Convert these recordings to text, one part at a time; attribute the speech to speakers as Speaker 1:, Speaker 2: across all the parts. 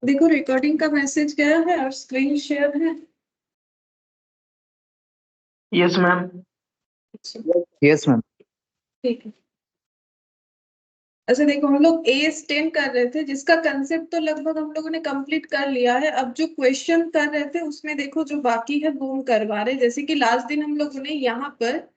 Speaker 1: देखो रिकॉर्डिंग का मैसेज गया है और स्क्रीन शेयर है।
Speaker 2: Yes ma'am.
Speaker 3: Yes ma'am.
Speaker 1: ठीक है। अच्छा देखो, हम लोग AS10 कर रहे थे, जिसका कंसेप्ट तो लगभग हम लोगों ने कंप्लीट कर लिया है। अब जो क्वेश्चन कर रहे थे उसमें देखो जो बाकी है वो हम करवा रहे हैं। जैसे कि लास्ट दिन हम लोगों ने यहाँ पर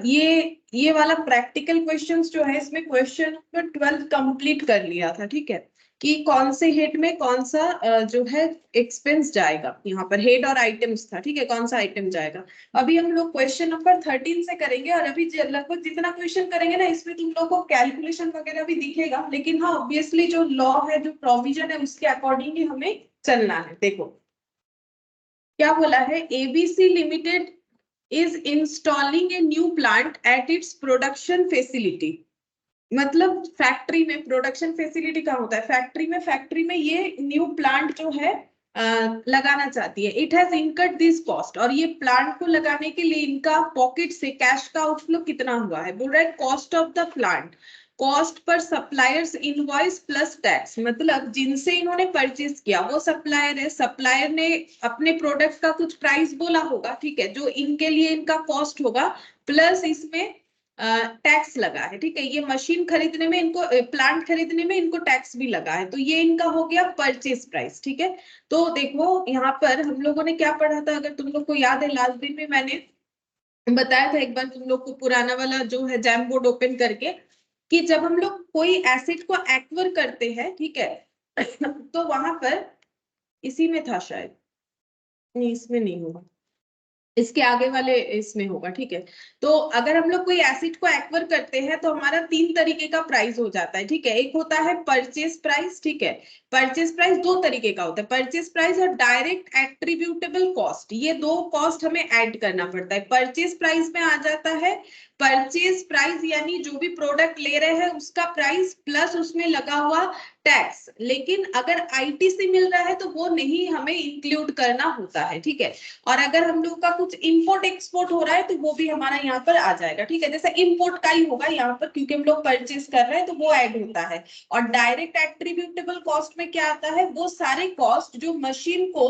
Speaker 1: ये वाला प्रैक्टिकल क्वेश्चंस जो है, इसमें क्वेश्चन नंबर 12 कंप्लीट कर लिया था। ठीक है, कि कौन से हेड में कौन सा जो है एक्सपेंस जाएगा। यहाँ पर हेड और आइटम्स था। ठीक है, कौन सा आइटम जाएगा। अभी हम लोग क्वेश्चन नंबर 13 से करेंगे। और अभी लगभग जितना क्वेश्चन करेंगे ना, इसमें तुम लोग को कैलकुलेशन वगैरह भी दिखेगा, लेकिन हाँ ऑब्वियसली जो लॉ है, जो प्रोविजन है, उसके अकॉर्डिंग ही हमें चलना है। देखो क्या बोला है, ABC limited is installing a new plant at its production facility। मतलब फैक्ट्री में प्रोडक्शन फैसिलिटी कहाँ होता है, फैक्ट्री में ये न्यू प्लांट जो है लगाना चाहती है। It has incurred this cost, और ये प्लांट को लगाने के लिए इनका पॉकेट से कैश का आउटफ्लो कितना हुआ है। बोल रहा है cost of the plant, cost per suppliers invoice plus tax. मतलब जिनसे इन्होंने परचेज किया वो सप्लायर है, सप्लायर ने अपने प्रोडक्ट का कुछ प्राइस बोला होगा, ठीक है, जो इनके लिए इनका कॉस्ट होगा, प्लस इसमें टैक्स लगा है। ठीक है, ये मशीन खरीदने में इनको, प्लांट खरीदने में इनको टैक्स भी लगा है, तो ये इनका हो गया परचेज प्राइस। ठीक है, तो देखो यहाँ पर हम लोगों ने क्या पढ़ा था, अगर तुम लोग को याद है लास्ट दिन में मैंने बताया था एक बार तुम लोग को, पुराना वाला जो है जैम बोर्ड ओपन करके, कि जब हम लोग कोई एसेट को एक्वायर करते हैं, ठीक है, तो वहां पर, इसी में था शायद, नहीं इसमें नहीं होगा, इसके आगे वाले इसमें होगा। ठीक है, तो अगर हम लोग कोई एसिड को एक्वायर करते हैं तो हमारा 3 तरीके का प्राइस हो जाता है। ठीक है, एक होता है परचेज प्राइस। ठीक है, परचेज प्राइस 2 तरीके का होता है, परचेज प्राइस और डायरेक्ट एट्रीब्यूटेबल कॉस्ट। ये 2 कॉस्ट हमें ऐड करना पड़ता है। परचेज प्राइस में आ जाता है परचेज प्राइस, यानी जो भी प्रोडक्ट ले रहे हैं उसका प्राइस प्लस उसमें लगा हुआ टैक्स। लेकिन अगर आईटीसी मिल रहा है तो वो नहीं हमें इंक्लूड करना होता है। ठीक है, और अगर हम लोग का कुछ इंपोर्ट एक्सपोर्ट हो रहा है तो वो भी हमारा यहाँ पर आ जाएगा। ठीक है, जैसे इंपोर्ट का ही होगा यहाँ पर, क्योंकि हम लोग परचेज कर रहे हैं तो वो ऐड होता है। और डायरेक्ट एट्रीब्यूटेबल कॉस्ट में क्या आता है, वो सारे कॉस्ट जो मशीन को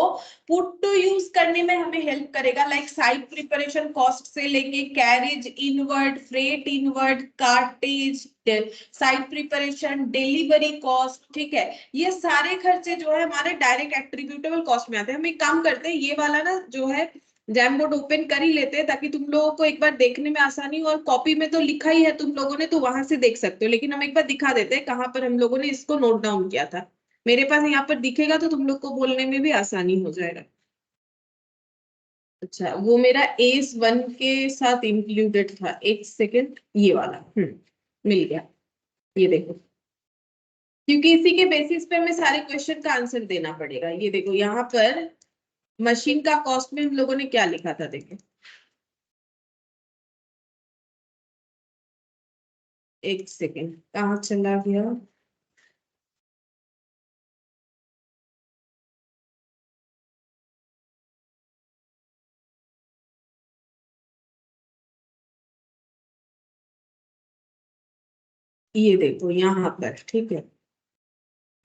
Speaker 1: पुट टू यूज करने में हमें हेल्प करेगा, लाइक साइट प्रिपरेशन कॉस्ट से लेंगे, carriage inward, freight inward, cartage, site preparation, delivery cost. ठीक है, ये सारे खर्चे जो है हमारे डायरेक्ट एट्रीब्यूटेबल कॉस्ट में आते हैं। हम एक काम करते हैं, ये वाला ना जो है जैम बोर्ड ओपन कर ही लेते हैं, ताकि तुम लोगों को एक बार देखने में आसानी हो। और कॉपी में तो लिखा ही है तुम लोगों ने, तो वहां से देख सकते हो, लेकिन हम एक बार दिखा देते हैं कहाँ पर हम लोगों ने इसको नोट डाउन किया था। मेरे पास यहाँ पर दिखेगा तो तुम लोग को बोलने में भी आसानी हो जाएगा। अच्छा, वो मेरा AS1 के साथ इंक्लूडेड था। एक सेकेंड, ये वाला मिल गया। ये देखो, क्योंकि इसी के बेसिस पे हमें सारे क्वेश्चन का आंसर देना पड़ेगा। ये देखो यहाँ पर मशीन का कॉस्ट में हम लोगों ने क्या लिखा था, देखो एक सेकेंड, कहाँ चला गया। ये देखो यहाँ पर, ठीक है,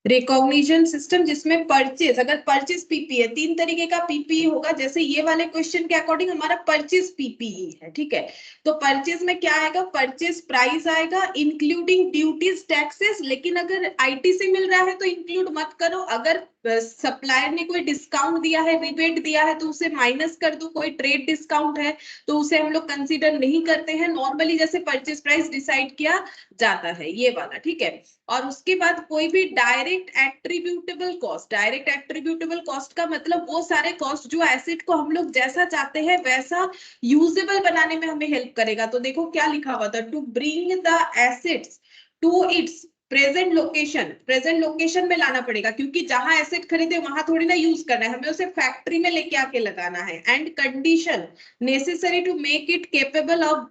Speaker 1: रिकॉग्निशन सिस्टम, जिसमें परचेज, अगर परचेज पीपी है, 3 तरीके का पीपीई होगा। जैसे ये वाले क्वेश्चन के अकॉर्डिंग हमारा परचेज पीपीई है। ठीक है, तो परचेज में क्या आएगा, परचेज प्राइस आएगा इंक्लूडिंग ड्यूटीज टैक्सेस। लेकिन अगर आईटीसी मिल रहा है तो इंक्लूड मत करो। अगर सप्लायर ने कोई डिस्काउंट दिया है, रिबेट दिया है, तो उसे माइनस कर दो। कोई ट्रेड डिस्काउंट है तो उसे हम लोग कंसीडर नहीं करते हैं। नॉर्मली जैसे परचेज प्राइस डिसाइड किया जाता है, ये वाला। ठीक है, और उसके बाद कोई भी direct attributable cost, direct attributable cost का मतलब वो सारे कॉस्ट जो एसेट को हम लोग जैसा चाहते हैं वैसा यूजेबल बनाने में हमें हेल्प करेगा। तो देखो क्या लिखा हुआ था, to bring the assets to its present location. Present location में लाना पड़ेगा, क्योंकि जहां एसेट खरीदे वहां थोड़ी ना यूज करना है, हमें उसे फैक्ट्री में लेके आके लगाना है। And condition necessary to make it capable of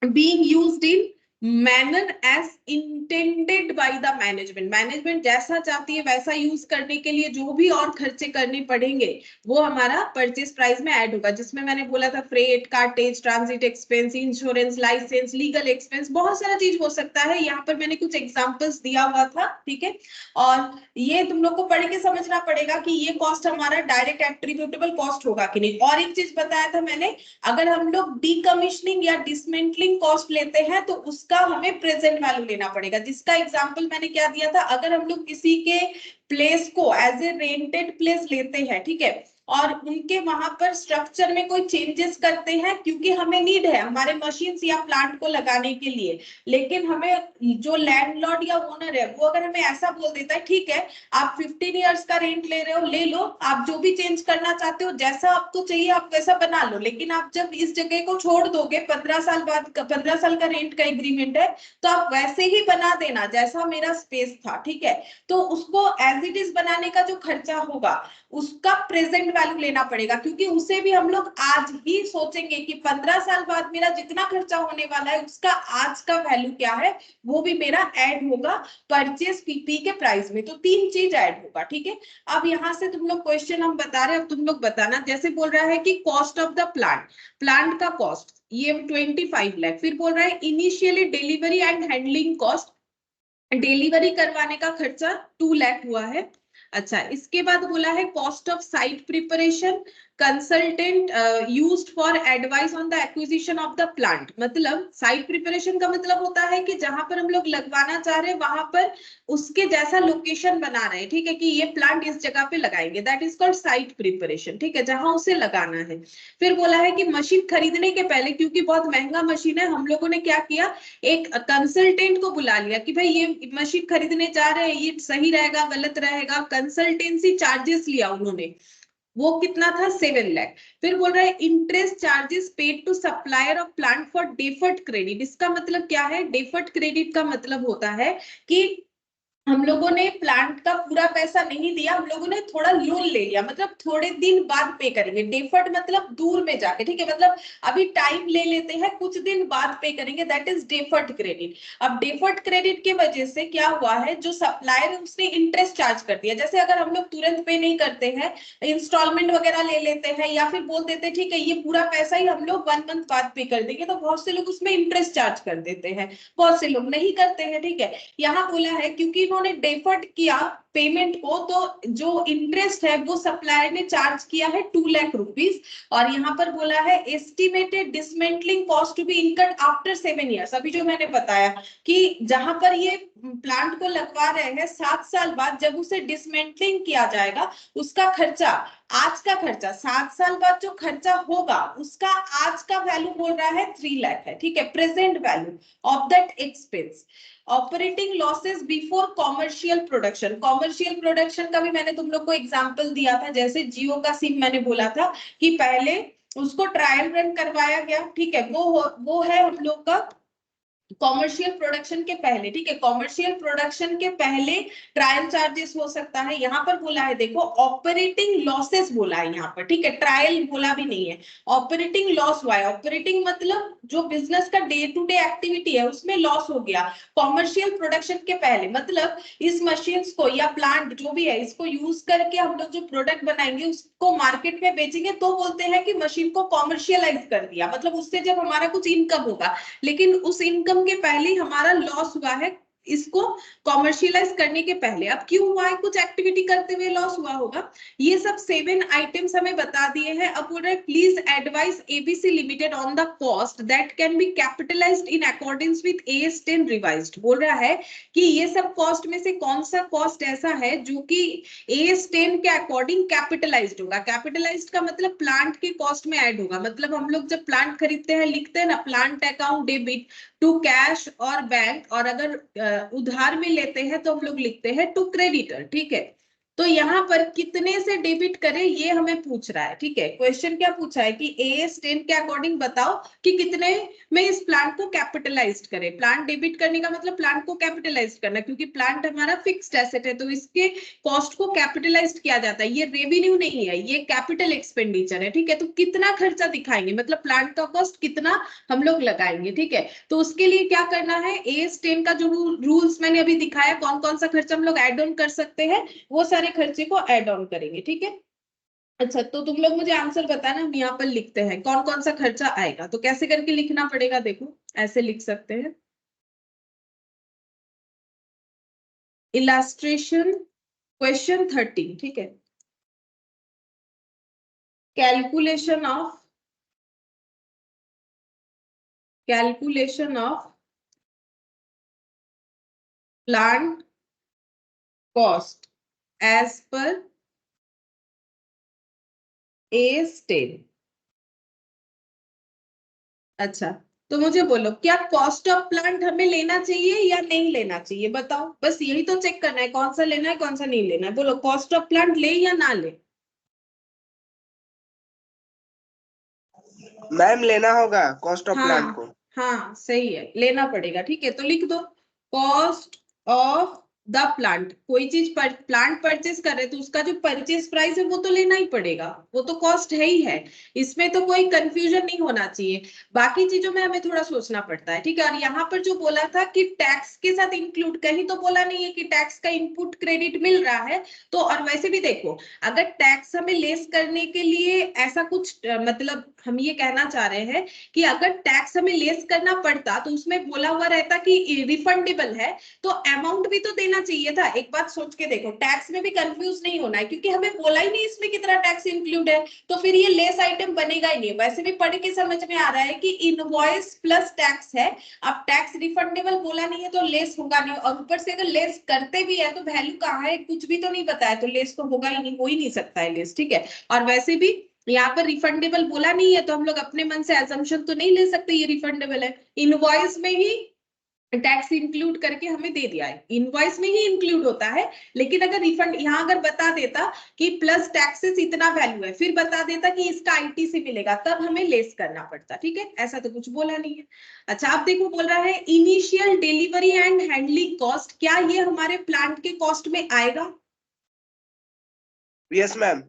Speaker 1: being used in manner as intended by the management, management जैसा चाहती है वैसा यूज करने के लिए जो भी और खर्चे करने पड़ेंगे वो हमारा परचेज प्राइस में ऐड होगा, जिसमें मैंने बोला था freight, cartage, transit expense, insurance, licence, legal expense, बहुत सारा चीज हो सकता है। यहाँ पर मैंने कुछ एग्जांपल्स दिया हुआ था, ठीक है। और ये तुम लोग को पढ़ के समझना पड़ेगा कि ये कॉस्ट हमारा डायरेक्ट एट्रीब्यूटेबल कॉस्ट होगा कि नहीं। और एक चीज बताया था मैंने, अगर हम लोग डीकमीशनिंग या डिसमेंटलिंग कॉस्ट लेते हैं तो उसका हमें प्रेजेंट वैल्यू लेना पड़ेगा, जिसका एग्जांपल मैंने क्या दिया था, अगर हम लोग किसी के प्लेस को एज ए रेंटेड प्लेस लेते हैं, ठीक है, और उनके वहां पर स्ट्रक्चर में कोई चेंजेस करते हैं क्योंकि हमें नीड है हमारे मशीन्स या प्लांट को लगाने के लिए, लेकिन हमें जो लैंडलॉर्ड या ओनर है वो अगर हमें ऐसा बोल देता है ठीक है आप 15 इयर्स का रेंट ले रहे हो, ले लो, आप जो भी चेंज करना चाहते हो जैसा आपको चाहिए आप वैसा बना लो, लेकिन आप जब इस जगह को छोड़ दोगे 15 साल बाद, 15 साल का रेंट का एग्रीमेंट है, तो आप वैसे ही बना देना जैसा मेरा स्पेस था, ठीक है। तो उसको एज इट इज बनाने का जो खर्चा होगा उसका प्रेजेंट वैल्यू लेना पड़ेगा, क्योंकि उसे भी हम लोग आज ही सोचेंगे कि 15 साल बाद मेरा जितना खर्चा होने वाला है उसका आज का वैल्यू क्या है, वो भी मेरा ऐड होगा परचेज पीपी के प्राइस में। तो तीन चीज ऐड होगा, ठीक है। अब यहां से तुम लोग क्वेश्चन हम बता रहे हैं, अब तुम लोग बताना, जैसे बोल रहा है कि cost of the plant, plant का कॉस्ट ये 25 लाख, फिर बोल रहा है initially delivery and handling cost, delivery करवाने का खर्चा 2 लाख हुआ है। अच्छा, इसके बाद बोला है cost of site preparation, consultant used for advice on the acquisition of the plant, मतलब साइट प्रिपरेशन का मतलब होता है कि जहां पर हम लोग लगवाना चाह रहे हैं वहां पर उसके जैसा लोकेशन बना रहे हैं, ठीक है, कि ये प्लांट इस जगह पे लगाएंगे, that is called site preparation, ठीक है, जहां उसे लगाना है। फिर बोला है कि मशीन खरीदने के पहले, क्योंकि बहुत महंगा मशीन है, हम लोगों ने क्या किया, एक कंसल्टेंट को बुला लिया कि भाई ये मशीन खरीदने जा रहे हैं, ये सही रहेगा गलत रहेगा, कंसल्टेंसी चार्जेस लिया उन्होंने, वो कितना था 7 लाख। फिर बोल रहा है interest charges paid to supplier of plant for deferred credit, इसका मतलब क्या है, डेफर्ड क्रेडिट का मतलब होता है कि हम लोगों ने प्लांट का पूरा पैसा नहीं दिया, हम लोगों ने थोड़ा लोन ले लिया, मतलब थोड़े दिन बाद पे करेंगे, डेफर्ड मतलब दूर में जाके, ठीक है, मतलब अभी टाइम ले लेते हैं कुछ दिन बाद पे करेंगे, दैट इज डेफर्ड क्रेडिट। अब डेफर्ड क्रेडिट की वजह से क्या हुआ है, जो सप्लायर है उसने इंटरेस्ट चार्ज कर दिया, जैसे अगर हम लोग तुरंत पे नहीं करते हैं, इंस्टॉलमेंट वगैरह ले लेते हैं या फिर बोल देते हैं ठीक है ये पूरा पैसा ही हम लोग 1 मंथ बाद पे कर देंगे, तो बहुत से लोग उसमें इंटरेस्ट चार्ज कर देते हैं, बहुत से लोग नहीं करते हैं, ठीक है। यहाँ बोला है क्योंकि इन्होंने डेफर्ड किया पेमेंट को, तो जो इंटरेस्ट है वो सप्लायर ने चार्ज किया है 2 लाख रुपीस। और यहाँ पर बोला है estimated dismantling cost to be incurred after 7 years, अभी जो मैंने बताया कि जहां पर ये प्लांट को लगवा रहे हैं 7 साल बाद जब उसे डिसमेंटलिंग किया जाएगा उसका खर्चा, आज का खर्चा 7 साल बाद जो खर्चा होगा उसका आज का वैल्यू बोल रहा है 3 लाख है, ठीक है, present value of that expense. Operating losses before commercial production, commercial production का भी मैंने तुम लोग को एग्जांपल दिया था, जैसे जियो का सिम मैंने बोला था कि पहले उसको ट्रायल रन करवाया गया, ठीक है, वो है हम लोग का कॉमर्शियल प्रोडक्शन के पहले, ठीक है, कॉमर्शियल प्रोडक्शन के पहले ट्रायल चार्जेस हो सकता है। यहाँ पर बोला है देखो ऑपरेटिंग लॉसेस बोला है यहाँ पर, ठीक है, ट्रायल बोला भी नहीं है, ऑपरेटिंग लॉस हुआ है, ऑपरेटिंग मतलब जो बिजनेस का डे टू डे एक्टिविटी है उसमें लॉस हो गया कॉमर्शियल प्रोडक्शन के पहले, मतलब इस मशीन्स को या प्लांट जो भी है इसको यूज करके हम लोग जो प्रोडक्ट बनाएंगे उसको मार्केट में बेचेंगे तो बोलते हैं कि मशीन को कॉमर्शियलाइज कर दिया, मतलब उससे जब हमारा कुछ इनकम होगा, लेकिन उस इनकम के पहले हमारा लॉस हुआ है इसको कॉमर्शियलाइज करने के पहले। अब क्यों हुआ है, कुछ एक्टिविटी करते हुए लॉस हुआ होगा। ये सब 7 आइटम्स हमें बता दिए हैं। अब बोल रहे हैं please advice ABC limited on the cost that can be capitalised in according with as 10 revised, बोल रहा है कि ये सब कॉस्ट में से कौन सा कॉस्ट ऐसा है जो कि एएस 10 के अकॉर्डिंग कैपिटलाइज्ड होगा। कैपिटलाइज्ड का मतलब प्लांट के कॉस्ट में ऐड होगा, मतलब हम लोग जब प्लांट खरीदते हैं लिखते हैं ना plant account debit to cash और बैंक, और अगर उधार में लेते हैं तो हम लोग लिखते हैं टू क्रेडिटर, ठीक है। तो यहाँ पर कितने से डेबिट करें ये हमें पूछ रहा है, ठीक है। क्वेश्चन क्या पूछा है कि AS10 के अकॉर्डिंग बताओ कि कितने में इस प्लांट को कैपिटलाइज्ड करें। प्लांट डेबिट करने का मतलब प्लांट को कैपिटलाइज्ड करना, क्योंकि प्लांट हमारा फिक्स्ड एसेट है तो इसके कॉस्ट को कैपिटलाइज्ड किया जाता है। ये रेवेन्यू नहीं है, ये कैपिटल एक्सपेंडिचर है, ठीक है। तो कितना खर्चा दिखाएंगे, मतलब प्लांट का कॉस्ट कितना हम लोग लगाएंगे, ठीक है। तो उसके लिए क्या करना है, AS10 का जो रूल्स मैंने अभी दिखाया, कौन कौन सा खर्चा हम लोग ऐड ऑन कर सकते हैं, वो सारे खर्चे को ऐड ऑन करेंगे, ठीक है। अच्छा, तो तुम लोग मुझे आंसर बताना, हम यहाँ पर लिखते हैं कौन कौन सा खर्चा आएगा। तो कैसे करके लिखना पड़ेगा, देखो ऐसे लिख सकते हैं, इलास्ट्रेशन क्वेश्चन 13, ठीक है। Calculation of plant cost as per AS10। अच्छा, तो मुझे बोलो क्या कॉस्ट ऑफ प्लांट हमें लेना चाहिए या नहीं लेना चाहिए, बताओ। बस यही तो चेक करना है, कौन सा लेना है कौन सा नहीं लेना है। बोलो कॉस्ट ऑफ प्लांट ले या ना ले।
Speaker 2: मैम लेना होगा कॉस्ट ऑफ प्लांट को।
Speaker 1: हाँ हाँ सही है, लेना पड़ेगा, ठीक है। तो लिख दो कॉस्ट ऑफ द प्लांट। कोई चीज प्लांट परचेस कर रहे तो उसका जो परचेस प्राइस है वो तो लेना ही पड़ेगा, वो तो कॉस्ट है ही है। इसमें तो कोई कंफ्यूजन नहीं होना चाहिए। बाकी चीजों में हमें थोड़ा सोचना पड़ता है, ठीक है। और यहाँ पर जो बोला था कि टैक्स के साथ इंक्लूड, कहीं तो बोला नहीं है कि टैक्स का इनपुट क्रेडिट मिल रहा है। तो और वैसे भी देखो, अगर टैक्स हमें लेस करने के लिए ऐसा कुछ मतलब हम ये कहना चाह रहे हैं कि अगर टैक्स हमें लेस करना पड़ता तो उसमें बोला हुआ रहता कि रिफंडेबल है, तो अमाउंट भी तो देना चाहिए था। एक बात सोच के देखो, टैक्स में भी कंफ्यूज नहीं होना है, क्योंकि हमें बोला ही नहीं इसमें कितना टैक्स इंक्लूड है, तो फिर ये लेस आइटम बनेगा ही नहीं। वैसे भी पढ़ के समझ में आ रहा है कि इनवॉइस प्लस टैक्स है। अब टैक्स रिफंडेबल बोला नहीं है तो लेस होगा नहीं, और ऊपर से अगर लेस करते भी है तो वैल्यू कहाँ है, कुछ भी तो नहीं बताया, तो लेस तो होगा ही नहीं, हो ही नहीं सकता है लेस, ठीक है। और वैसे भी यहाँ पर रिफंडेबल बोला नहीं है तो हम लोग अपने मन से एजम्पशन तो नहीं ले सकते ये रिफंडेबल है। इनवॉइस में ही टैक्स इंक्लूड करके हमें दे दिया है, इनवॉइस में ही इंक्लूड होता है। लेकिन अगर रिफंड यहाँ अगर बता देता कि प्लस टैक्सेस इतना वैल्यू है, फिर बता देता कि इसका IT से मिलेगा, तब हमें लेस करना पड़ता, ठीक है। ऐसा तो कुछ बोला नहीं है। अच्छा, आप देखो बोल रहा है initial delivery and handling cost, क्या ये हमारे प्लांट के कॉस्ट में आएगा?
Speaker 2: Yes ma'am.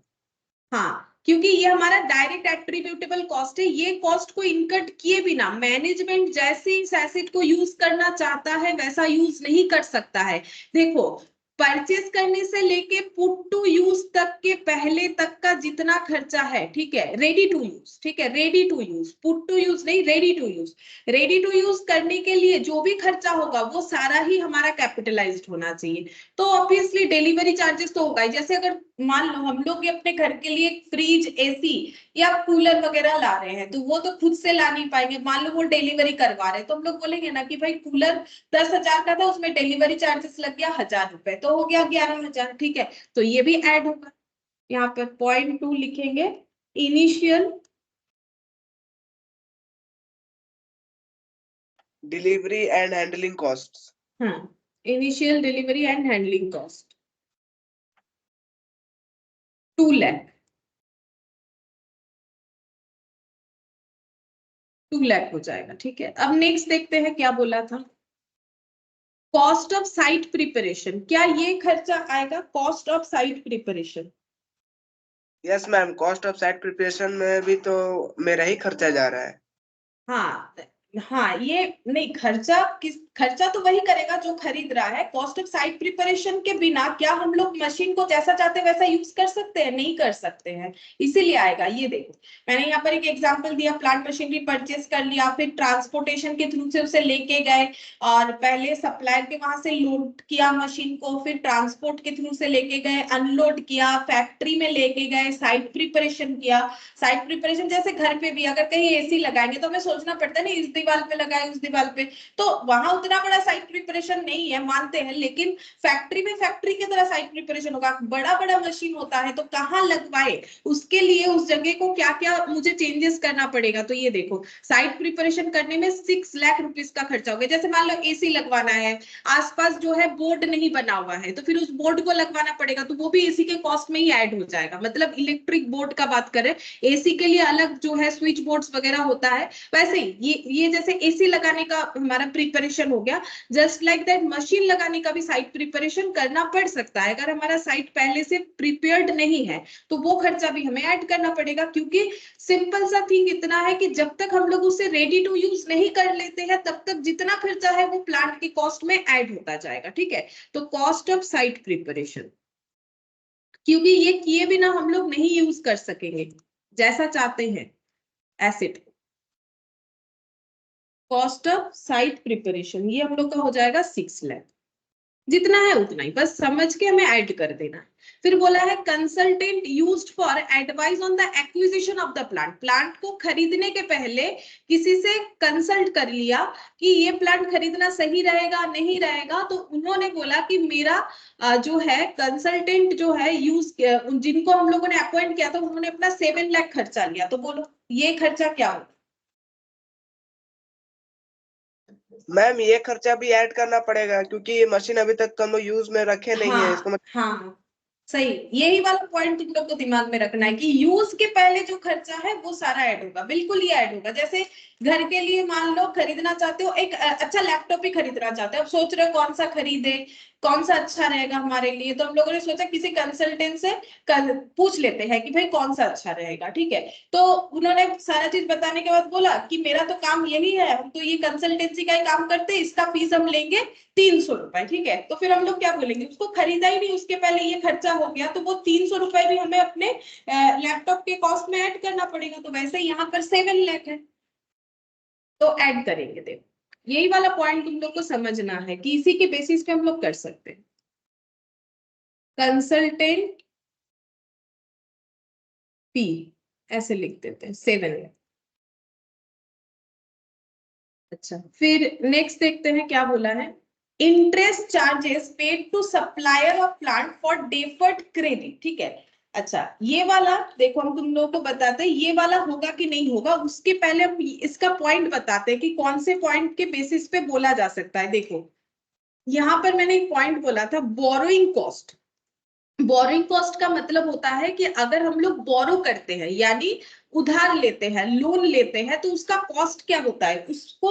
Speaker 1: हाँ, क्योंकि ये हमारा डायरेक्ट एट्रीब्यूटेबल कॉस्ट है। ये कॉस्ट को इनकट किए बिना मैनेजमेंट जैसे इस एसेट को यूज करना चाहता है वैसा यूज नहीं कर सकता है। देखो, परचेस करने से लेके पुट टू यूज तक के पहले तक का जितना खर्चा है, ठीक है, रेडी टू यूज, ठीक है, ready to use, put to use नहीं, ready to use. Ready to use करने के लिए जो भी खर्चा होगा वो सारा ही हमारा कैपिटलाइज्ड होना चाहिए। तो ऑब्वियसली डिलीवरी चार्जेस तो होगा ही। जैसे अगर मान लो हम लोग अपने घर के लिए फ्रिज, AC या कूलर वगैरह ला रहे हैं, तो वो तो खुद से ला नहीं पाएंगे। मान लो वो डिलीवरी करवा रहे हैं तो हम लोग बोलेंगे ना कि भाई कूलर 10,000 का था, उसमें डिलीवरी चार्जेस लग गया 1,000 रुपए, तो हो गया 11,000, ठीक है। तो ये भी ऐड होगा। यहाँ पर .2 लिखेंगे, initial
Speaker 2: delivery and handling cost.
Speaker 1: हाँ, initial delivery and handling cost 2 lakh, 2 lakh हो जाएगा, ठीक है। अब नेक्स्ट देखते हैं क्या बोला था, कॉस्ट ऑफ साइट प्रिपरेशन। क्या ये खर्चा आएगा, cost of site preparation?
Speaker 2: Yes ma'am, cost of site preparation में भी तो मेरा ही खर्चा जा रहा है।
Speaker 1: हाँ हाँ, ये नहीं, खर्चा तो वही करेगा जो खरीद रहा है। कॉस्ट ऑफ साइट प्रिपरेशन के बिना क्या हम लोग मशीन को जैसा चाहते वैसा यूज कर सकते हैं? नहीं कर सकते हैं, इसीलिए आएगा। ये देखो, मैंने यहाँ पर एक एग्जांपल दिया, प्लांट मशीनरी परचेस कर लिया, फिर ट्रांसपोर्टेशन के थ्रू से उसे लेके गए, और पहले सप्लायर के वहां से लोड किया मशीन को, फिर ट्रांसपोर्ट के थ्रू से लेके गए, अनलोड किया, फैक्ट्री में लेके गए, साइट प्रिपरेशन किया। साइट प्रिपरेशन जैसे घर पे भी अगर कहीं AC लगाएंगे तो हमें सोचना पड़ता है ना, इस दीवार पे लगाए उस दीवार पे, तो वहां उतना बड़ा साइट प्रिपरेशन नहीं है, मानते हैं, लेकिन फैक्ट्री में फैक्ट्री की तरह साइट प्रिपरेशन होगा। बड़ा बड़ा मशीन होता है तो कहाँ लगवाए, उसके लिए उस जगह को क्या क्या मुझे चेंजेस करना पड़ेगा। तो ये देखो साइट प्रिपरेशन करने में 6 लाख रुपीस का खर्चा हो गया। जैसे मान लो एसी लगवाना है, आसपास जो है बोर्ड नहीं बना हुआ है, तो फिर उस बोर्ड को लगवाना पड़ेगा, तो वो भी एसी के कॉस्ट में ही ऐड हो जाएगा। मतलब इलेक्ट्रिक बोर्ड का बात करें, एसी के लिए अलग जो है स्विच बोर्ड्स वगैरह होता है, वैसे ही ये जैसे एसी लगाने का हमारा प्रिपरेशन हो गया, जस्ट लाइक दैट मशीन लगाने का भी साइट प्रिपरेशन करना पड़ सकता है। अगर हमारा साइट पहले से प्रिपेयर्ड नहीं है तो वो खर्चा भी हमें ऐड करना पड़ेगा, क्योंकि सिंपल सा थिंग इतना है कि जब तक हम लोग उसे रेडी टू यूज नहीं कर लेते हैं तब तक जितना खर्चा है वो प्लांट की कॉस्ट में ऐड होता जाएगा। ठीक है, तो कॉस्ट ऑफ साइट प्रिपरेशन, क्योंकि ये किए बिना हम लोग नहीं यूज कर सकेंगे जैसा चाहते हैं acid. Cost of site preparation ये हम लोग का हो जाएगा 6 लाख, जितना है उतना ही, बस समझ के हमें ऐड कर देना। फिर बोला है consultant used for advice on the acquisition of the plant. Plant को खरीदने के पहले किसी से कंसल्ट कर लिया कि ये प्लांट खरीदना सही रहेगा नहीं रहेगा, तो उन्होंने बोला कि मेरा जो है कंसल्टेंट जो है यूज, जिनको हम लोगों ने अपॉइंट किया था उन्होंने अपना 7 लाख खर्चा लिया। तो बोलो ये खर्चा क्या होगा?
Speaker 2: मैम ये खर्चा भी ऐड करना पड़ेगा क्योंकि ये मशीन अभी तक तो हम लोग यूज में रखे नहीं है, इसको
Speaker 1: हाँ सही, यही वाला पॉइंट तुम लोग को दिमाग में रखना है कि यूज के पहले जो खर्चा है वो सारा ऐड होगा, बिल्कुल ये ऐड होगा। जैसे घर के लिए मान लो खरीदना चाहते हो, एक अच्छा लैपटॉप ही खरीदना चाहते हो, अब सोच रहे हो कौन सा खरीदे, कौन सा अच्छा रहेगा हमारे लिए, तो हम लोगों ने सोचा किसी कंसल्टेंट से पूछ लेते हैं कि भाई कौन सा अच्छा रहेगा। ठीक है, तो उन्होंने सारा चीज बताने के बाद बोला कि मेरा तो काम यही है, हम तो ये कंसल्टेंसी का ही काम करते हैं, इसका फीस हम लेंगे 300 रुपए। ठीक है, तो फिर हम लोग क्या बोलेंगे, उसको खरीदा ही नहीं, उसके पहले ये खर्चा हो गया, तो वो 300 रुपए भी हमें अपने लैपटॉप के कॉस्ट में ऐड करना पड़ेगा। तो वैसे यहाँ पर 7 लाख है तो ऐड करेंगे। देखो यही वाला पॉइंट तुम लोग को समझना है कि इसी के बेसिस पे हम लोग कर सकते हैं। कंसल्टेंट फी ऐसे लिख देते हैं 7 लाख। अच्छा, फिर नेक्स्ट देखते हैं क्या बोला है। Interest charges paid to supplier of plant for deferred credit. ठीक है, अच्छा ये वाला देखो हम तुम लोगों को बताते हैं ये वाला होगा कि नहीं होगा, उसके पहले हम इसका पॉइंट बताते हैं कि कौन से पॉइंट के बेसिस पे बोला जा सकता है। देखो यहाँ पर मैंने एक पॉइंट बोला था, बोरोइंग कॉस्ट। बोरिंग कॉस्ट का मतलब होता है कि अगर हम लोग बोरो करते हैं यानी उधार लेते हैं, लोन लेते हैं, तो उसका कॉस्ट क्या होता है, उसको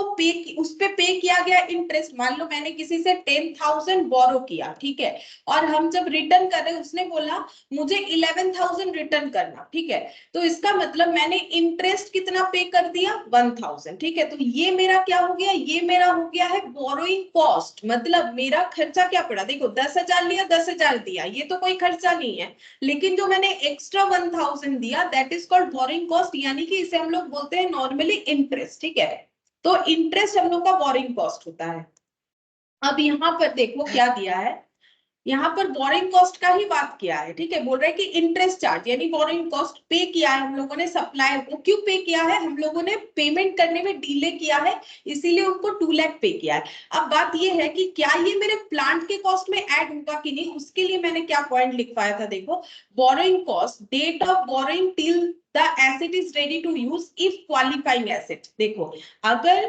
Speaker 1: उस पे पे किया गया इंटरेस्ट। मान लो मैंने किसी से 10,000 बोरो किया, ठीक है, और हम जब रिटर्न कर रहे उसने बोला मुझे 11,000 रिटर्न करना। ठीक है, तो इसका मतलब मैंने इंटरेस्ट कितना पे कर दिया, 1,000। ठीक है, तो ये मेरा क्या हो गया, ये मेरा हो गया है बोरोइंग कॉस्ट। मतलब मेरा खर्चा क्या पड़ा, देखो 10,000 लिया 10,000 दिया, ये तो कोई खर्चा नहीं है, लेकिन जो मैंने एक्स्ट्रा 1,000 दिया that is called borrowing cost, यानी कि इसे हम लोग बोलते हैं नॉर्मली इंटरेस्ट। ठीक है, तो इंटरेस्ट हम लोग का बोरिंग कॉस्ट होता है। अब यहाँ पर देखो क्या दिया है, यहाँ पर बोरिंग कॉस्ट का ही बात किया है। ठीक है, बोल रहे हैं कि इंटरेस्ट चार्ज यानी बोरिंग कॉस्ट पे किया है हम लोगों ने सप्लायर को। क्यों पे किया है, हम लोगों ने पेमेंट करने में डिले किया है, इसीलिए उनको 2 लाख पे किया है। अब बात ये है कि क्या ये मेरे प्लांट के कॉस्ट में ऐड होगा कि नहीं, उसके लिए मैंने क्या पॉइंट लिखवाया था। देखो borrowing cost, date of borrowing till the asset is ready to use if qualifying asset. देखो अगर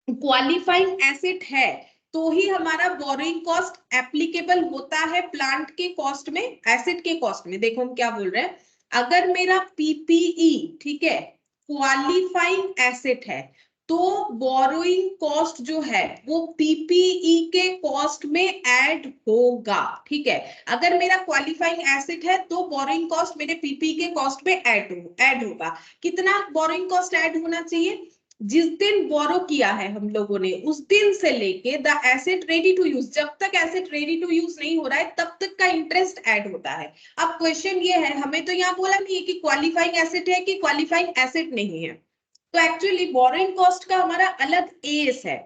Speaker 1: क्वालिफाइंग एसेट है तो ही हमारा बोरिंग कॉस्ट एप्लीकेबल होता है प्लांट के कॉस्ट में, एसेट के कॉस्ट में। देखो हम क्या बोल रहे हैं, अगर मेरा पीपीई ठीक है क्वालिफाइंग एसेट है तो बोरोइंग कॉस्ट जो है वो पीपीई के कॉस्ट में ऐड होगा। ठीक है, अगर मेरा क्वालिफाइंग एसेट है तो बोरोइंग कॉस्ट मेरे पीपीई के कॉस्ट में ऐड होगा। कितना बोरोइंग कॉस्ट ऐड होना चाहिए, जिस दिन बोरो किया है हम लोगों ने उस दिन से लेके the asset ready to use, जब तक एसेट रेडी टू यूज नहीं हो रहा है तब तक का इंटरेस्ट ऐड होता है। अब क्वेश्चन ये है, हमें तो यहाँ बोला नहीं है कि क्वालिफाइंग एसेट है कि क्वालिफाइंग एसेट नहीं है, तो एक्चुअली बोरोइंग कॉस्ट का हमारा अलग एएस है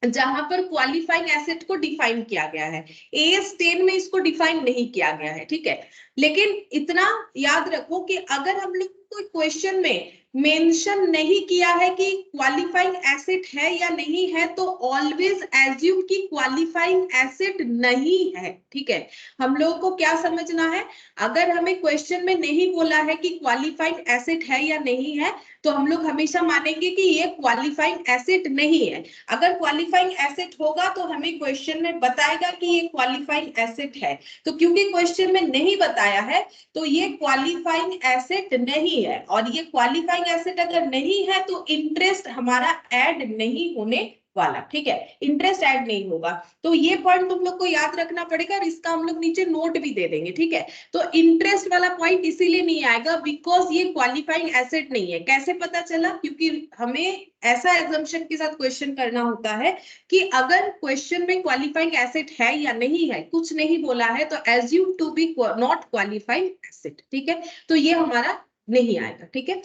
Speaker 1: जहां पर क्वालिफाइंग एसेट को डिफाइन किया गया है, एएस 10 में इसको डिफाइन नहीं किया गया है। ठीक है, लेकिन इतना याद रखो कि अगर हम लोग कोई क्वेश्चन में मेंशन नहीं किया है कि क्वालिफाइंग एसेट है या नहीं है, तो ऑलवेज एज्यूम कि क्वालिफाइंग एसेट नहीं है। ठीक है, हम लोगों को क्या समझना है, अगर हमें क्वेश्चन में नहीं बोला है कि क्वालिफाइंग एसेट है या नहीं है, तो हम लोग हमेशा मानेंगे कि ये क्वालिफाइंग एसेट नहीं है। अगर क्वालिफाइंग एसेट होगा तो हमें क्वेश्चन में बताएगा कि ये क्वालिफाइंग एसेट है। तो क्योंकि क्वेश्चन में नहीं बताया है तो ये क्वालिफाइंग एसेट नहीं है, और ये क्वालिफाइंग एसेट अगर नहीं है तो इंटरेस्ट हमारा ऐड नहीं होने वाला। ठीक है, इंटरेस्ट ऐड नहीं होगा। तो ये पॉइंट तुम लोग को याद रखना पड़ेगा, और इसका हम लोग नीचे नोट भी दे देंगे। ठीक है, तो इंटरेस्ट वाला पॉइंट इसीलिए नहीं आएगा बिकॉज ये क्वालिफाइंग एसेट नहीं है। कैसे पता चला, क्योंकि हमें ऐसा एजम्पशन के साथ क्वेश्चन करना होता है कि अगर क्वेश्चन में क्वालिफाइंग एसेट है या नहीं है, कुछ नहीं बोला है, तो assume to be not qualifying asset. ठीक है, तो ये हमारा नहीं आएगा। ठीक है,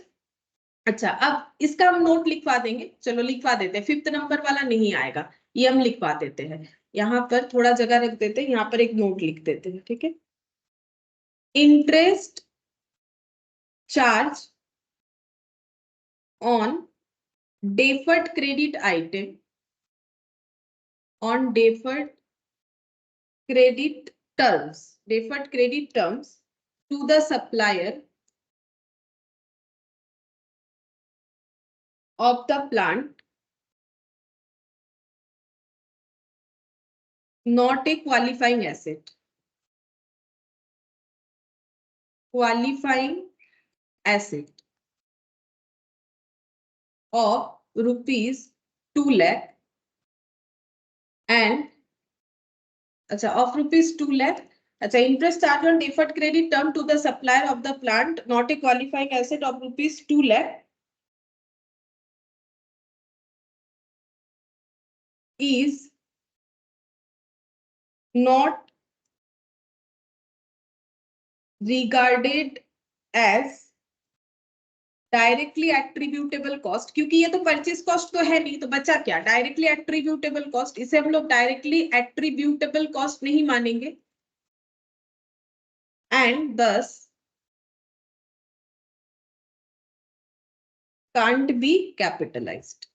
Speaker 1: अच्छा, अब इसका हम नोट लिखवा देंगे। चलो लिखवा देते हैं, 5th नंबर वाला नहीं आएगा, ये हम लिखवा देते हैं। यहाँ पर थोड़ा जगह रख देते हैं, यहाँ पर एक नोट लिख देते हैं। ठीक है, interest charge on deferred credit item on deferred credit terms to the supplier of the plant not a qualifying asset. Qualifying asset of rupees 2 lakh and of rupees 2 lakh. Interest charge on deferred credit term to the supplier of the plant not a qualifying asset of rupees 2 lakh is not regarded as directly attributable cost, क्योंकि ये तो purchase cost तो है नहीं, तो बचा क्या, directly attributable cost. इसे हम लोग डायरेक्टली एट्रीब्यूटेबल कॉस्ट नहीं मानेंगे, एंड दस can't be capitalised.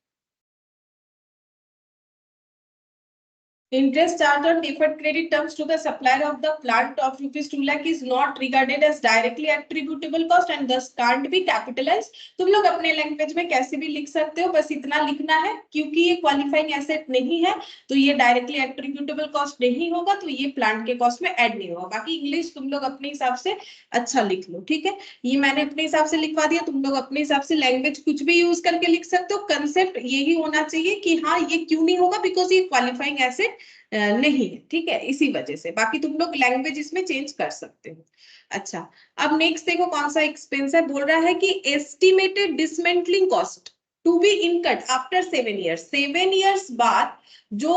Speaker 1: Interest charged on deferred credit terms to the supplier of the plant of rupees 2 lakh is not regarded as directly attributable cost and thus can't be capitalized. तुम लोग अपने language में कैसे भी लिख सकते हो, बस इतना लिखना है, क्योंकि ये क्वालिफाइंग एसेट नहीं है तो ये डायरेक्टली एट्रीब्यूटेबल कॉस्ट नहीं होगा, तो ये प्लांट के कॉस्ट में ऐड नहीं होगा। बाकी इंग्लिश तुम लोग अपने हिसाब से अच्छा लिख लो। ठीक है, ये मैंने अपने हिसाब से लिखवा दिया, तुम लोग अपने हिसाब से लैंग्वेज कुछ भी यूज करके लिख सकते हो। कंसेप्ट यही होना चाहिए कि हाँ ये क्यों नहीं होगा, बिकॉज ये क्वालिफाइंग एसेट नहीं है। ठीक है, इसी वजह से। बाकी तुम लोग लैंग्वेज इसमें चेंज कर सकते हो। अच्छा, अब नेक्स्ट देखो कौन सा एक्सपेंस है। बोल रहा है कि estimated dismantling cost to be incurred after 7 years. 7 years बाद जो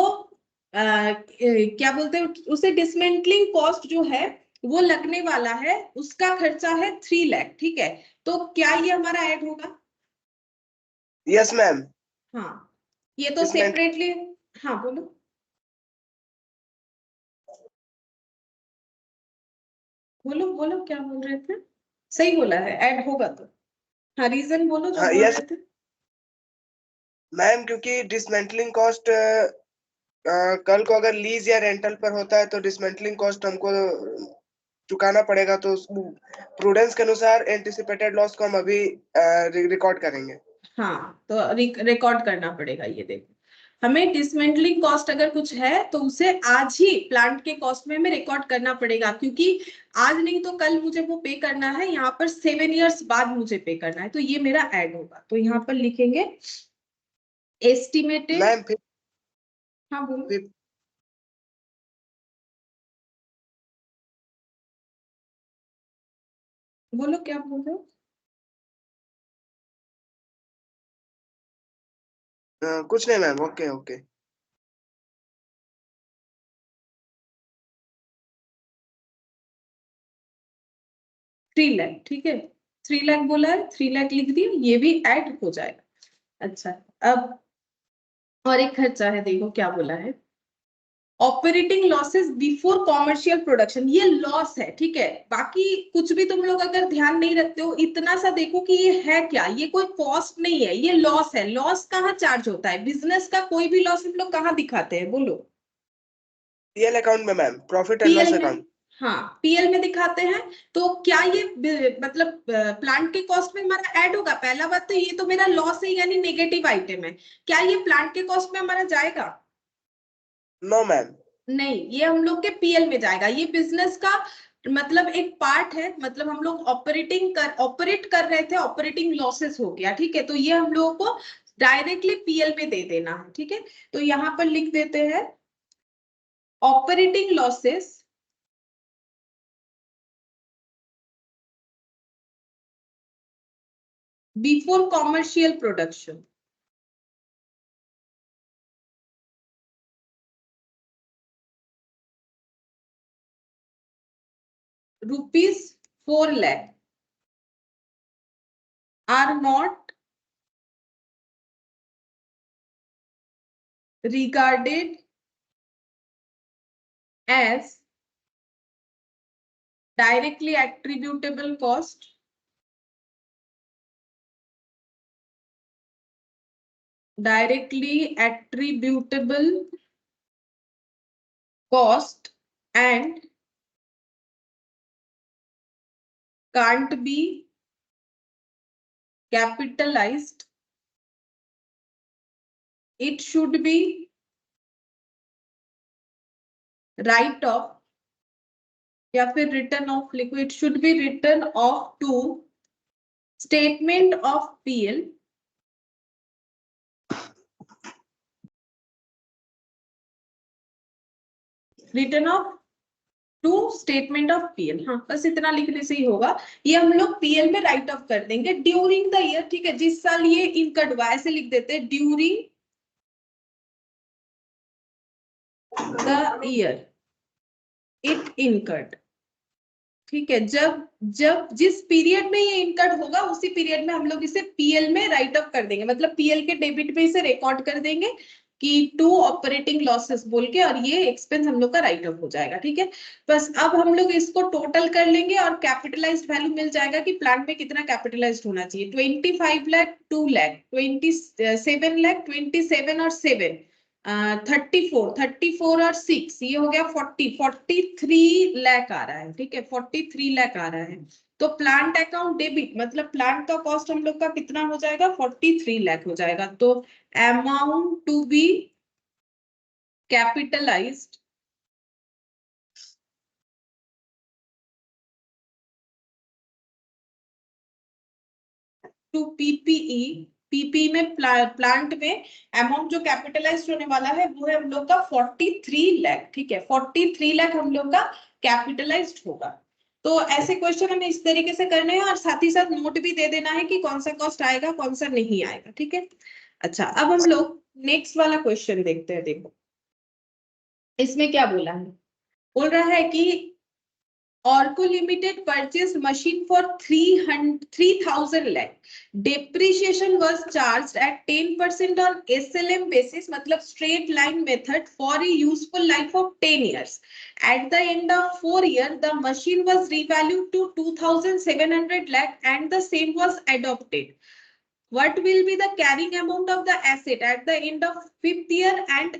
Speaker 1: क्या बोलते हैं उसे, डिसमेंटलिंग कॉस्ट जो है वो लगने वाला है, उसका खर्चा है 3 लाख। ठीक है, तो क्या ये हमारा ऐड होगा?
Speaker 2: Yes ma'am.
Speaker 1: हाँ, ये तो सेपरेटली। हाँ बोलो, बोलो बोलो क्या बोल रहे थे? सही बोला है, ऐड होगा तो। हाँ, रीजन बोलो जो बोल रहे थे।
Speaker 2: मैम क्योंकि डिसमेंटलिंग कॉस्ट कल को अगर लीज या रेंटल पर होता है तो डिसमेंटलिंग कॉस्ट हमको चुकाना पड़ेगा, तो प्रूडेंस के अनुसार एंटिसिपेटेड लॉस को हम अभी रिकॉर्ड करेंगे। हाँ,
Speaker 1: तो रिकॉर्ड करना पड़ेगा। ये देखो, हमें डिसमेंटलिंग कॉस्ट अगर कुछ है तो उसे आज ही प्लांट के कॉस्ट में हमें रिकॉर्ड करना पड़ेगा, क्योंकि आज नहीं तो कल मुझे वो पे करना है। यहाँ पर 7 ईयर्स बाद मुझे पे करना है, तो ये मेरा ऐड होगा। तो यहाँ पर लिखेंगे एस्टिमेटेड।
Speaker 2: मैम
Speaker 1: हाँ बोलो, बोलो क्या बोल रहे हो?
Speaker 2: कुछ नहीं मैम, ओके ओके।
Speaker 1: 3 लाख, ठीक है, 3 लाख बोला है, 3 लाख लिख दिया, ये भी ऐड हो जाएगा। अच्छा, अब और एक खर्चा है, देखो क्या बोला है। Operating losses before commercial production, ये लॉस है, ठीक है। बाकी कुछ भी तुम लोग अगर ध्यान नहीं रखते हो, इतना सा देखो कि ये है क्या, ये कोई कॉस्ट नहीं है, ये लॉस है। लॉस कहाँ चार्ज होता है? बिजनेस का कोई भी लॉस हम लोग कहाँ दिखाते हैं, बोलो?
Speaker 2: पीएल अकाउंट में ma'am, profit and loss
Speaker 1: PL में,
Speaker 2: अकाउंट।
Speaker 1: हाँ पीएल में दिखाते हैं। तो क्या ये मतलब प्लांट के कॉस्ट में हमारा ऐड होगा? पहला बात तो ये तो मेरा लॉस है, यानी नेगेटिव आइटम है। क्या ये प्लांट के कॉस्ट में हमारा जाएगा?
Speaker 2: No ma'am.
Speaker 1: नहीं, ये हम लोग के पीएल में जाएगा। ये बिजनेस का मतलब एक पार्ट है, मतलब हम लोग ऑपरेट कर रहे थे, ऑपरेटिंग लॉसेस हो गया, ठीक है। तो ये हम लोगों को डायरेक्टली पीएल में दे देना है, ठीक है। तो यहाँ पर लिख देते हैं operating losses before commercial production, ₹4 lakh are not regarded as directly attributable cost, directly attributable cost, and can't be capitalized. It should be write off या फिर रिटर्न ऑफ लिखो, it should be written off to statement of PL, written off to statement of PL. हाँ, बस इतना लिखने से ही होगा। ये हम लोग पीएल में राइट ऑफ कर देंगे ड्यूरिंग द ईयर, ठीक है। जिस साल ये इनकर्ड हुआ, ऐसे लिख देते हैं during the year it incurred, ठीक है। जब जब जिस पीरियड में ये इनकर्ड होगा, उसी पीरियड में हम लोग इसे पीएल में राइट ऑफ कर देंगे, मतलब पीएल के डेबिट में इसे रिकॉर्ड कर देंगे कि टू ऑपरेटिंग लॉसेस बोल के, और ये एक्सपेंस हम लोग का राइट ऑफ हो जाएगा, ठीक है। बस अब हम लोग इसको टोटल कर लेंगे और कैपिटलाइज्ड वैल्यू मिल जाएगा कि प्लांट में कितना कैपिटलाइज्ड होना चाहिए। 25 लाख, 2 लाख, 27 लाख, 27 और 7, 34 और 6, ये हो गया 43 लाख आ रहा है, ठीक है। 43 लाख आ रहा है। तो प्लांट अकाउंट डेबिट मतलब प्लांट का कॉस्ट हम लोग का कितना हो जाएगा? 43 लाख हो जाएगा। तो amount to be capitalised to PPE, PPE में प्लांट में अमाउंट जो कैपिटलाइज्ड होने वाला है वो है हम लोग का 43 लाख, ठीक है। 43 लाख हम लोग का कैपिटलाइज्ड होगा। तो ऐसे क्वेश्चन हमें इस तरीके से करने हैं, और साथ ही साथ नोट भी दे देना है कि कौन सा कॉस्ट आएगा, कौन सा नहीं आएगा, ठीक है। अच्छा, अब हम लोग नेक्स्ट वाला क्वेश्चन देखते हैं। देखो इसमें क्या बोला है, बोल रहा है कि Orco Limited purchased machine for 3,000 lakh. Depreciation was charged at 10% on SLM basis, मतलब straight line method, for a useful life of 10 years. At the end of 4 years, the machine was revalued to 2,700 lakh and the same was adopted. What will be the carrying amount of the asset at the end of 5th year and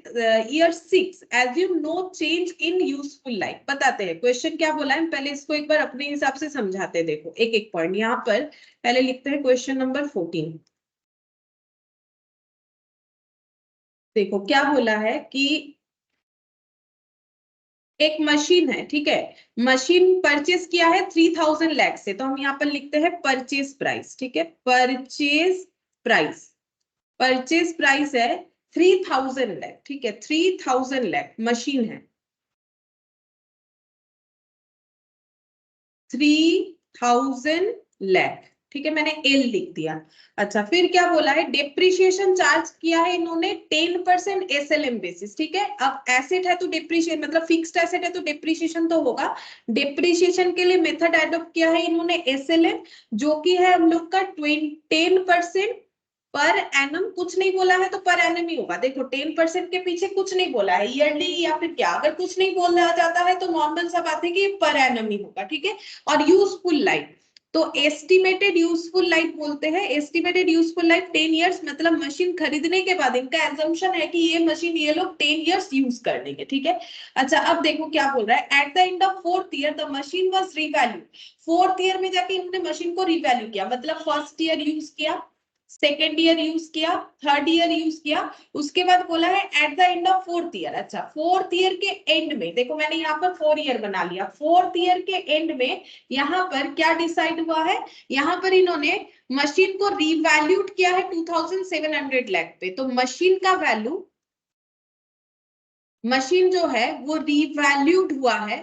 Speaker 1: year 6? Assume no change in useful life. बताते हैं question क्या बोला है, पहले इसको एक बार अपने हिसाब से समझाते हैं। देखो एक एक पॉइंट यहाँ पर पहले लिखते हैं क्वेश्चन नंबर 14। देखो क्या बोला है कि एक मशीन है, ठीक है। मशीन परचेस किया है 3,000 लाख से, तो हम यहाँ पर लिखते हैं परचेस प्राइस, ठीक है। परचेस प्राइस, परचेज प्राइस है 3,000 लाख, ठीक है। 3,000 लाख मशीन है, 3,000 लाख, ठीक है। मैंने एल लिख दिया। अच्छा, फिर क्या बोला है, डेप्रिसिएशन चार्ज किया है इन्होंने 10% एसएलएम बेसिस, ठीक है। अब एसेट है तो डेप्रिसिएशन मतलब फिक्स्ड एसेट है तो डेप्रिसिएशन तो होगा। डेप्रिसिएशन के लिए मेथड एडॉप्ट किया है इन्होंने एसएलएम, जो कि है हम लोग का 10% पर एनम कुछ नहीं बोला है तो पर एनम ही होगा। देखो 10% के पीछे कुछ नहीं बोला है, ईयरली या फिर क्या, अगर कुछ नहीं बोला जाता है तो नॉर्मल सा बात है कि पर एनम ही होगा, ठीक है। और यूजफुल लाइफ, तो एस्टिमेटेड यूजफुल लाइफ बोलते हैं। एस्टिमेटेड यूजफुल लाइफ 10 इयर्स, मतलब मशीन खरीदने के बाद इनका एजम्पशन है कि ये मशीन ये लोग 10 इयर्स यूज कर लेंगे, ठीक है। अच्छा अब देखो क्या बोल रहा है, at the end of 4th year the machine was revalued. 4th year में जाके इन्होंने मशीन को रीवैल्यू किया, मतलब फर्स्ट ईयर यूज किया, सेकेंड ईयर यूज किया, थर्ड ईयर यूज किया, उसके बाद बोला है at the end of 4th year. अच्छा 4th ईयर के एंड में, देखो मैंने यहाँ पर 4 ईयर बना लिया, 4th ईयर के एंड में यहाँ पर क्या डिसाइड हुआ है, यहाँ पर इन्होंने मशीन को रीवैल्यूड किया है 2700 लाख पे। तो मशीन का वैल्यू, मशीन जो है वो रीवैल्यूड हुआ है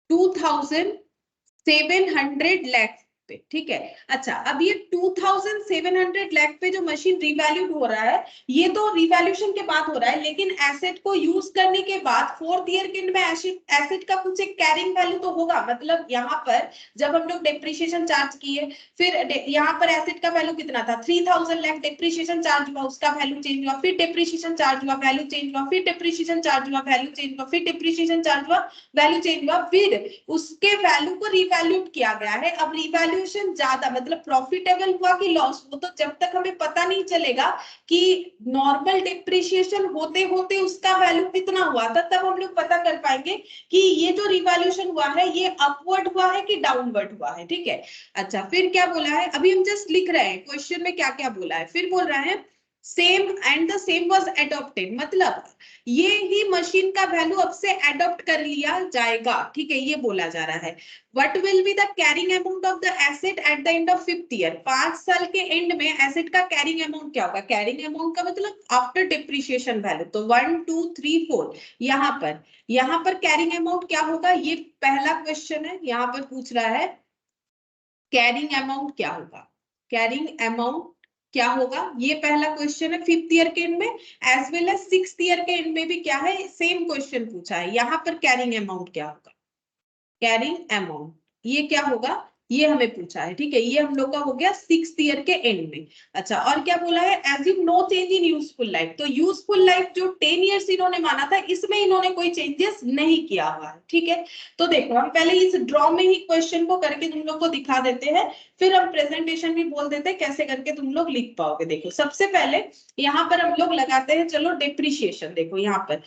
Speaker 1: 2700 लाख पे, ठीक है। अच्छा अब ये 2700 लाख पे जो मशीन रिवैल्यूड हो रहा है, ये तो रिवैल्यूएशन के बाद हो रहा है, लेकिन एसेट को यूज करने के बाद 4th ईयर के एंड में एसेट का कुछ एक कैरिंग वैल्यू तो होगा। मतलब यहाँ पर जब हम लोग डेप्रिसिएशन चार्ज किए, फिर यहाँ पर एसेट का वैल्यू कितना था 3000 लाख, डेप्रिसिएशन चार्ज हुआ, उसका वैल्यू चेंज हुआ, फिर डेप्रिसिएशन चार्ज हुआ, वैल्यू चेंज हुआ, फिर डेप्रिसिएशन चार्ज हुआ, वैल्यू चेंज हुआ, फिर डेप्रिसिएशन चार्ज हुआ, वैल्यू चेंज हुआ, फिर उसके वैल्यू को रिवैल्यूट किया गया है। अब रिवैल्यूएशन ज्यादा मतलब प्रॉफिटेबल हुआ कि लॉस, वो तो जब तक हमें पता नहीं चलेगा कि नॉर्मल डिप्रिशिएशन होते होते उसका वैल्यू कितना हुआ था, तब हम लोग पता कर पाएंगे कि ये जो रिवैल्यूएशन हुआ है ये अपवर्ड हुआ है कि डाउनवर्ड हुआ है, ठीक है। अच्छा फिर क्या बोला है, अभी हम जस्ट लिख रहे हैं क्वेश्चन में क्या क्या बोला है। फिर बोल रहा है same and the same was adopted, मतलब ये ही मशीन का वैल्यू अब से अडॉप्ट कर लिया जाएगा, ठीक है, ये बोला जा रहा है। What will be the carrying amount of the asset eight the end of 5th year, 5 साल के एंड में एसेट का कैरिंग अमाउंट क्या होगा। कैरिंग अमाउंट का मतलब आफ्टर डिप्रिशिएशन वैल्यू, तो 1 2 3 4 यहाँ पर कैरिंग अमाउंट क्या होगा, ये पहला क्वेश्चन है, यहाँ पर पूछ रहा है कैरिंग अमाउंट क्या होगा, कैरिंग अमाउंट क्या होगा, ये पहला क्वेश्चन है 5th ईयर के एंड में। As well as 6th year के एंड में भी क्या है, सेम क्वेश्चन पूछा है। यहाँ पर कैरिंग अमाउंट क्या होगा, कैरिंग अमाउंट ये क्या होगा, ये हमें पूछा है, ठीक है। ये हम लोग का हो गया 6th ईयर के एंड में। अच्छा और क्या बोला है, as if no change in useful life, तो यूजफुल लाइफ जो 10 इयर्स इन्होंने माना था, इसमें इन्होंने कोई चेंजेस नहीं किया हुआ है, ठीक है। तो देखो हम पहले इस ड्रॉ में ही क्वेश्चन को करके तुम लोग को दिखा देते हैं, फिर हम प्रेजेंटेशन भी बोल देते हैं कैसे करके तुम लोग लिख पाओगे। देखो सबसे पहले यहाँ पर हम लोग लगाते हैं, चलो डिप्रिशिएशन। देखो यहाँ पर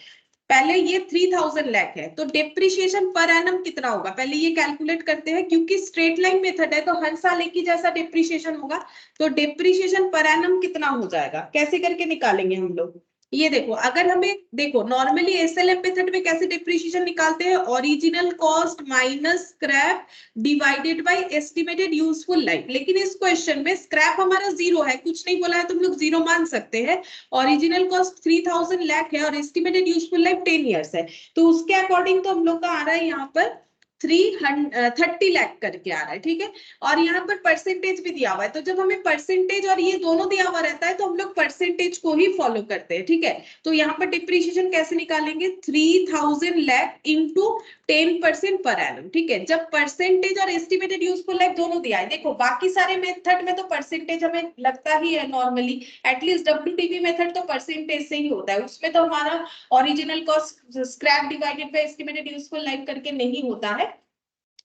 Speaker 1: पहले ये 3000 लाख है, तो डेप्रिशिएशन पर एनम कितना होगा, पहले ये कैलकुलेट करते हैं, क्योंकि स्ट्रेट लाइन मेथड है तो हर साल एक ही जैसा डेप्रिशिएशन होगा। तो डेप्रिशिएशन पर एनम कितना हो जाएगा, कैसे करके निकालेंगे हम लोग, ये देखो। अगर हमें देखो नॉर्मली एसएलएम मेथड में कैसे डेप्रिशिएशन निकालते हैं, original cost minus scrap divided by estimated useful life, लेकिन इस क्वेश्चन में स्क्रैप हमारा जीरो है, कुछ नहीं बोला है, तुम लोग जीरो मान सकते हैं। ओरिजिनल कॉस्ट 3000 लाख है और एस्टिमेटेड यूजफुल लाइफ 10 इयर्स है, तो उसके अकॉर्डिंग तो हम लोग का आ रहा है यहाँ पर 330 लाख करके आ रहा है, ठीक है। और यहाँ पर परसेंटेज भी दिया हुआ है, तो जब हमें परसेंटेज और ये दोनों दिया हुआ रहता है तो हम लोग परसेंटेज को ही फॉलो करते हैं, ठीक है। तो यहाँ पर डिप्रिशिएशन कैसे निकालेंगे, 3000 लाख इंटू 10% पर एनम, ठीक है। जब परसेंटेज और एस्टिमेटेड यूजफुल लाइफ दोनों दिया है, देखो बाकी सारे मेथड में तो परसेंटेज हमें लगता ही है नॉर्मली, एटलीस्ट WTV मेथड तो परसेंटेज से ही होता है, उसमें तो हमारा original cost scrap divided by estimated useful life करके नहीं होता है।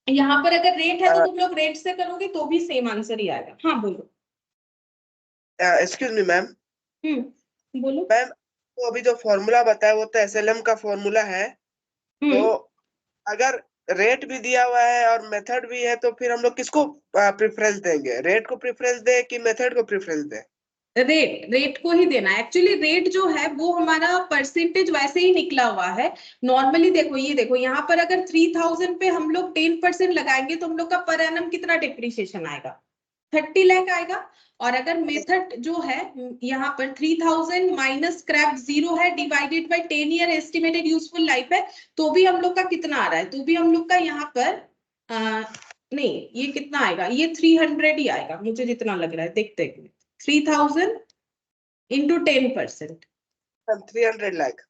Speaker 1: यहाँ पर अगर रेट है तो तुम लोग रेट से करोगे तो भी सेम आंसर ही आएगा। हाँ बोलो।
Speaker 2: Excuse me ma'am.
Speaker 1: बोलो
Speaker 2: मैम तो अभी जो फॉर्मूला बताया वो तो एसएलएम का फॉर्मूला है, तो अगर रेट भी दिया हुआ है और मेथड भी है, तो फिर हम लोग किसको प्रेफरेंस देंगे, रेट को प्रेफरेंस दे कि मेथड को प्रेफरेंस दे।
Speaker 1: रेट को ही देना है एक्चुअली। रेट जो है वो हमारा परसेंटेज वैसे ही निकला हुआ है नॉर्मली। देखो ये देखो यहाँ पर अगर 3000 पे हम लोग 10% लगाएंगे तो हम लोग का पर एनम कितना डिप्रिशिएशन आएगा, 30 लाख आएगा। और अगर मेथड जो है यहाँ पर 3000 माइनस स्क्रैप जीरो है divided by 10 year estimated useful life है, तो भी हम लोग का कितना आ रहा है, तो भी हम लोग का यहाँ पर नहीं ये कितना आएगा, ये 300 ही आएगा मुझे जितना लग रहा है, देखते हैं 3000 इंटू 10%,
Speaker 2: 300 लाख।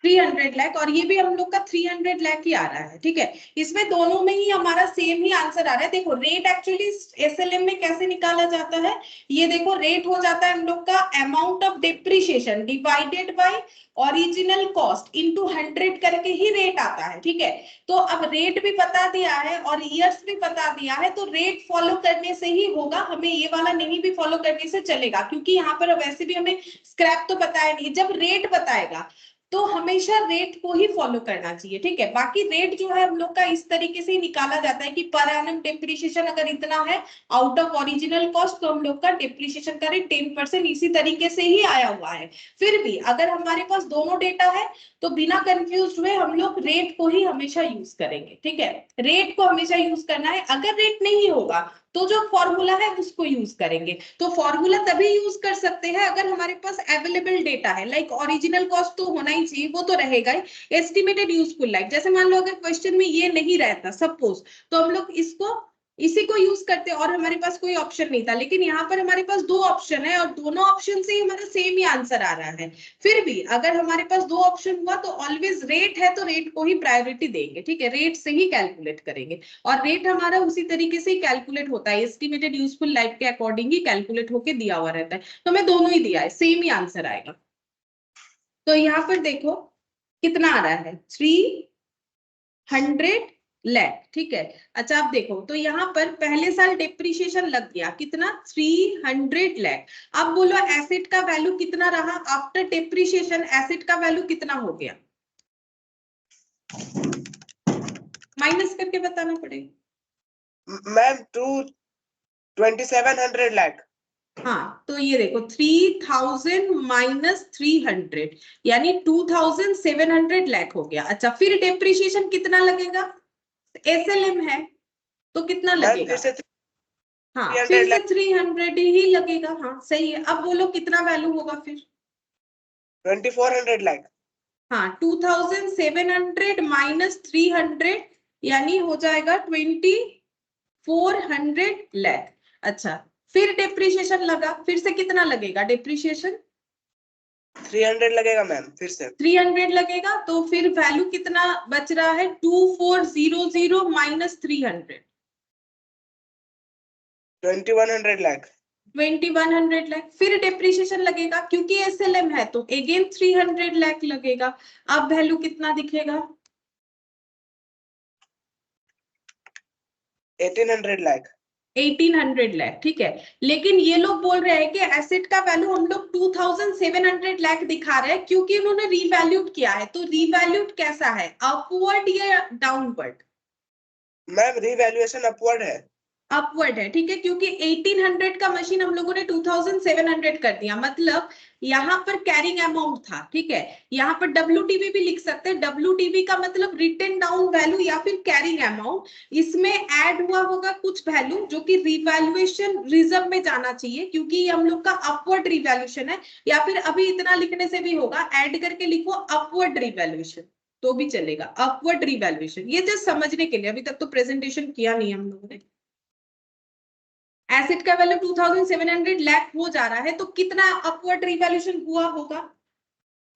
Speaker 1: 300 लाख, और ये भी हम लोग का 300 लाख ही आ रहा है, ठीक है। इसमें दोनों में ही हमारा सेम ही आंसर आ रहा है। देखो रेट एक्चुअली एसएलएम में कैसे निकाला जाता है, ये देखो रेट हो जाता है हम लोग का amount of depreciation divided by original cost into 100 करके ही रेट आता है, ठीक है। तो अब रेट भी बता दिया है और ईयर्स भी बता दिया है, तो रेट फॉलो करने से ही होगा, हमें ये वाला नहीं भी फॉलो करने से चलेगा, क्योंकि यहाँ पर वैसे भी हमें स्क्रैप तो बताया नहीं। जब रेट बताएगा तो हमेशा रेट को ही फॉलो करना चाहिए, ठीक है। बाकी रेट जो है हम लोग का इस तरीके से ही निकाला जाता है कि पर एनम डेप्रिसिएशन अगर इतना है आउट ऑफ ओरिजिनल कॉस्ट, तो हम लोग का डेप्रिसिएशन का रेट 10% इसी तरीके से ही आया हुआ है। फिर भी अगर हमारे पास दोनों डेटा है तो बिना कंफ्यूज हुए हम लोग रेट को ही हमेशा यूज करेंगे, ठीक है। रेट को हमेशा यूज करना है। अगर रेट नहीं होगा तो जो फॉर्मूला है उसको यूज करेंगे। तो फॉर्मूला तभी यूज कर सकते हैं अगर हमारे पास अवेलेबल डेटा है, लाइक ओरिजिनल कॉस्ट तो होना ही चाहिए, वो तो रहेगा ही। एस्टिमेटेड यूजफुल लाइफ, जैसे मान लो अगर क्वेश्चन में ये नहीं रहता सपोज, तो हम लोग इसको इसी को यूज करते और हमारे पास कोई ऑप्शन नहीं था, लेकिन यहाँ पर हमारे पास दो ऑप्शन है और दोनों ऑप्शन से ही हमारा सेम ही आंसर आ रहा है। फिर भी अगर हमारे पास दो ऑप्शन हुआ तो ऑलवेज रेट है तो रेट को ही प्रायोरिटी देंगे, ठीक है। रेट से ही कैलकुलेट करेंगे और रेट हमारा उसी तरीके से ही कैलकुलेट होता है, एस्टिमेटेड यूजफुल लाइफ के अकॉर्डिंग ही कैलकुलेट होके दिया हुआ रहता है। तो हमें दोनों ही दिया है, सेम ही आंसर आएगा। तो यहाँ पर देखो कितना आ रहा है 300 लाख, ठीक है। अच्छा आप देखो तो यहाँ पर पहले साल डेप्रिसिएशन लग गया कितना 300 लाख। अब बोलो एसेट का वैल्यू कितना रहा आफ्टर डेप्रिसिएशन, एसेट का वैल्यू कितना हो गया, माइनस करके बताना पड़ेगा
Speaker 2: मैम 2700 लाख।
Speaker 1: हाँ, तो ये देखो 3000 माइनस 300 यानी 2700 लाख हो गया। अच्छा फिर डेप्रिसिएशन कितना लगेगा, एसएलएम है तो कितना लगेगा, हाँ फिर से 300 ही लगेगा, हाँ सही है। अब बोलो कितना वैल्यू होगा फिर
Speaker 2: 2400 लाख।
Speaker 1: हाँ 2700 माइनस 300 यानी हो जाएगा 2400 लाख। अच्छा फिर डेप्रिसिएशन लगा, फिर से कितना लगेगा डेप्रिसिएशन
Speaker 2: 300 लगेगा मैम, फिर से
Speaker 1: 300 लगेगा, तो फिर वैल्यू कितना बच रहा है 2400 माइनस 300
Speaker 2: 2100 लाख।
Speaker 1: 2100 लाख। फिर डेप्रिसिएशन लगेगा क्योंकि एसएलएम है तो अगेन 300 लाख लगेगा। अब वैल्यू कितना दिखेगा
Speaker 2: 1800 लाख।
Speaker 1: 1800 लाख, ठीक है। लेकिन ये लोग बोल रहे हैं कि एसेट का वैल्यू हम लोग 2700 लाख दिखा रहे हैं क्योंकि उन्होंने रीवैल्यूड किया है। तो रीवैल्यूड कैसा है, अपवर्ड या डाउनवर्ड,
Speaker 2: मैम रीवैल्यूएशन अपवर्ड है।
Speaker 1: अपवर्ड है, ठीक है। क्योंकि 1800 का मशीन हम लोगों ने 2700 कर दिया, मतलब यहाँ पर कैरिंग अमाउंट था, ठीक है। यहाँ पर WTV भी लिख सकते हैं, WTV का मतलब रिटन डाउन वैल्यू या फिर कैरिंग अमाउंट। इसमें ऐड हुआ होगा कुछ वैल्यू जो कि रिवैल्यूएशन रिजर्व में जाना चाहिए क्योंकि ये हम लोग का अपवर्ड रिवैल्यूएशन है, या फिर अभी इतना लिखने से भी होगा, ऐड करके लिखो अपवर्ड रिवैल्यूएशन तो भी चलेगा, अपवर्ड रिवैल्यूएशन। ये जस्ट समझने के लिए, अभी तक तो प्रेजेंटेशन किया नहीं हम लोगों ने। एसेट का वैल्यू 2700 लाख हो जा रहा है तो कितना अपवर्ड रिवैल्यूएशन हुआ होगा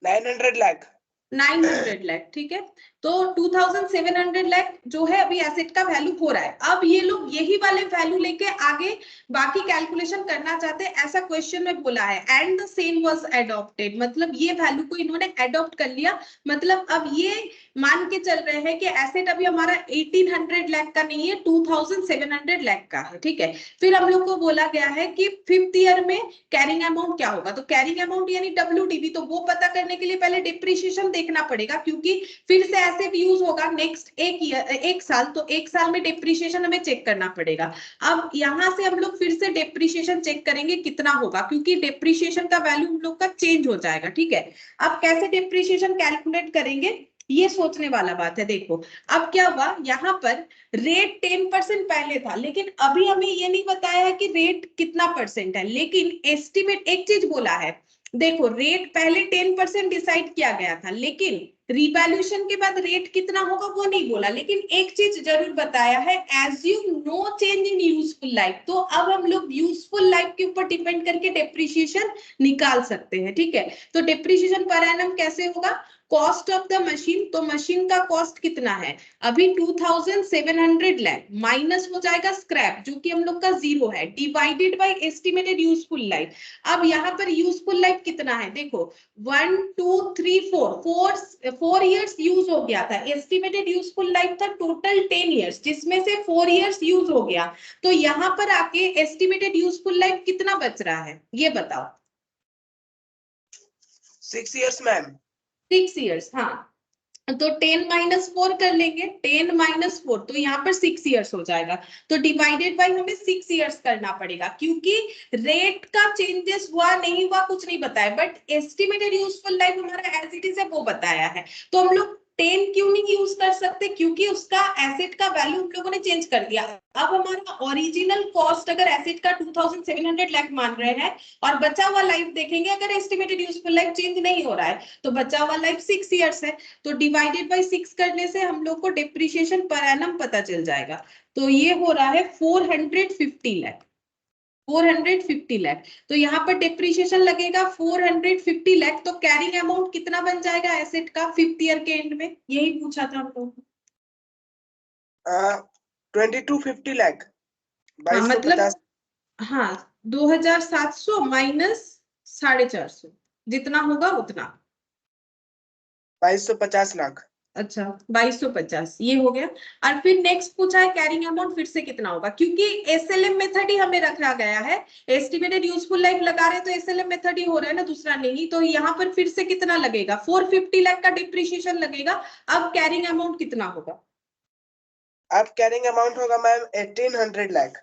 Speaker 2: 900 लाख।
Speaker 1: 900 लाख, ठीक है। तो 2700 लाख जो है अभी एसेट का वैल्यू हो रहा है। अब ये लोग यही वाले वैल्यू लेके आगे बाकी कैलकुलेशन करना चाहते हैं, ऐसा क्वेश्चन में बोला है। And the same was adopted, मतलब ये वैल्यू को इन्होंने अडॉप्ट कर लिया। मतलब अब ये मान के चल रहे हैं कि एसेट अभी हमारा 1800 लाख का नहीं है, 2700 लाख का है, ठीक है। फिर हम लोग को बोला गया है कि 5th ईयर में कैरिंग अमाउंट क्या होगा, तो कैरिंग अमाउंट यानी WTV, तो वो पता करने के लिए पहले डिप्रिसिएशन देखना पड़ेगा क्योंकि फिर से एसेट यूज होगा नेक्स्ट एक साल, तो एक साल में डिप्रिसिएशन हमें चेक करना पड़ेगा। अब यहां से हम लोग फिर से डिप्रिसिएशन चेक करेंगे कितना होगा क्योंकि डिप्रिसिएशन का वैल्यू हम लोग का चेंज हो जाएगा, ठीक है। अब कैसे डिप्रिसिएशन कैलकुलेट करेंगे ये सोचने वाला बात है। देखो अब क्या हुआ, यहाँ पर रेट 10% पहले था, लेकिन अभी हमें ये नहीं बताया है कि रेट कितना परसेंट है, लेकिन एस्टिमेट एक चीज बोला है। देखो रेट पहले 10% डिसाइड किया गया था, लेकिन रिवैल्यूएशन के बाद रेट कितना होगा वो नहीं बोला, लेकिन एक चीज जरूर बताया है, assume no change in useful life. तो अब हम लोग यूजफुल लाइफ के ऊपर डिपेंड करके डेप्रिसिएशन निकाल सकते हैं, ठीक है। तो डेप्रिसिएशन पर एनम कैसे होगा, कॉस्ट ऑफ द मशीन, तो मशीन का कॉस्ट कितना है अभी 2700 लाख, माइनस हो जाएगा स्क्रैप जो कि हम लोग का 0 है, divided by estimated useful life. अब यहाँ पर यूजफुल लाइफ कितना है, देखो 1 2 3 4 ईयर्स यूज हो गया था, एस्टिमेटेड यूजफुल लाइफ था टोटल 10 ईयर्स, जिसमें से 4 ईयर्स यूज हो गया। तो यहाँ पर आके एस्टिमेटेड यूजफुल लाइफ कितना बच रहा है ये बताओ।
Speaker 2: 6 years मैम।
Speaker 1: 6 ईयर्स, हाँ। तो 10 माइनस 4 कर लेंगे, 10 माइनस 4 तो यहाँ पर 6 ईयर्स हो जाएगा। तो डिवाइडेड बाय हमें 6 ईयर्स करना पड़ेगा, क्योंकि रेट का चेंजेस हुआ नहीं हुआ कुछ नहीं बताया, बट एस्टिमेटेड यूजफुल लाइफ हमारा एज इट इज है वो बताया है। तो हम लोग 10 क्यों नहीं यूज कर सकते, क्योंकि उसका एसेट का वैल्यू हम लोगों ने चेंज कर दिया। अब हमारा ओरिजिनल कॉस्ट अगर एसेट का 2700 लाख मान रहे हैं और बचा हुआ लाइफ देखेंगे, अगर एस्टिमेटेड यूजफुल लाइफ चेंज नहीं हो रहा है तो बचा हुआ लाइफ 6 ईयर्स है। तो डिवाइडेड बाय 6 करने से हम लोग को डेप्रिसिएशन पर एनम पता चल जाएगा। तो ये हो रहा है 450 लाख, 450 लाख। तो यहाँ पर डेप्रिसिएशन लगेगा 450 लाख, तो कैरिंग अमाउंट कितना बन जाएगा एसेट का 5th ईयर के एंड में, यही पूछा था हम लोग।
Speaker 2: 2250 लाख,
Speaker 1: हाँ
Speaker 2: 2250।
Speaker 1: मतलब, हाँ 2700 माइनस 450, जितना होगा उतना।
Speaker 2: 2250 लाख।
Speaker 1: अच्छा 2250 ये हो गया। और फिर नेक्स्ट पूछा है कैरिंग अमाउंट फिर से कितना होगा, क्योंकि एसएलएम मेथड ही हमें रखा गया है, एस्टिमेटेड यूजफुल लाइफ लगा रहे हैं तो एसएलएम मेथड ही हो रहा है ना, दूसरा नहीं। तो यहाँ पर फिर से कितना लगेगा, 450 लाख का डिप्रिसिएशन लगेगा। अब कैरिंग अमाउंट कितना होगा,
Speaker 2: अब कैरिंग अमाउंट होगा मैम 1800 लाख।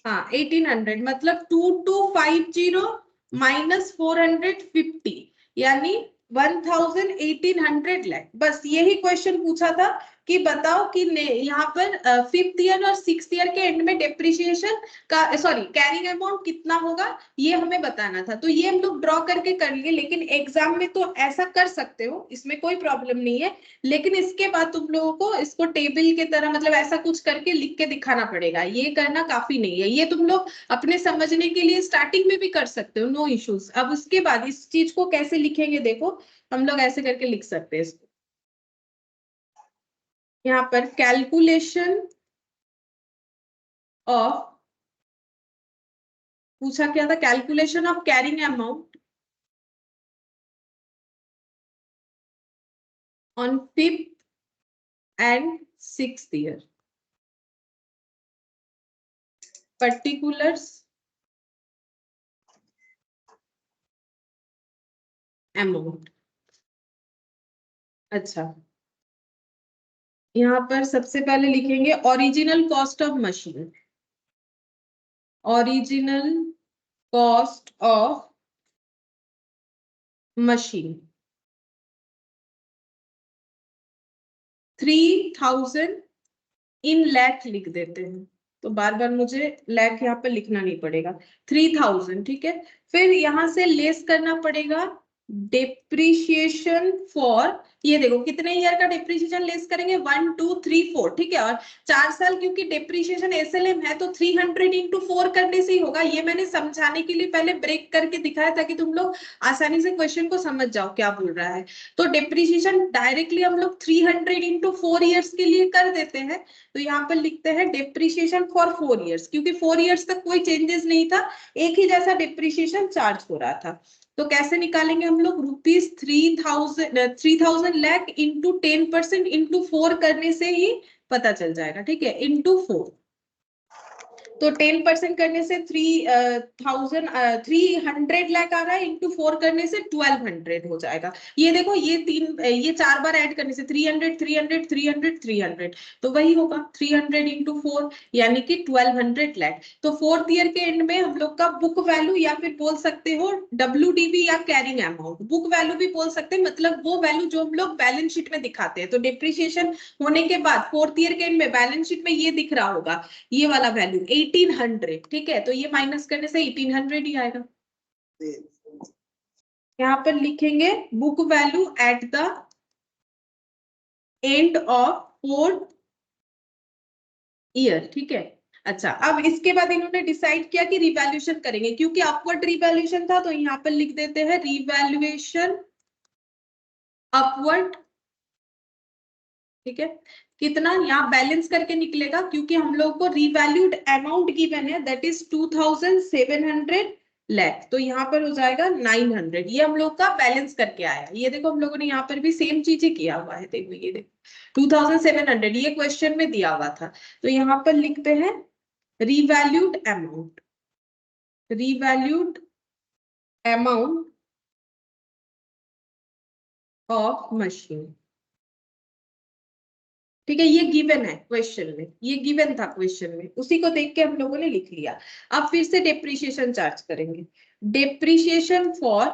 Speaker 1: हाँ 1800, मतलब 2250 माइनस 450 यानी 1800 लाख। बस यही क्वेश्चन पूछा था कि बताओ कि यहाँ पर 5th ईयर और 6th ईयर के एंड में डेप्रिसिएशन का सॉरी कैरिंग अमाउंट कितना होगा ये हमें बताना था। तो ये हम लोग ड्रॉ करके कर लिए, लेकिन एग्जाम में तो ऐसा कर सकते हो, इसमें कोई प्रॉब्लम नहीं है, लेकिन इसके बाद तुम लोगों को इसको टेबल के तरह मतलब ऐसा कुछ करके लिख के दिखाना पड़ेगा, ये करना काफी नहीं है। ये तुम लोग अपने समझने के लिए स्टार्टिंग में भी कर सकते हो, नो इश्यूज। अब उसके बाद इस चीज को कैसे लिखेंगे देखो, हम लोग ऐसे करके लिख सकते हैं इसको। यहाँ पर कैलकुलेशन ऑफ, पूछा क्या था, calculation of carrying amount on 5th and 6th year, particulars amount. अच्छा यहाँ पर सबसे पहले लिखेंगे original cost of machine, original cost of machine 3000 इन लैख लिख देते हैं, तो बार बार मुझे लैख यहाँ पे लिखना नहीं पड़ेगा, 3000 ठीक है। फिर यहाँ से लेस करना पड़ेगा डेप्रिसिएशन फॉर, ये देखो कितने ईयर का डेप्रिसिएशन लेस करेंगे 1 2 3 4 ठीक है, और 4 साल क्योंकि डेप्रिसिएशन एसएलएम है तो 300 इंटू 4 करने से ही होगा। ये मैंने समझाने के लिए पहले ब्रेक करके दिखाया ताकि तुम लोग आसानी से क्वेश्चन को समझ जाओ क्या बोल रहा है। तो डेप्रिसिएशन डायरेक्टली हम लोग 300 इंटू 4 ईयर्स के लिए कर देते हैं। तो यहाँ पर लिखते हैं डेप्रिसिएशन फॉर 4 ईयर्स, क्योंकि 4 ईयर्स तक कोई चेंजेस नहीं था, एक ही जैसा डेप्रिसिएशन चार्ज हो रहा था। तो कैसे निकालेंगे हम लोग, ₹3000 लाख इंटू 10% इंटू 4 करने से ही पता चल जाएगा, ठीक है, इंटू 4। तो 10% करने से 300 लाख आ रहा है, इंटू 4 करने से 1200 हो जाएगा। ये देखो ये 4 बार ऐड करने से 300 300 300 300, तो वही होगा 300 इंटू 4 यानी कि 1200 लाख। तो 4th ईयर के एंड में हम लोग का बुक वैल्यू या फिर बोल सकते हो WDV या कैरिंग अमाउंट, बुक वैल्यू भी बोल सकते हैं, मतलब वो वैल्यू जो हम लोग बैलेंस शीट में दिखाते हैं। तो डिप्रिसिएशन होने के बाद 4th ईयर के एंड में बैलेंस शीट में ये दिख रहा होगा, ये वाला वैल्यू 1800 ठीक है, तो ये माइनस करने से 1800 ही आएगा। यहाँ पर लिखेंगे book value eight the end of 4th year, ठीक है। अच्छा, अब इसके बाद इन्होंने डिसाइड किया कि रिवैल्यूएशन करेंगे, क्योंकि अपवर्ड रिवैल्यूएशन था तो यहाँ पर लिख देते हैं रिवैल्यूएशन अपवर्ड, ठीक है। कितना यहाँ बैलेंस करके निकलेगा, क्योंकि हम लोग को रिवैल्यूड अमाउंट गिवन है दैट इज 2700 लाख, तो यहाँ पर हो जाएगा 900। ये हम लोग का बैलेंस करके आया। ये देखो हम लोगों ने यहाँ पर भी सेम चीजें किया हुआ है। देखो ये देखो 2700 ये क्वेश्चन में दिया हुआ था, तो यहाँ पर लिखते हैं revalued amount, revalued amount of machine, ठीक है। ये गिवन है क्वेश्चन में, ये गिवन था क्वेश्चन में, उसी को देख के हम लोगों ने लिख लिया। अब फिर से डेप्रिसिएशन चार्ज करेंगे। डेप्रिसिएशन फॉर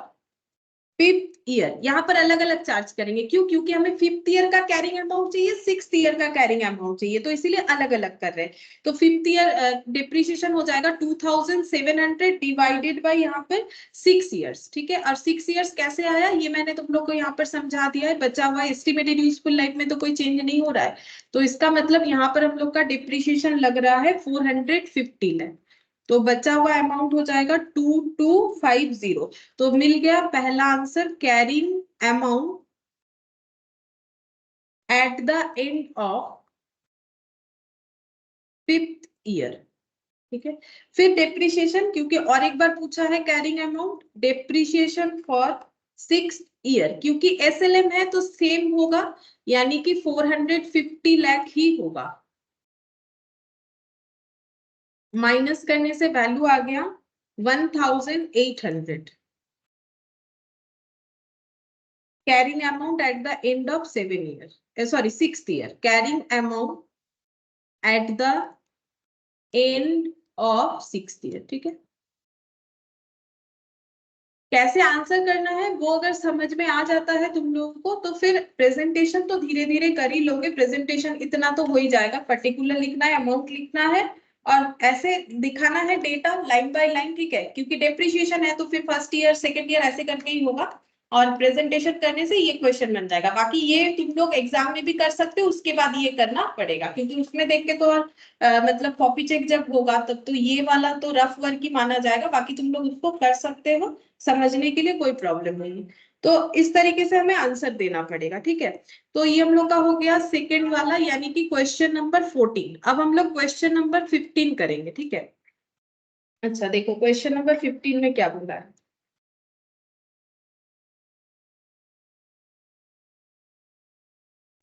Speaker 1: 5th ईयर, यहाँ पर अलग अलग चार्ज करेंगे। क्यों? क्योंकि हमें 5th ईयर का कैरिंग अमाउंट चाहिए, 6th ईयर का कैरिंग अमाउंट चाहिए, तो इसीलिए अलग अलग कर रहे हैं। तो 5th ईयर डिप्रिसिएशन हो जाएगा 2700 डिवाइडेड बाय यहाँ पर 6 इयर्स, ठीक है। और 6 इयर्स कैसे आया ये मैंने तुम लोग को यहाँ पर समझा दिया है। बचा हुआ एस्टिमेटेड यूजफुल लाइफ में तो कोई चेंज नहीं हो रहा है, तो इसका मतलब यहाँ पर हम लोग का डिप्रिसिएशन लग रहा है 450 लाख। तो बचा हुआ अमाउंट हो जाएगा 2250। तो मिल गया पहला answer, carrying amount at the end of 5th year, ठीक है। फिर डेप्रिसिएशन, क्योंकि और एक बार पूछा है carrying amount, depreciation for 6th year, क्योंकि एसएलएम है तो सेम होगा, यानी कि 450 लाख ही होगा। माइनस करने से वैल्यू आ गया 1800। Carrying amount at the end of 7 years, sorry 6th year, carrying amount at the end of 6th year, ठीक है। कैसे आंसर करना है वो अगर समझ में आ जाता है तुम लोगों को, तो फिर प्रेजेंटेशन तो धीरे धीरे कर ही लोगे। प्रेजेंटेशन इतना तो हो ही जाएगा, पर्टिकुलर लिखना है, अमाउंट लिखना है और ऐसे दिखाना है डेटा लाइन बाय लाइन, ठीक है। क्योंकि डेप्रिसिएशन है तो फिर 1st ईयर 2nd ईयर ऐसे करके ही होगा, और प्रेजेंटेशन करने से ये क्वेश्चन बन जाएगा। बाकी ये तुम लोग एग्जाम में भी कर सकते हो, उसके बाद ये करना पड़ेगा, क्योंकि उसमें देख के तो मतलब कॉपी चेक जब होगा तब तो ये वाला तो रफ वर्क ही माना जाएगा। बाकी तुम लोग उसको कर सकते हो, समझने के लिए कोई प्रॉब्लम नहीं है। तो इस तरीके से हमें आंसर देना पड़ेगा, ठीक है। तो ये हम लोग का हो गया सेकंड वाला, यानी कि क्वेश्चन नंबर 14। अब हम लोग क्वेश्चन नंबर 15 करेंगे, ठीक है। अच्छा देखो क्वेश्चन नंबर 15 में क्या बोला है।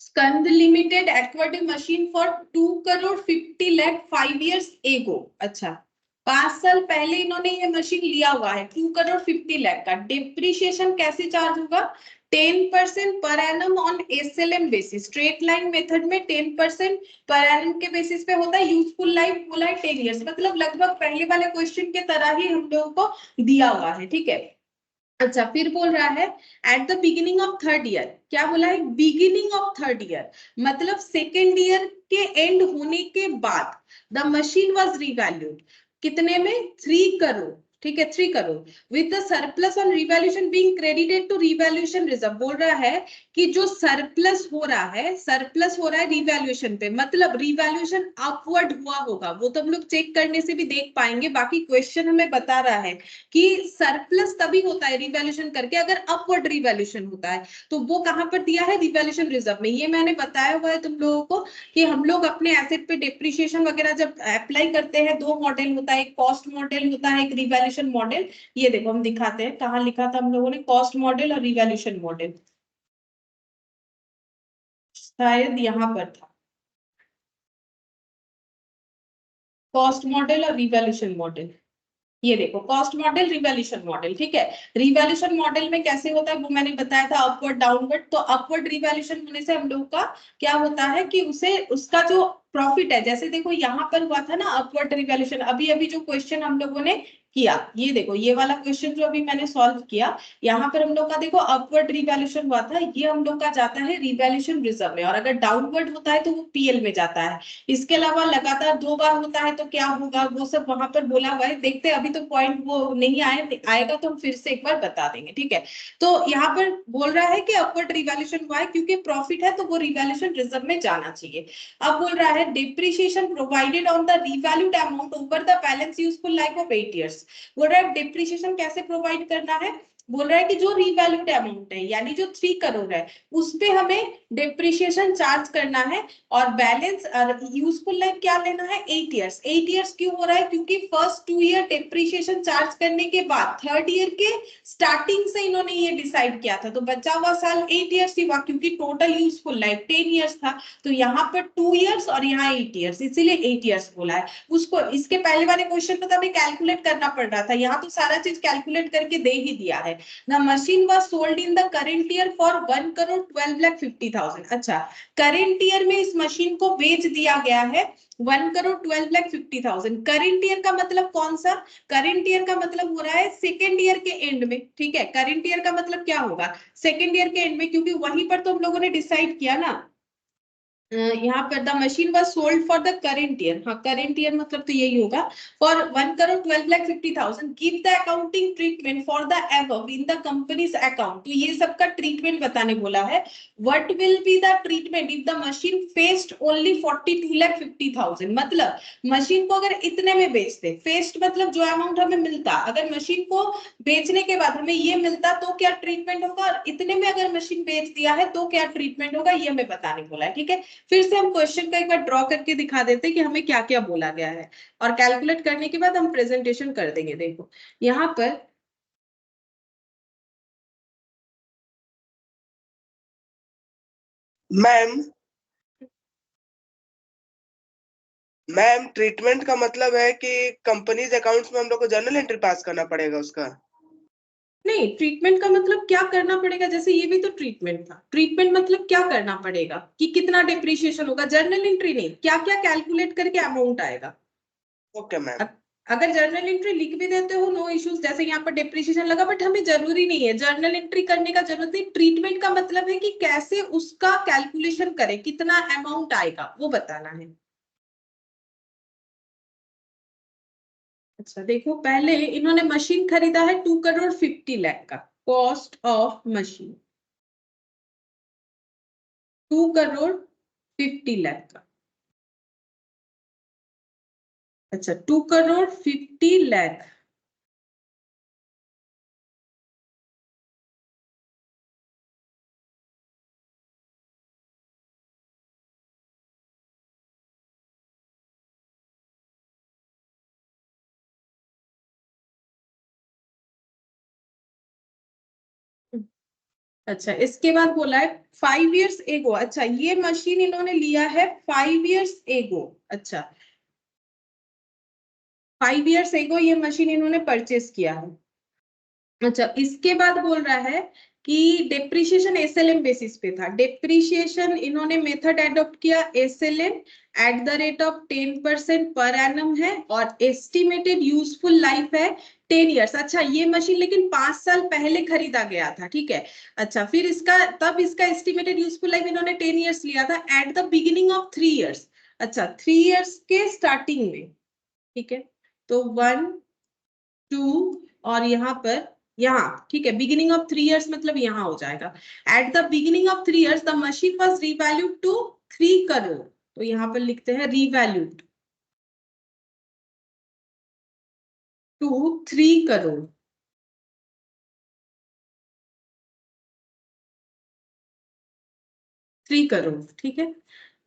Speaker 1: Skand limited acquired machine for 2,50 lakh 5 years ago। अच्छा 5 साल पहले इन्होंने ये मशीन लिया हुआ है 2,50 लाख का। डिप्रिसिएशन कैसे चार्ज होगा? 10% per annum on SLM basis. Straight line method में 10% पर एनम के बेसिस पे होता है। यूजफुल लाइफ बोला है 10 years, मतलब लगभग पहले वाले क्वेश्चन के तरह ही हम लोगों को दिया हुआ है, ठीक है। अच्छा फिर बोल रहा है at the beginning of 3rd year. क्या बोला है? बिगिनिंग ऑफ 3rd ईयर, मतलब 2nd ईयर के एंड होने के बाद द मशीन वाज रीवैल्यूड। कितने में? 3 करोड़, ठीक है, 3 crore with the surplus on revaluation being credited to revaluation reserve. बोल रहा है कि जो सरप्लस हो रहा है, सरप्लस हो रहा है रिवैल्यूएशन पे, मतलब रिवैल्यूएशन अपवर्ड हुआ होगा। वो तो हम लोग चेक करने से भी देख पाएंगे। बाकी क्वेश्चन हमें बता रहा है कि सरप्लस तभी होता है रिवैल्यूएशन करके अगर अपवर्ड रिवैल्यूएशन होता है। तो वो कहां पर दिया है? रिवैल्यूएशन रिजर्व में। ये मैंने बताया हुआ है तुम लोगों को कि हम लोग अपने एसेट पे डिप्रिसिएशन वगैरह जब अप्लाई करते हैं, 2 मॉडल होता है, एक कॉस्ट मॉडल होता है, एक रिवैल्यूएशन मॉडल। ये देखो हम दिखाते हैं कहां लिखा था हम लोगों ने, कॉस्ट मॉडल और रिवैल्यूएशन मॉडल, शायद यहां पर था, कॉस्ट मॉडल और रिवैल्यूएशन मॉडल। ये देखो कॉस्ट मॉडल, रिवैल्यूएशन मॉडल, ठीक है। रिवैल्यूएशन मॉडल में कैसे होता है वो मैंने बताया था, अपवर्ड डाउनवर्ड। तो अपवर्ड रिवैल्यूएशन होने से हम लोग का क्या होता है कि उसे उसका जो प्रॉफिट है, जैसे देखो यहाँ पर हुआ था ना अपवर्ड रिवैल्यूएशन, अभी अभी जो क्वेश्चन हम लोगों ने किया, ये देखो ये वाला क्वेश्चन जो अभी मैंने सॉल्व किया, यहाँ पर हम लोग का देखो अपवर्ड रिवैल्यूएशन हुआ था, ये हम लोग का जाता है रिवैल्यूएशन रिजर्व में, और अगर डाउनवर्ड होता है तो वो पीएल में जाता है। इसके अलावा लगातार 2 बार होता है तो क्या होगा, वो सब वहां पर बोला हुआ है, देखते हैं, अभी तो पॉइंट वो नहीं आएगा तो हम फिर से एक बार बता देंगे, ठीक है। तो यहाँ पर बोल रहा है कि अपवर्ड रिवैल्यूएशन हुआ है क्योंकि प्रॉफिट है तो वो रिवैल्यूएशन रिजर्व में जाना चाहिए। अब बोल रहा है depreciation provided on the revalued amount over the balance useful life of 8 years. बोल रहा है डिप्रिसिएशन कैसे प्रोवाइड करना है, बोल रहा है कि जो रिवैल्यूड अमाउंट है यानी जो 3 करोड़ है उस पे हमें डिप्रिसिएशन चार्ज करना है, और बैलेंस यूजफुल लाइफ क्या लेना है 8 इयर्स। 8 इयर्स क्यों हो रहा है, क्योंकि फर्स्ट 2 ईयर डिप्रिसिएशन चार्ज करने के बाद थर्ड ईयर के स्टार्टिंग से इन्होंने ये डिसाइड किया था, तो बचा हुआ साल 8 इयर्स ही हुआ, क्योंकि टोटल यूजफुल लाइफ 10 इयर्स था, तो यहाँ पर 2 इयर्स और यहाँ 8 इयर्स, इसीलिए 8 इयर्स बोला है उसको। इसके पहले वाले क्वेश्चन में तो हमें कैलकुलेट करना पड़ रहा था, यहाँ तो सारा चीज कैलकुलेट करके दे ही दिया है। The machine was sold in the current year for 1,12,50,000। अच्छा, करंट ईयर में इस मशीन को बेच दिया गया है 1,12,50,000। करंट ईयर का मतलब कौन सा, करंट ईयर का मतलब हो रहा है सेकेंड ईयर के एंड में, ठीक है। करंट ईयर का मतलब क्या होगा, सेकेंड ईयर के एंड में, क्योंकि वहीं पर तो हम लोगों ने डिसाइड किया ना, यहाँ पर the machine was sold for the current year, हाँ करेंट ईयर मतलब तो यही होगा, for 1,12,50,000। Give the accounting treatment for the above in the companies account. तो ये सबका ट्रीटमेंट बताने बोला है। What will be the treatment if the machine faced only 42,50,000। मतलब मशीन को अगर इतने में बेचते, फेस्ड मतलब जो अमाउंट हमें मिलता, अगर मशीन को बेचने के बाद हमें ये मिलता तो क्या ट्रीटमेंट होगा, और इतने में अगर मशीन बेच दिया है तो क्या ट्रीटमेंट होगा, ये हमें बताने बोला है, ठीक है। फिर से हम क्वेश्चन का एक बार ड्रॉ करके दिखा देते हैं कि हमें क्या क्या बोला गया है, और कैलकुलेट करने के बाद हम प्रेजेंटेशन कर देंगे। देखो यहाँ पर
Speaker 2: मैम ट्रीटमेंट का मतलब है कि कंपनीज अकाउंट्स में हम लोग को जर्नल एंट्री पास करना पड़ेगा उसका।
Speaker 1: नहीं, ट्रीटमेंट का मतलब क्या करना पड़ेगा, जैसे ये भी तो ट्रीटमेंट था, ट्रीटमेंट मतलब क्या करना पड़ेगा कि कितना डिप्रिशिएशन होगा, जर्नल एंट्री नहीं, क्या क्या कैलकुलेट करके अमाउंट आएगा।
Speaker 2: Okay ma'am.
Speaker 1: अगर जर्नल एंट्री लिख भी देते हो नो इश्यूज, जैसे यहाँ पर डिप्रिसिएशन लगा, बट हमें जरूरी नहीं है जर्नल एंट्री करने का, जरूरत नहीं। ट्रीटमेंट का मतलब है कि कैसे उसका कैलकुलेशन करें, कितना अमाउंट आएगा वो बताना है। अच्छा देखो, पहले इन्होंने मशीन खरीदा है 2,50,00,000 का, कॉस्ट ऑफ मशीन 2,50,00,000 का। अच्छा 2,50,00,000। अच्छा इसके बाद बोला है 5 इयर्स एगो। अच्छा ये मशीन इन्होंने लिया है 5 इयर्स एगो। अच्छा 5 इयर्स एगो ये मशीन इन्होंने परचेस किया है। अच्छा इसके बाद बोल रहा है कि डेप्रिसिएशन एसएलएम बेसिस पे था, डेप्रिसिएशन इन्होंने मेथड एडॉप्ट किया SLM at the rate of 10% per annum है, और एस्टिमेटेड यूजफुल लाइफ है 10 इयर्स। अच्छा ये मशीन लेकिन 5 साल पहले खरीदा गया था, ठीक है। अच्छा फिर इसका तब इसका एस्टिमेटेड यूजफुल लाइफ इन्होंने 10 इयर्स लिया था eight the beginning of 3 years. अच्छा 3 इयर्स के स्टार्टिंग में, ठीक है। तो 1 2 और यहाँ पर, यहाँ ठीक है, बिगिनिंग ऑफ 3 इयर्स मतलब यहाँ हो जाएगा। At the beginning of 3 years the machine was revalued to 3 crore. तो यहाँ पर लिखते हैं रीवैल्यूड टू 3 करोड़। ठीक है।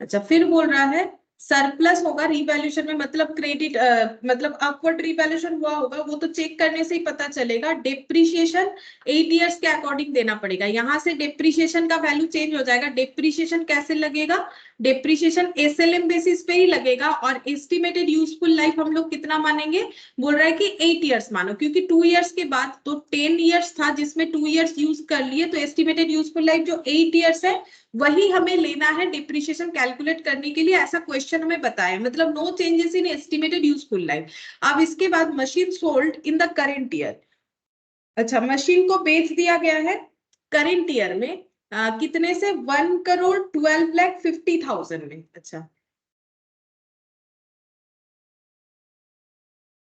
Speaker 1: अच्छा फिर बोल रहा है सरप्लस होगा रिवैल्यूएशन में, मतलब क्रेडिट मतलब अपवर्ड रिवैल्यूएशन हुआ होगा, वो तो चेक करने से ही पता चलेगा। डेप्रिसिएशन 8 इयर्स के अकॉर्डिंग देना पड़ेगा, यहाँ से डेप्रिसिएशन का वैल्यू चेंज हो जाएगा। डेप्रिसिएशन कैसे लगेगा, डेप्रिसिएशन एसएलएम बेसिस पे ही लगेगा, और एस्टिमेटेड यूजफुल लाइफ हम लोग कितना मानेंगे, बोल रहा है कि 8 इयर्स मानो, क्योंकि 2 इयर्स के बाद तो 10 इयर्स था जिसमें 2 इयर्स यूज कर लिए, तो एस्टिमेटेड यूजफुल लाइफ जो 8 इयर्स है वही हमें लेना है डिप्रिसिएशन कैलकुलेट करने के लिए। ऐसा क्वेश्चन क्वेश्चन हमें बताया, मतलब no changes in estimated useful life. अब इसके बाद machine sold in the current year. अच्छा, मशीन को बेच दिया गया है करेंट ईयर में कितने से, 1,12,50,000 में। अच्छा,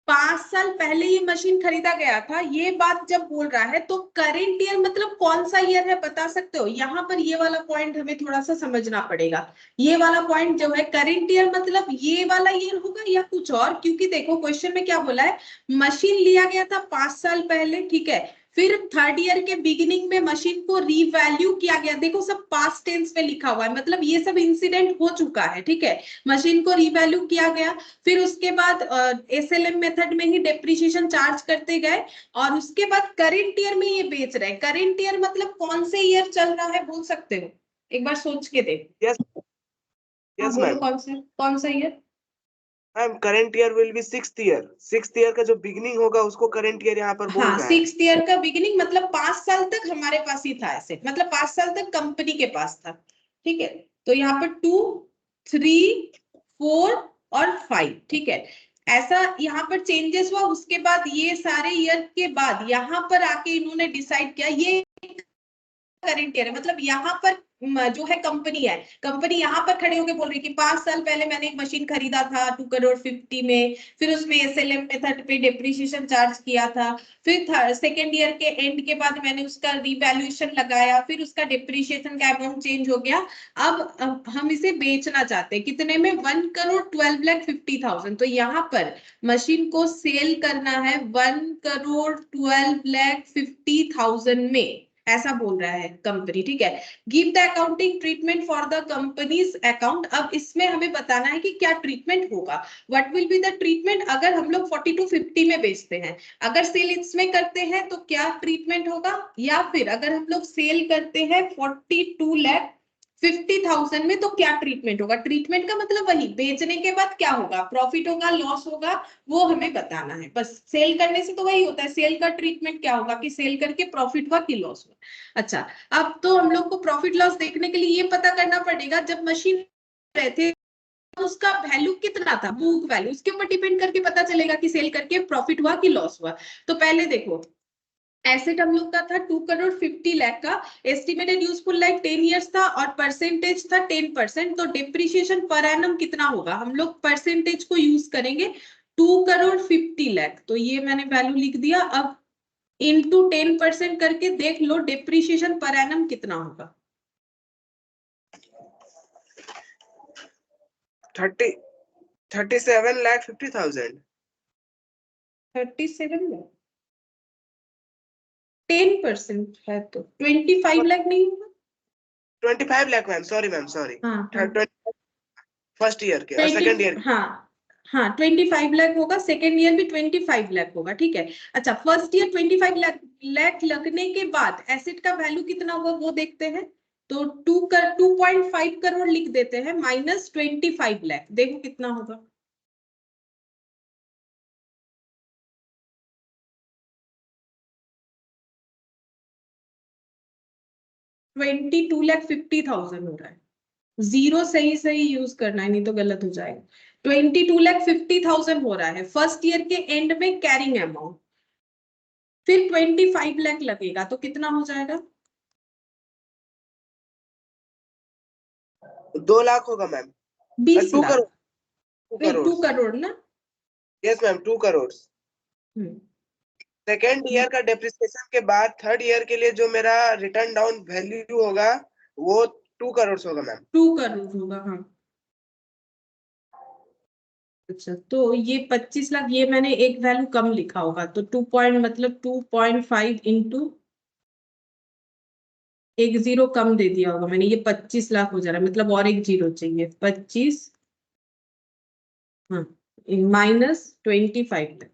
Speaker 1: 5 साल पहले ये मशीन खरीदा गया था, ये बात जब बोल रहा है तो करेंट ईयर मतलब कौन सा ईयर है बता सकते हो? यहाँ पर ये वाला पॉइंट हमें थोड़ा सा समझना पड़ेगा। ये वाला पॉइंट जो है करेंट ईयर मतलब ये वाला ईयर होगा या कुछ और, क्योंकि देखो क्वेश्चन में क्या बोला है, मशीन लिया गया था 5 साल पहले, ठीक है, फिर थर्ड ईयर के बिगिनिंग में मशीन को रीवैल्यू किया गया। देखो सब पास्ट टेंस में लिखा हुआ है, मतलब ये सब इंसिडेंट हो चुका है, ठीक है। मशीन को रीवैल्यू किया गया, फिर उसके बाद एसएलएम मेथड में ही डेप्रिसिएशन चार्ज करते गए, और उसके बाद करेंट ईयर में ये बेच रहे हैं। करेंट ईयर मतलब कौन से ईयर चल रहा है बोल सकते हो? एक बार सोच के देखो।
Speaker 2: यस यस
Speaker 1: बोलो
Speaker 2: मैम।
Speaker 1: कौन सा year?
Speaker 2: Ma'am current year will be sixth year. Sixth year का जो बिगिनिंग होगा उसको करंट ईयर यहाँ पर बोल
Speaker 1: हाँ,
Speaker 2: रहा है।
Speaker 1: 6th ईयर का बिगिनिंग मतलब 5 साल तक हमारे पास ही था ऐसे, मतलब 5 साल तक कंपनी के पास था, ठीक है। तो यहाँ पर 2, 3, 4 और 5, ठीक है। ऐसा यहाँ पर चेंजेस हुआ, उसके बाद ये सारे ईयर के बाद यहाँ पर आके इन्होंने डिसाइड किया ये करेंट ईयर है, मतलब यहाँ पर जो है कंपनी है, कंपनी यहाँ पर खड़े होकर बोल रही है कि 5 साल पहले मैंने एक मशीन खरीदा था 2,50,00,000 में, फिर उसमें एसएलएम मेथड पे डेप्रिसिएशन चार्ज किया था, फिर सेकेंड ईयर के एंड के बाद मैंने उसका रिवैल्यूएशन लगाया, फिर उसका डेप्रिसिएशन का अमाउंट चेंज हो गया। अब हम इसे बेचना चाहते हैं कितने में, 1,12,50,000। तो यहाँ पर मशीन को सेल करना है 1,12,50,000 में, ऐसा बोल रहा है कंपनी, ठीक है। Give the accounting treatment for the companies account. अब इसमें हमें बताना है कि क्या ट्रीटमेंट होगा, what will be the treatment अगर हम लोग 4250 में बेचते हैं, अगर सेल इसमें करते हैं तो क्या ट्रीटमेंट होगा, या फिर अगर हम लोग सेल करते हैं 42,50,000 में तो क्या ट्रीटमेंट होगा। ट्रीटमेंट का मतलब वही बेचने के बाद क्या होगा, प्रॉफिट होगा, लॉस होगा, वो हमें बताना है बस। सेल करने से तो वही होता है, सेल का ट्रीटमेंट क्या होगा कि सेल करके प्रॉफिट हुआ कि लॉस हुआ। अच्छा, अब तो हम लोग को प्रॉफिट लॉस देखने के लिए ये पता करना पड़ेगा, जब मशीन रहे थे उसका वैल्यू कितना था, बुक वैल्यू, उसके ऊपर डिपेंड करके पता चलेगा कि सेल करके प्रॉफिट हुआ कि लॉस हुआ। तो पहले देखो, एसेट हम लोग का था 2,50,00,000 का, एस्टिमेटेड यूजफुल लाइफ 10 इयर्स था और परसेंटेज था 10%। तो डिप्रिसिएशन पर एनम कितना होगा, हम लोग परसेंटेज को यूज करेंगे, 2,50,00,000। तो ये मैंने वैल्यू लिख दिया। अब इंटू 10% करके देख लो डिप्रिसिएशन पर एनम कितना होगा।
Speaker 2: 37,50,000।
Speaker 1: 37 लाख, 10% है तो 25 लाख नहीं होगा?
Speaker 2: 25 lakh ma'am, sorry ma'am, sorry.
Speaker 1: हाँ,
Speaker 2: फर्स्ट ईयर के और सेकंड ईयर।
Speaker 1: हाँ हाँ, 25 लाख होगा, सेकेंड ईयर भी 25 लाख होगा, ठीक है। अच्छा, फर्स्ट ईयर 25 लाख लगने के बाद एसेट का वैल्यू कितना होगा वो देखते हैं। तो 2.5 करोड़ लिख देते हैं माइनस 25 लाख, देखो कितना होगा। 22,50,000 हो रहा है। जीरो सही सही यूज करना है, नहीं तो गलत हो जाएगा। 22,50,000 हो रहा है फर्स्ट ईयर के एंड में कैरिंग अमाउंट, फिर 25 लाख लगेगा तो कितना हो जाएगा?
Speaker 2: 2 लाख होगा मैम।
Speaker 1: 20
Speaker 2: 2
Speaker 1: लाख
Speaker 2: करोड़। 2
Speaker 1: नहीं,
Speaker 2: करोड़
Speaker 1: 2 करोड़ ना।
Speaker 2: Yes ma'am, 2 crore. Second year का डेप्रिसिएशन के बाद थर्ड ईयर के लिए जो मेरा रिटर्न डाउन वैल्यू होगा वो 2 करोड़ होगा मैम।
Speaker 1: 2 करोड़ होगा, हाँ। अच्छा, तो ये 25 लाख, ये मैंने एक वैल्यू कम लिखा होगा, तो 2 पॉइंट मतलब 2.5 इंटू एक जीरो कम दे दिया होगा मैंने, ये 25 लाख हो जा रहा है, मतलब और एक जीरो चाहिए, 25, हाँ, -25 तक,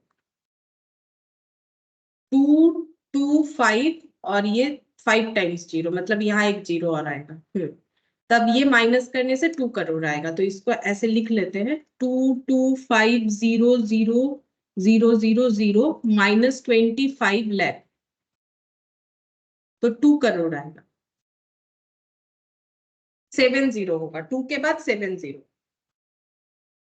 Speaker 1: 225 और ये 5 टाइम्स जीरो, मतलब यहाँ एक जीरो और आएगा। तब ये माइनस करने से 2 करोड़ आएगा, तो इसको ऐसे लिख लेते हैं, 225,000,000 माइनस 25 लाख, तो 2 करोड़ आएगा। 70 होगा, 2 के बाद 70।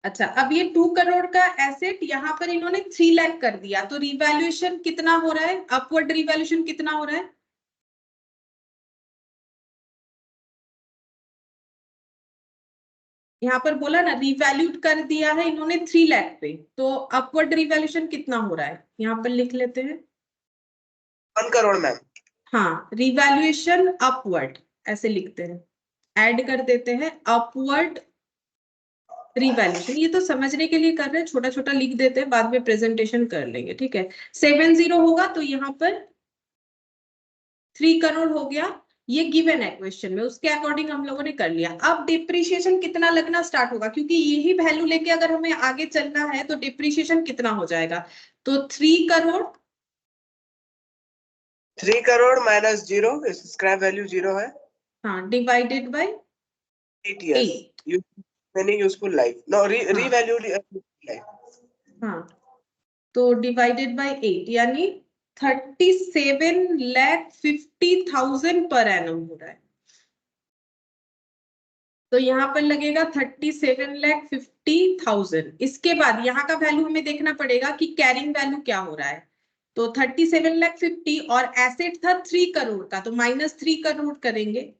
Speaker 1: अच्छा, अब ये 2 करोड़ का एसेट यहाँ पर इन्होंने 3 लाख कर दिया, तो रिवैल्यूएशन कितना हो रहा है, अपवर्ड रिवैल्यूएशन कितना हो रहा है? यहाँ पर बोला ना रिवैल्यूड कर दिया है इन्होंने 3 लाख पे, तो अपवर्ड रिवैल्यूएशन कितना हो रहा है, यहाँ पर लिख लेते हैं।
Speaker 2: 1 करोड़ मैम।
Speaker 1: हाँ, रिवैल्यूएशन अपवर्ड ऐसे लिखते हैं, ऐड कर देते हैं अपवर्ड रिवैल्यूएशन। ये तो समझने के लिए कर रहे हैं, छोटा छोटा लिख देते हैं, बाद में प्रेजेंटेशन कर लेंगे, ठीक है। 70 होगा तो यहाँ पर 3 करोड़ हो गया, ये गिवन है क्वेश्चन में, उसके अकॉर्डिंग हम लोगों ने कर लिया। अब डिप्रिशिएशन कितना लगना स्टार्ट होगा, क्योंकि यही वैल्यू लेके अगर हमें आगे चलना है तो डिप्रिशिएशन कितना हो जाएगा, तो 3 crore
Speaker 2: 3 crore minus 0, scrap value 0 है।
Speaker 1: हाँ, divided by
Speaker 2: 8 years
Speaker 1: 8।
Speaker 2: many useful life, no revalued life।
Speaker 1: हाँ, तो डिवाइडेड बाय 8 यानी 37,50,000 पर एनम हो रहा है। तो यहाँ पर लगेगा 37,50,000। इसके बाद यहाँ का वैल्यू हमें देखना पड़ेगा कि कैरिंग वैल्यू क्या हो रहा है। तो 37,50,000 और एसेट था 3 करोड़ का, तो -3 करोड़ करेंगे।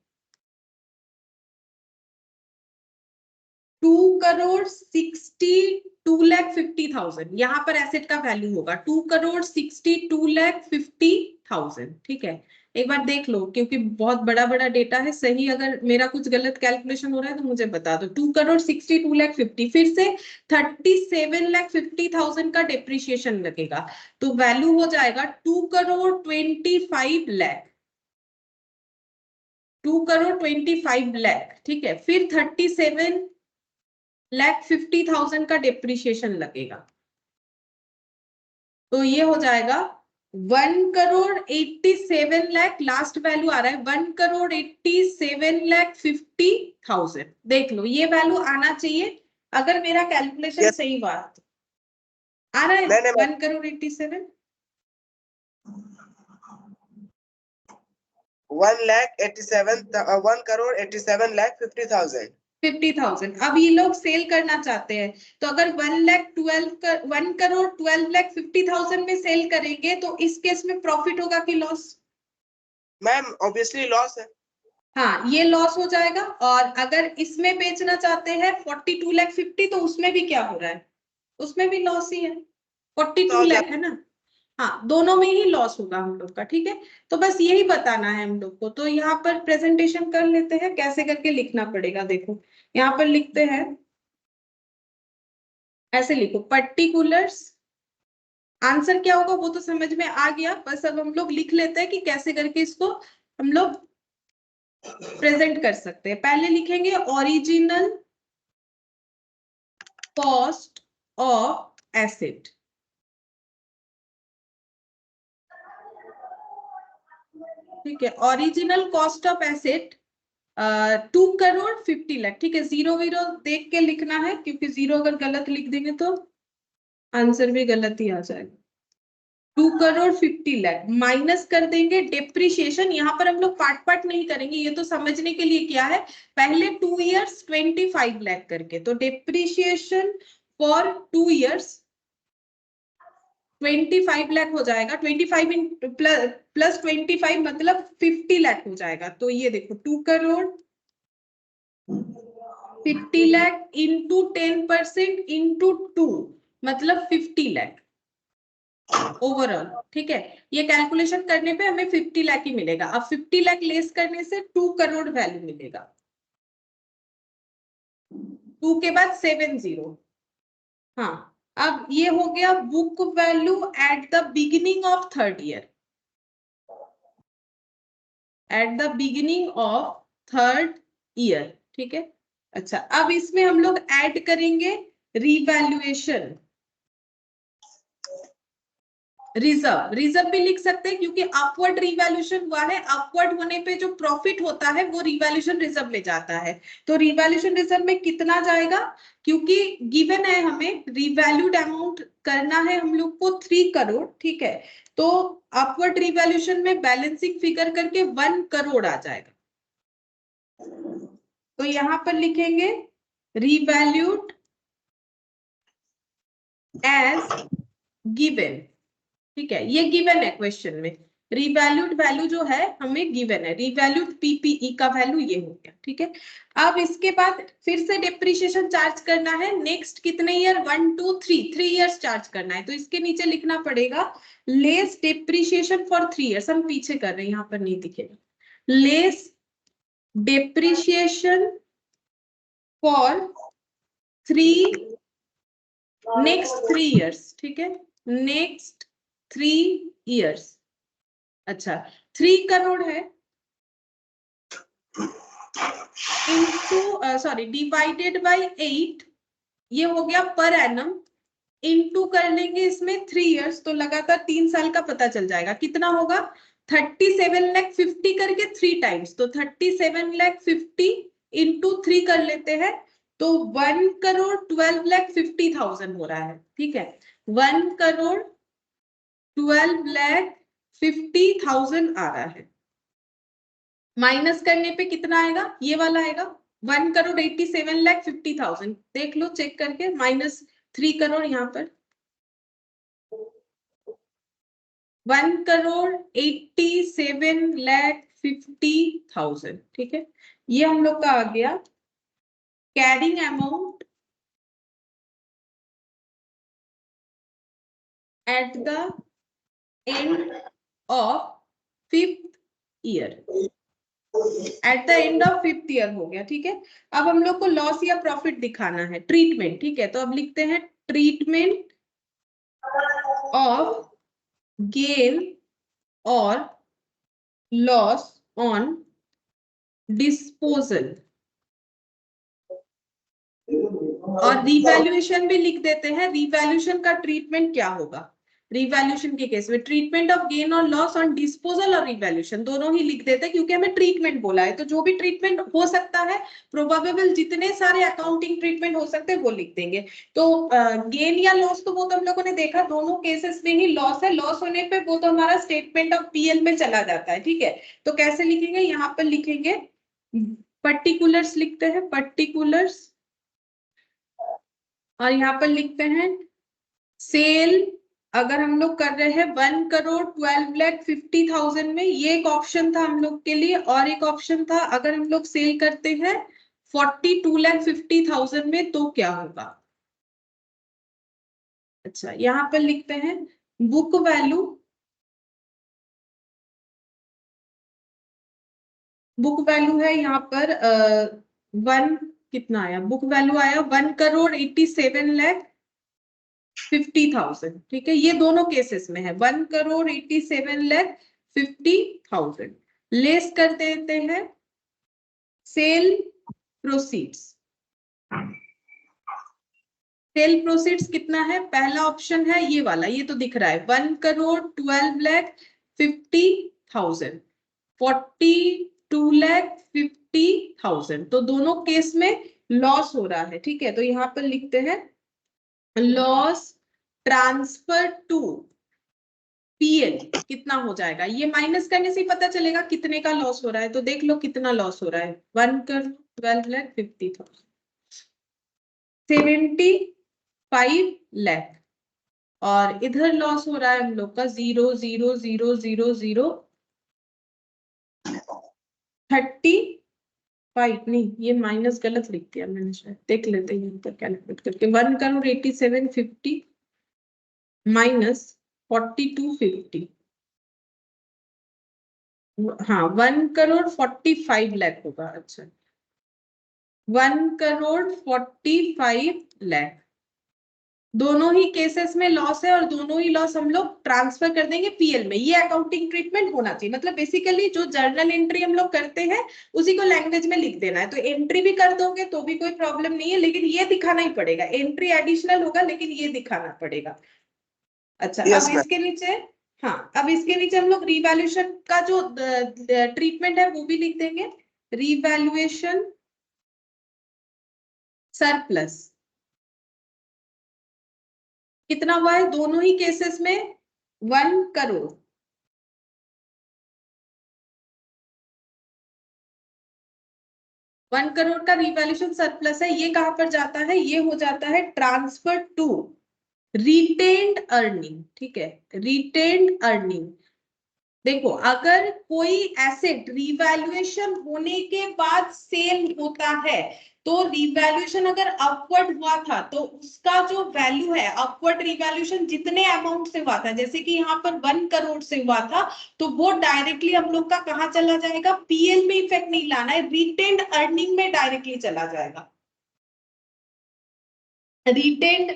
Speaker 1: 2,62,50,000 यहाँ पर एसेट का वैल्यू होगा, 2,62,50,000। ठीक है, एक बार देख लो क्योंकि बहुत बड़ा बड़ा डेटा है, सही अगर मेरा कुछ गलत कैलकुलेशन हो रहा है तो मुझे बता दो। 2,62,50,000, फिर से 37,50,000 का डिप्रिशिएशन लगेगा, तो वैल्यू हो जाएगा 2,25,00,000। 2,25,00,000, ठीक है। फिर 37,50,000 का डिप्रिशिएशन लगेगा, तो ये हो जाएगा 1,87,00,000। लास्ट वैल्यू आ रहा है 1,87,50,000। देख लो, ये वैल्यू आना चाहिए अगर मेरा कैलकुलेशन
Speaker 2: Yes.
Speaker 1: सही बात आ रहा है।
Speaker 2: नहीं,
Speaker 1: 1,87,00,000
Speaker 2: 1,87,50,000।
Speaker 1: 50,000। अब ये लोग सेल करना चाहते हैं, तो अगर 1,12,50,000 में सेल करेंगे तो इस केस में प्रॉफिट होगा कि लॉस?
Speaker 2: मैम ऑब्वियसली लॉस है।
Speaker 1: हाँ, ये लॉस हो जाएगा। और अगर इसमें बेचना चाहते हैं 42,50,000, तो उसमें भी क्या हो रहा है, उसमें भी लॉस ही है, 42 लाख है ना। हाँ, दोनों में ही लॉस होगा हम लोग का, ठीक है। तो बस यही बताना है हम लोग को। तो यहाँ पर प्रेजेंटेशन कर लेते हैं, कैसे करके लिखना पड़ेगा। देखो यहाँ पर लिखते हैं, ऐसे लिखो, पर्टिकुलर्स। आंसर क्या होगा वो तो समझ में आ गया, बस अब हम लोग लिख लेते हैं कि कैसे करके इसको हम लोग प्रेजेंट कर सकते हैं। पहले लिखेंगे ओरिजिनल कॉस्ट ऑफ एसेट, ठीक है। ओरिजिनल कॉस्ट ऑफ एसेट 2,50,00,000, ठीक है। 0 वीरो देख के लिखना है, क्योंकि 0 अगर गलत लिख देंगे तो आंसर भी गलत ही आ जाएगा। 2,50,00,000 माइनस कर देंगे डिप्रिशिएशन। यहाँ पर हम लोग पार्ट पार्ट नहीं करेंगे, ये तो समझने के लिए क्या है, पहले 2 years 25 लाख करके, तो डिप्रिशिएशन फॉर 2 years 25 लाख हो जाएगा। 25 प्लस 25 मतलब 50 लाख हो जाएगा। तो ये देखो 2,50,00,000 इंटू 10% इंटू 2 मतलब 50 लाख ओवरऑल, ठीक है। ये कैलकुलेशन करने पे हमें 50 लाख ही मिलेगा। अब 50 लाख लेस करने से 2 करोड़ वैल्यू मिलेगा। 2 के बाद 70। हाँ, अब ये हो गया book value eight the beginning of 3rd year, eight the beginning of 3rd year, ठीक है। अच्छा, अब इसमें हम लोग ऐड करेंगे रिवैल्यूएशन, रिजर्व। रिजर्व भी लिख सकते हैं क्योंकि अपवर्ड रिवैल्यूएशन हुआ है, अपवर्ड होने पे जो प्रॉफिट होता है वो रिवैल्यूएशन रिजर्व में जाता है। तो रिवैल्यूएशन रिजर्व में कितना जाएगा, क्योंकि गिवन है हमें रिवैल्यूड अमाउंट करना है हम लोग को 3 करोड़, ठीक है। तो अपवर्ड रिवैल्यूएशन में बैलेंसिंग फिगर करके 1 करोड़ आ जाएगा। तो यहां पर लिखेंगे रिवैल्यूड एज गिवन, ठीक है, ये गिवन है क्वेश्चन में। रिवैल्यूड वैल्यू जो है हमें गिवन है, रिवैल्यूड पीपीई का वैल्यू ये हो गया, ठीक है। अब इसके बाद फिर से डेप्रिसिएशन चार्ज करना है, नेक्स्ट कितने ईयर, 1 2 3 3 इयर्स चार्ज करना है। तो इसके नीचे लिखना पड़ेगा लेस डेप्रिसिएशन फॉर 3 इयर्स, हम पीछे कर रहे हैं, यहाँ पर नहीं दिखेगा, less depreciation for next 3 years, ठीक है, नेक्स्ट 3 इयर्स। अच्छा, 3 करोड़ है इंटू सॉरी डिवाइडेड बाय 8, ये हो गया पर एनम, इंटू कर लेंगे इसमें 3 इयर्स, तो लगातार 3 साल का पता चल जाएगा कितना होगा, 37,50,000 करके 3 टाइम्स, तो 37,50,000 इंटू 3 कर लेते हैं, तो 1,12,50,000 हो रहा है, ठीक है, 1,12,50,000 आ रहा है। माइनस करने पे कितना आएगा, ये वाला आएगा 1,87,50,000, देख लो चेक करके, माइनस 3 करोड़ यहाँ पर 1,87,50,000, ठीक है। ये हम लोग का आ गया carrying amount at the end of 5th year, eight the end of 5th year हो गया, ठीक है। अब हम लोग को लॉस या प्रॉफिट दिखाना है, ट्रीटमेंट, ठीक है, तो अब लिखते हैं ट्रीटमेंट ऑफ गेन और लॉस ऑन डिस्पोजल, और रिवैल्यूएशन भी लिख देते हैं, रिवैल्यूएशन का ट्रीटमेंट क्या होगा, रिवैल्यूएशन के केस में ट्रीटमेंट ऑफ गेन और लॉस ऑन डिस्पोजल और रिवैल्यूएशन दोनों ही लिख देते हैं, क्योंकि हमें ट्रीटमेंट बोला है, तो जो भी ट्रीटमेंट हो सकता है, प्रोबेबल जितने सारे अकाउंटिंग ट्रीटमेंट हो सकते हैं वो लिख देंगे। तो गेन या लॉस तो वो तो हम लोगों ने देखा, दोनों केसेस में ही लॉस है, लॉस होने पे वो तो हमारा स्टेटमेंट ऑफ पीएल में चला जाता है, ठीक है। तो कैसे लिखेंगे, यहाँ पर लिखेंगे पर्टिकुलर्स, लिखते हैं पर्टिकुलर्स, और यहाँ पर लिखते हैं सेल, अगर हम लोग कर रहे हैं 1,12,50,000 में, ये एक ऑप्शन था हम लोग के लिए, और एक ऑप्शन था अगर हम लोग सेल करते हैं 42,50,000 में तो क्या होगा। अच्छा, यहाँ पर लिखते हैं बुक वैल्यू, बुक वैल्यू है यहाँ पर 1 कितना आया, बुक वैल्यू आया 1,87,50,000, ठीक है, ये दोनों केसेस में है 1,87,50,000, लेस कर देते हैं सेल प्रोसीड्स, सेल प्रोसीड्स कितना है, पहला ऑप्शन है ये वाला, ये तो दिख रहा है 1,12,50,000, 42,50,000, तो दोनों केस में लॉस हो रहा है, ठीक है। तो यहाँ पर लिखते हैं लॉस ट्रांसफर टू पीएल कितना हो जाएगा, ये माइनस करने से ही पता चलेगा कितने का लॉस हो रहा है, तो देख लो कितना लॉस हो रहा है, 1,12,50,000, 75 लाख, और इधर लॉस हो रहा है हम लोग का 0,0,0,0,0,35, नहीं ये माइनस गलत लिख दिया मैंने, शायद देख लेते हैं यहाँ पर कैलकुलेट करके, 1,87,50 माइनस 42,50, हाँ 1,45,00,000 होगा, अच्छा 1,45,00,000, दोनों ही केसेस में लॉस है, और दोनों ही लॉस हम लोग ट्रांसफर कर देंगे पीएल में, ये अकाउंटिंग ट्रीटमेंट होना चाहिए, मतलब बेसिकली जो जर्नल एंट्री हम लोग करते हैं उसी को लैंग्वेज में लिख देना है, तो एंट्री भी कर दोगे तो भी कोई प्रॉब्लम नहीं है, लेकिन ये दिखाना ही पड़ेगा, एंट्री एडिशनल होगा लेकिन ये दिखाना पड़ेगा। अच्छा,
Speaker 2: Yes,
Speaker 1: अब
Speaker 2: ma'am.
Speaker 1: इसके नीचे, हाँ अब इसके नीचे हम लोग रिवैल्यूएशन का जो ट्रीटमेंट है वो भी लिख देंगे, रिवैल्यूएशन सरप्लस कितना हुआ है, दोनों ही केसेस में 1 करोड़, 1 करोड़ का रिवैल्यूएशन सरप्लस है, ये कहां पर जाता है, ये हो जाता है ट्रांसफर टू रिटेन्ड अर्निंग, ठीक है, रिटेन्ड अर्निंग। देखो अगर कोई एसेट रिवैल्यूएशन होने के बाद सेल होता है तो रिवैल्यूएशन अगर अपवर्ड हुआ था तो उसका जो वैल्यू है, अपवर्ड रिवैल्यूएशन जितने अमाउंट से हुआ था, जैसे कि यहाँ पर 1 करोड़ से हुआ था, तो वो डायरेक्टली हम लोग का कहाँ चला जाएगा, पीएल में इफेक्ट नहीं लाना है, रिटेन्ड अर्निंग में डायरेक्टली चला जाएगा। रिटेन्ड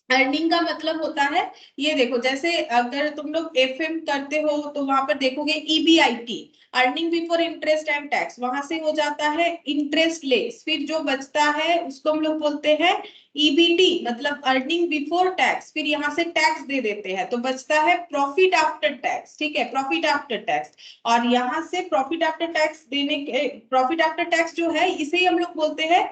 Speaker 1: अर्निंग का मतलब होता है, ये देखो जैसे अगर तुम लोग एफएम करते हो तो वहां पर देखोगे EBIT, earning before interest and tax, वहां से हो जाता है इंटरेस्ट लेस, फिर जो बचता है उसको हम लोग बोलते हैं ईबीटी, मतलब अर्निंग बिफोर टैक्स, फिर यहाँ से टैक्स दे देते हैं तो बचता है प्रॉफिट आफ्टर टैक्स, ठीक है, प्रॉफिट आफ्टर टैक्स। और यहाँ से प्रॉफिट आफ्टर टैक्स देने के, प्रॉफिट आफ्टर टैक्स जो है इसे ही हम लोग बोलते हैं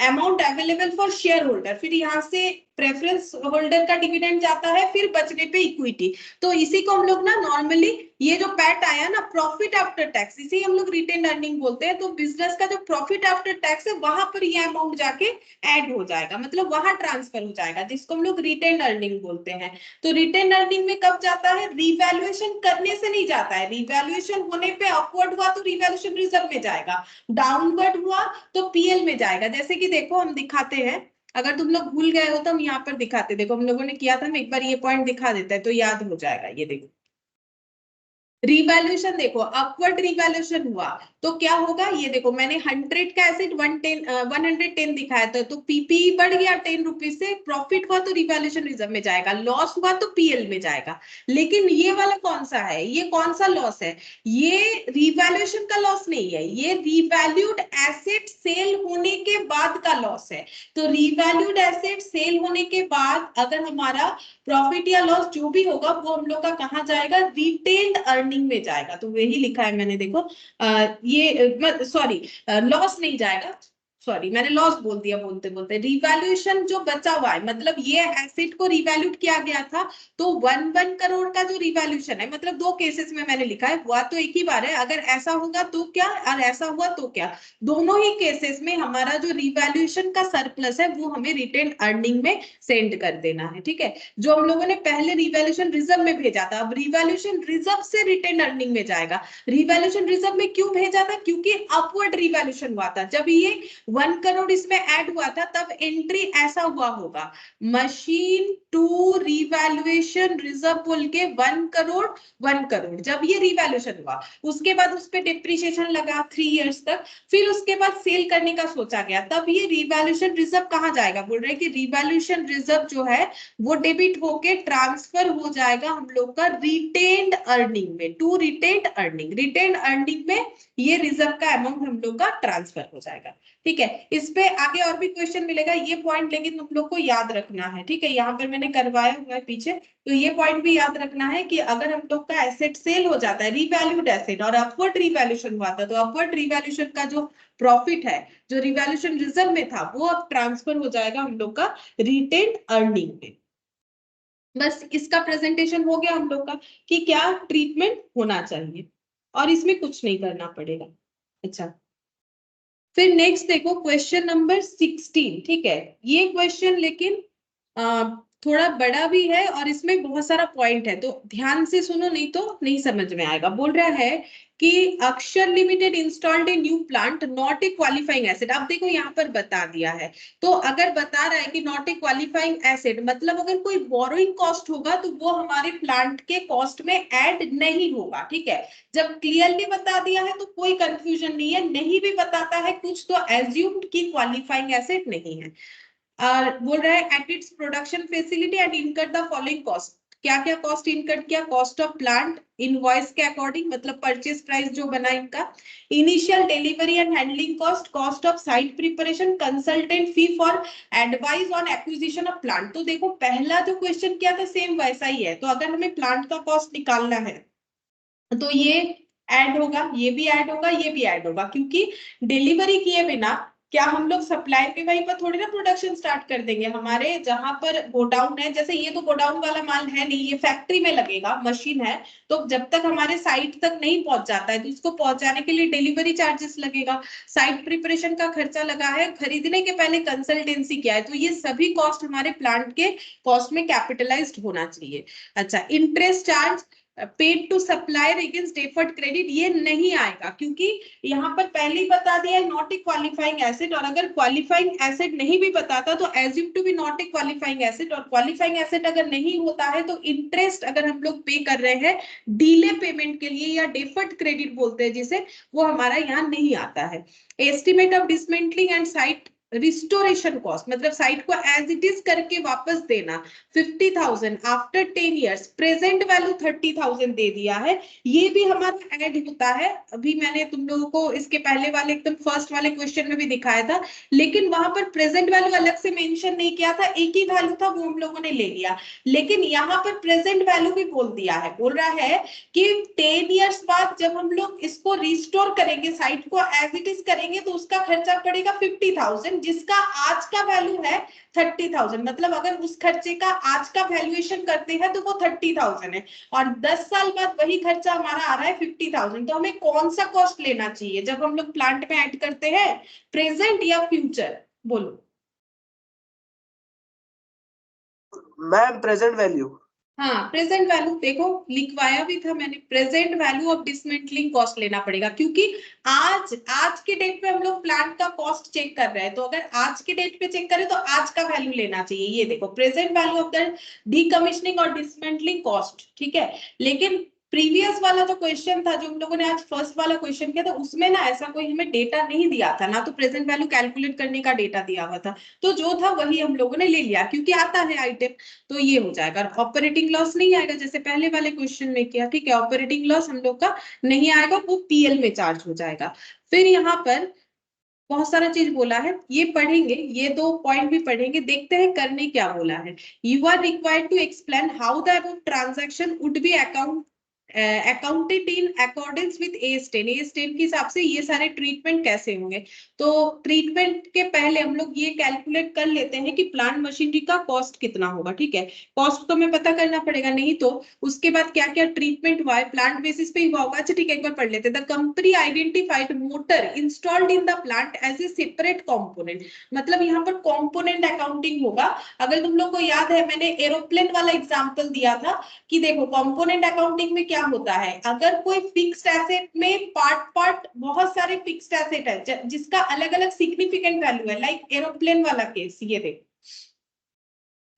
Speaker 1: amount available for share holder, फिर यहाँ से प्रेफरेंस होल्डर का डिविडेंड जाता है, फिर बचने पे इक्विटी। तो इसी को हम लोग ना नॉर्मली, ये जो पैट आया ना प्रॉफिट आफ्टर टैक्स, इसे हम लोग रिटेन अर्निंग बोलते हैं। तो बिजनेस का जो प्रॉफिट आफ्टर टैक्स है वहां पर ये अमाउंट जाके ऐड हो जाएगा, मतलब वहां ट्रांसफर हो जाएगा, जिसको हम लोग रिटेन अर्निंग बोलते हैं। तो रिटेन अर्निंग में कब जाता है, रिवैल्यूएशन करने से नहीं जाता है, रिवैल्यूएशन होने पे अपवर्ड हुआ तो रिवैल्यूएशन रिजर्व में जाएगा, डाउनवर्ड हुआ तो पीएल में जाएगा। जैसे कि देखो हम दिखाते हैं, अगर तुम लोग भूल गए हो तो हम यहाँ पर दिखाते, देखो हम लोगों ने किया था, हम एक बार ये पॉइंट दिखा देता है तो याद हो जाएगा। ये देखो रिवैल्यूएशन, देखो अपवर्ड रिवैल्यूएशन हुआ तो क्या होगा, ये देखो मैंने 100 का एसेट 110 दिखाया था, तो पीपी बढ़ गया 10 रुपीज से, प्रॉफिट हुआ तो रिवैल्यूएशन रिजर्व में जाएगा, लॉस हुआ तो पीएल में जाएगा। लेकिन ये वाला कौन सा है, ये कौन सा लॉस है, ये रिवैल्यूएशन का लॉस नहीं है, ये रिवैल्यूड एसेट सेल होने के बाद का लॉस है। तो रिवैल्यूड एसेट सेल होने के बाद अगर हमारा प्रॉफिट या लॉस जो भी होगा वो हम लोग का कहाँ जाएगा, रिटेन्ड अर्निंग में जाएगा। तो वही लिखा है मैंने, देखो ये सॉरी लॉस नहीं जाएगा, सॉरी मैंने लॉस बोल दिया बोलते बोलते। रिवैल्यूएशन जो बचा हुआ है, मतलब ये एसेट को रिवैल्यूट किया गया था, तो 1 करोड़ का जो रिवैल्यूएशन है, मतलब दो केसेस में मैंने लिखा है, हुआ तो एक ही बार है, अगर ऐसा होगा तो क्या और ऐसा हुआ तो क्या, दोनों ही केसेस में हमारा जो रिवैल्यूएशन का सरप्लस है वो हमें रिटेन अर्निंग में सेंड कर देना है, ठीक है। जो हम लोगों ने पहले रिवैल्यूएशन रिजर्व में भेजा था, अब रिवैल्यूएशन रिजर्व से रिटेन अर्निंग में जाएगा। रिवैल्यूएशन रिजर्व में क्यों भेजा था, क्योंकि अपवर्ड रिवैल्यूएशन हुआ था, जब ये 1 करोड़ इसमें ऐड हुआ था तब एंट्री ऐसा हुआ होगा, मशीन टू रिवैल्यूएशन रिजर्व बोल के 1 करोड़ 1 करोड़, जब ये रिवैल्यूएशन हुआ उसके बाद उस पर डिप्रिसिएशन लगा 3 इयर्स तक, फिर उसके बाद सेल करने का सोचा गया, तब ये रिवैल्यूएशन रिजर्व कहाँ जाएगा, बोल रहे हैं कि रिवैल्यूएशन रिजर्व जो है वो डेबिट होके ट्रांसफर हो जाएगा हम लोग का रिटेन्ड अर्निंग में, to retained earning, retained earning में ये रिजर्व का अमाउंट हम लोग का ट्रांसफर हो जाएगा, ठीक है। इस पे आगे और भी क्वेश्चन मिलेगा, ये पॉइंट लेकिन तुम लोग को याद रखना है, ठीक है, यहाँ पर मैंने करवाया हुआ है पीछे, तो ये पॉइंट भी याद रखना है कि अगर हम लोग का एसेट सेल हो जाता है, रिवैल्यूड एसेट, और अपवर्ड रिवैल्यूएशन हुआ था, तो अपवर्ड रिवैल्यूएशन का जो प्रॉफिट है जो रिवैल्यूएशन रिजर्व में था वो अब ट्रांसफर हो जाएगा हम लोग का रिटेन्ड अर्निंग में। बस इसका प्रेजेंटेशन हो गया हम लोग का कि क्या ट्रीटमेंट होना चाहिए, और इसमें कुछ नहीं करना पड़ेगा। अच्छा, फिर नेक्स्ट देखो क्वेश्चन नंबर 16, ठीक है, ये क्वेश्चन लेकिन थोड़ा बड़ा भी है और इसमें बहुत सारा पॉइंट है, तो ध्यान से सुनो नहीं तो नहीं समझ में आएगा। बोल रहा है कि अक्षर limited installed a new plant not a qualifying asset, अब देखो यहाँ पर बता दिया है, तो अगर बता रहा है कि नॉट ए क्वालिफाइंग एसेट, मतलब अगर कोई बोरोइंग कॉस्ट होगा तो वो हमारे प्लांट के कॉस्ट में ऐड नहीं होगा, ठीक है। जब क्लियरली बता दिया है तो कोई कंफ्यूजन नहीं है, नहीं भी बताता है कुछ तो एज्यूम्ड की क्वालिफाइंग एसेट नहीं है। बोल रहा है at its production facility and इनकट the following cost, क्या क्या कॉस्ट इनकट किया, कॉस्ट ऑफ प्लांट इनवॉइस के अकॉर्डिंग, मतलब परचेज प्राइस जो बना इनका, initial delivery and handling cost, cost of site preparation, consultant fee for advice on acquisition of plant. तो देखो पहला जो क्वेश्चन किया था सेम वैसा ही है, तो अगर हमें प्लांट का कॉस्ट निकालना है तो ये ऐड होगा, ये भी ऐड होगा, ये भी ऐड होगा, क्योंकि डिलीवरी किए बिना क्या हम लोग सप्लाई पे वहीं पर थोड़ी ना प्रोडक्शन स्टार्ट कर देंगे? हमारे जहां पर गोडाउन है, जैसे ये तो गोडाउन वाला माल है नहीं, ये फैक्ट्री में लगेगा, मशीन है, तो जब तक हमारे साइट तक नहीं पहुंच जाता है तो इसको पहुंचाने के लिए डिलीवरी चार्जेस लगेगा, साइट प्रिपरेशन का खर्चा लगा है, खरीदने के पहले कंसल्टेंसी किया है, तो ये सभी कॉस्ट हमारे प्लांट के कॉस्ट में कैपिटलाइज्ड होना चाहिए। अच्छा, interest charge paid to supplier against deferred credit, ये नहीं आएगा क्योंकि यहाँ पर पहले ही बता दिया है नॉट ए क्वालिफाइंग एसेट, और अगर क्वालिफाइंग एसेट नहीं भी बताता तो assume to be not a qualifying asset, और क्वालिफाइंग एसेट अगर नहीं होता है तो इंटरेस्ट अगर हम लोग पे कर रहे हैं डीले पेमेंट के लिए या डेफर्ड क्रेडिट बोलते हैं जिसे, वो हमारा यहाँ नहीं आता है। Estimate of dismantling and site restoration cost, मतलब साइट को एज इट इज करके वापस देना 50,000 आफ्टर 10 इयर्स, प्रेजेंट वैल्यू 30,000 दे दिया है, ये भी हमारा ऐड होता है। अभी मैंने तुम लोगों को इसके पहले वाले एकदम फर्स्ट वाले क्वेश्चन में भी दिखाया था, लेकिन वहां पर प्रेजेंट वैल्यू अलग से मेंशन नहीं किया था, एक ही वैल्यू था वो हम लोगों ने ले लिया, लेकिन यहाँ पर प्रेजेंट वैल्यू भी बोल दिया है, बोल रहा है कि 10 इयर्स बाद जब हम लोग इसको रिस्टोर करेंगे, साइट को एज इट इज करेंगे, तो उसका खर्चा पड़ेगा 50,000, जिसका आज का वैल्यू है 30,000, मतलब अगर उस खर्चे का आज का वैल्यूएशन करते हैं तो वो 30,000 है, और 10 साल बाद वही खर्चा हमारा आ रहा है 50,000। तो हमें कौन सा कॉस्ट लेना चाहिए जब हम लोग प्लांट में ऐड करते हैं, प्रेजेंट या फ्यूचर? बोलो।
Speaker 2: Ma'am present value.
Speaker 1: हाँ, प्रेजेंट वैल्यू, देखो लिखवाया भी था मैंने, present value of dismantling cost लेना पड़ेगा, क्योंकि आज के डेट पे हम लोग प्लांट का कॉस्ट चेक कर रहे हैं, तो अगर आज के डेट पे चेक करें तो आज का वैल्यू लेना चाहिए। ये देखो present value of the decommissioning और डिसमेंटलिंग कॉस्ट, ठीक है। लेकिन प्रीवियस वाला जो क्वेश्चन था, जो हम लोगों ने आज फर्स्ट वाला क्वेश्चन किया था, उसमें ना ऐसा कोई हमें डेटा नहीं दिया था, ना तो प्रेजेंट वैल्यू कैलकुलेट करने का डेटा दिया हुआ था, तो जो था वही हम लोगों ने ले लिया क्योंकि आता है आइटम, तो ये हो जाएगा। ऑपरेटिंग लॉस नहीं आएगा जैसे पहले वाले क्वेश्चन में किया, ठीक है, ऑपरेटिंग लॉस हम लोग का नहीं आएगा, वो पीएल में चार्ज हो जाएगा। फिर यहाँ पर बहुत सारा चीज बोला है, ये पढ़ेंगे, ये 2 पॉइंट भी पढ़ेंगे, देखते हैं करने क्या बोला है। You are required to explain how the about transaction would be accounted in accordance with A10, A10 के हिसाब से ये सारे ट्रीटमेंट कैसे होंगे। तो ट्रीटमेंट के पहले हम लोग ये कैलकुलेट कर लेते हैं कि प्लांट मशीनरी का कॉस्ट कितना होगा, ठीक है, कॉस्ट तो हमें पता करना पड़ेगा, नहीं तो उसके बाद क्या क्या ट्रीटमेंट हुआ है प्लांट बेसिस पे हुआ होगा। अच्छा ठीक है, एक बार पढ़ लेते हैं। The company identified motor installed in the plant as a separate component, मतलब यहाँ पर कंपोनेंट अकाउंटिंग होगा। अगर तुम लोग को याद है, मैंने एरोप्लेन वाला एग्जांपल दिया था कि देखो कंपोनेंट अकाउंटिंग में क्या होता है, अगर कोई फिक्स्ड एसेट में पार्ट बहुत सारे फिक्स्ड एसेट है जिसका अलग अलग सिग्निफिकेंट वैल्यू है, लाइक एरोप्लेन वाला केस, ये देखो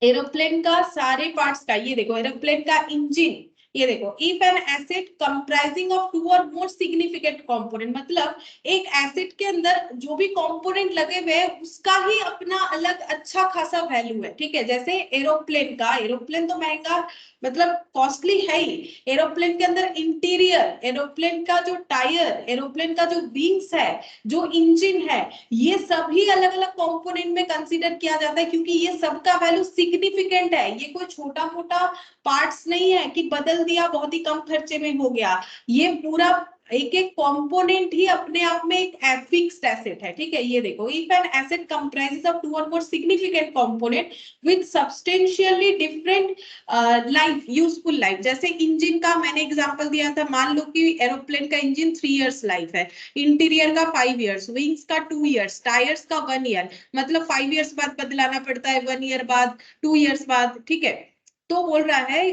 Speaker 1: एरोप्लेन का सारे पार्ट्स का, ये देखो एरोप्लेन का इंजन, ये देखो if an asset comprising of 2 और मोर सिग्निफिकेंट कंपोनेंट, मतलब एक एसेट के अंदर जो भी कंपोनेंट लगे हुए हैं उसका ही अपना अलग अच्छा खासा वैल्यू है, ठीक है। जैसे एरोप्लेन का, एरोप्लेन तो महंगा मतलब कॉस्टली है ही, एरोप्लेन के अंदर इंटीरियर, एरोप्लेन का जो टायर, एरोप्लेन का जो विंग्स है, जो इंजन है, ये सभी अलग अलग कंपोनेंट में कंसीडर किया जाता है, क्योंकि ये सबका वैल्यू सिग्निफिकेंट है, ये कोई छोटा मोटा पार्ट्स नहीं है कि बदल दिया बहुत ही कम खर्चे में हो गया, ये पूरा एक एक कंपोनेंट ही अपने आप में एक फिक्स्ड एसेट है, ठीक है। ये देखो if an asset comprises of 2 और more significant component with substantially different life, useful life, जैसे इंजन का मैंने एग्जांपल दिया था, मान लो कि एरोप्लेन का इंजन 3 इयर्स लाइफ है, इंटीरियर का 5 इयर्स, विंग्स का 2 इयर्स, टायर्स का 1 ईयर, मतलब 5 इयर्स बाद बदलाना पड़ता है, 1 ईयर बाद, 2 इयर्स बाद, ठीक है। तो बोल रहा है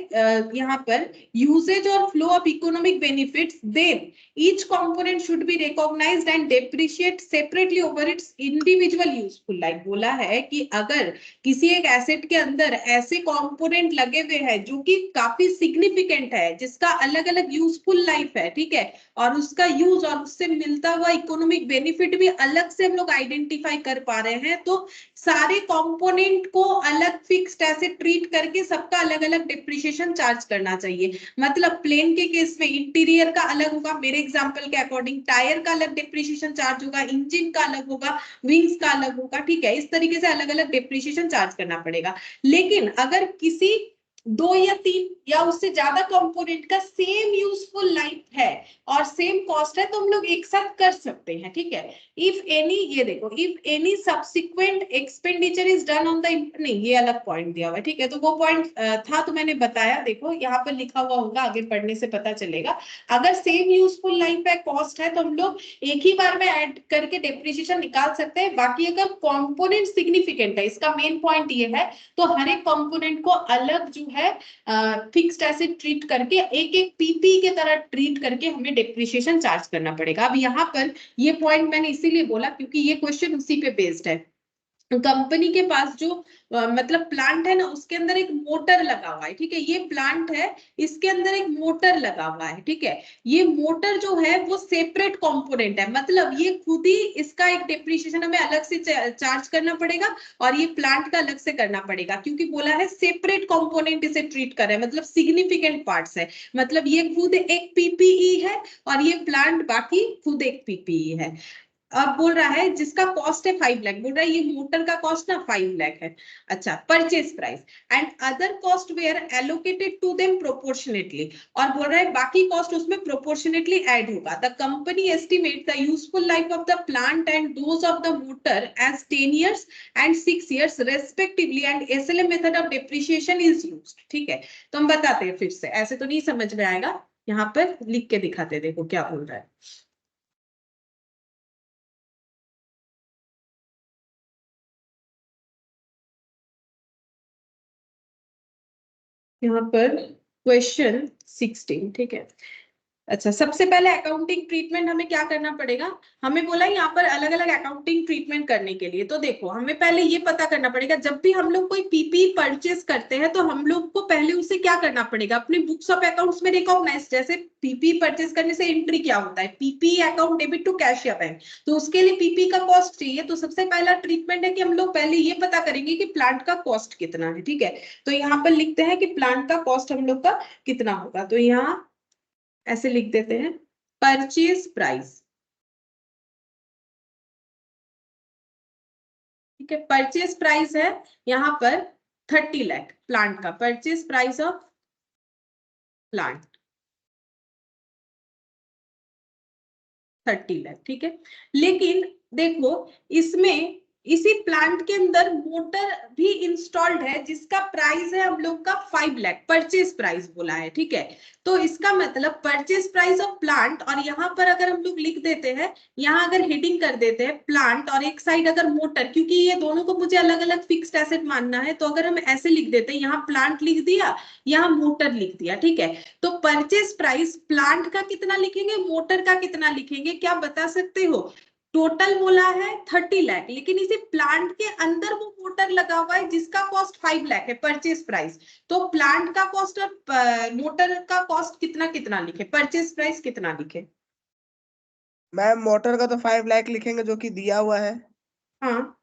Speaker 1: यहाँ पर यूसेज और flow of economic benefits, then each component should be recognised and depreciate separately over its individual useful life. बोला है कि अगर किसी एक एसेट के अंदर ऐसे कंपोनेंट लगे हुए हैं जो कि काफी सिग्निफिकेंट है, जिसका अलग अलग यूजफुल लाइफ है, ठीक है, और उसका यूज और उससे मिलता हुआ इकोनॉमिक बेनिफिट भी अलग से हम लोग आइडेंटिफाई कर पा रहे हैं, तो सारे कंपोनेंट को अलग फिक्स्ड एसेट ट्रीट करके सबका अलग अलग डिप्रिशिएशन चार्ज करना चाहिए। मतलब प्लेन के केस में इंटीरियर का अलग होगा, मेरे एग्जांपल के अकॉर्डिंग टायर का अलग डिप्रिशिएशन चार्ज होगा, इंजन का अलग होगा, विंग्स का अलग होगा, ठीक है, इस तरीके से अलग अलग डिप्रिशिएशन चार्ज करना पड़ेगा। लेकिन अगर किसी दो या तीन या उससे ज्यादा कंपोनेंट का सेम यूजफुल लाइफ है और सेम कॉस्ट है तो हम लोग एक साथ कर सकते हैं, ठीक है। इफ एनी, ये देखो, if any subsequent expenditure is done on the, नहीं ये अलग पॉइंट दिया हुआ है, ठीक है। तो वो पॉइंट था तो मैंने बताया, देखो यहाँ पर लिखा हुआ होगा, आगे पढ़ने से पता चलेगा। अगर सेम यूजफुल लाइफ है, कॉस्ट है, तो हम लोग एक ही बार में ऐड करके डेप्रिसिएशन निकाल सकते हैं। बाकी अगर कंपोनेंट सिग्निफिकेंट है, इसका मेन पॉइंट ये है, तो हर एक कंपोनेंट को अलग जो है फिक्स्ड एसेट ट्रीट करके, एक एक पीपी के तरह ट्रीट करके हमें डेप्रिसिएशन चार्ज करना पड़ेगा। अब यहाँ पर ये पॉइंट मैंने इसीलिए बोला क्योंकि ये क्वेश्चन उसी पे बेस्ड है। कंपनी के पास जो मतलब प्लांट है ना, उसके अंदर एक मोटर लगा हुआ है, ठीक है। ये प्लांट है, इसके अंदर एक मोटर लगा हुआ है, ठीक है। ये मोटर जो है वो सेपरेट कंपोनेंट है, मतलब ये खुद ही, इसका एक डेप्रिसिएशन हमें अलग से चार्ज करना पड़ेगा और ये प्लांट का अलग से करना पड़ेगा, क्योंकि बोला है सेपरेट कंपोनेंट इसे ट्रीट कर रहे हैं, मतलब सिग्निफिकेंट पार्ट्स है। मतलब ये खुद एक पीपीई है और ये प्लांट बाकी खुद एक पीपीई है। अब बोल रहा है जिसका कॉस्ट है 5 लाख, बोल रहा है ये मोटर का कॉस्ट ना 5 लाख है। अच्छा, purchase price and other cost were allocated to them proportionately, और बोल रहा है बाकी कॉस्ट उसमें प्रोपोर्शनेटली ऐड होगा। The company estimate the useful life of the plant and those of the motor as 10 years and 6 years respectively and SLM method of depreciation is used, ठीक है। तो हम बताते हैं फिर से, ऐसे तो नहीं समझ में आएगा, यहाँ पर लिख के दिखाते, देखो क्या बोल रहा है। यहाँ पर क्वेश्चन 16, ठीक है। अच्छा, सबसे पहले अकाउंटिंग ट्रीटमेंट हमें क्या करना पड़ेगा, हमें बोला यहाँ पर अलग अलग अकाउंटिंग ट्रीटमेंट करने के लिए। तो देखो हमें पहले ये पता करना पड़ेगा, जब भी हम लोग कोई पीपी परचेस करते हैं तो हम लोग को पहले उसे क्या करना पड़ेगा, अपने बुक्स ऑफ अकाउंट्स में रिकॉग्नाइज, जैसे पीपी परचेस करने से एंट्री क्या होता है, PP account debit to cash या बैंक, तो उसके लिए पीपी का कॉस्ट चाहिए। तो सबसे पहला ट्रीटमेंट है कि हम लोग पहले ये पता करेंगे कि प्लांट का कॉस्ट कितना है, ठीक है। तो यहाँ पर लिखते हैं कि प्लांट का कॉस्ट हम लोग का कितना होगा, तो यहाँ ऐसे लिख देते हैं परचेज प्राइस, ठीक है। परचेज प्राइस है यहाँ पर 30 लाख, प्लांट का purchase price of plant 30 lakh, ठीक है। लेकिन देखो इसमें इसी प्लांट के अंदर मोटर भी इंस्टॉल्ड है जिसका प्राइस है हम लोग का 5 लाख, परचेज प्राइस बोला है, ठीक है। तो इसका मतलब परचेज प्राइस ऑफ प्लांट, और यहाँ पर अगर हम लोग लिख देते हैं, यहाँ अगर हेडिंग कर देते हैं प्लांट और एक साइड अगर मोटर, क्योंकि ये दोनों को मुझे अलग अलग फिक्स्ड एसेट मानना है, तो अगर हम ऐसे लिख देते हैं, यहाँ प्लांट लिख दिया, यहाँ मोटर लिख दिया, ठीक है। तो परचेज प्राइस प्लांट का कितना लिखेंगे, मोटर का कितना लिखेंगे, क्या बता सकते हो। टोटल बोला है 30 लाख, लेकिन इसे प्लांट के अंदर वो मोटर लगा हुआ है जिसका कॉस्ट 5 लाख है, परचेज प्राइस। तो प्लांट का कॉस्ट और मोटर का कॉस्ट कितना कितना लिखे, परचेज प्राइस कितना लिखे।
Speaker 2: मैम मोटर का तो 5 लाख लिखेंगे जो कि दिया हुआ है,
Speaker 1: हाँ,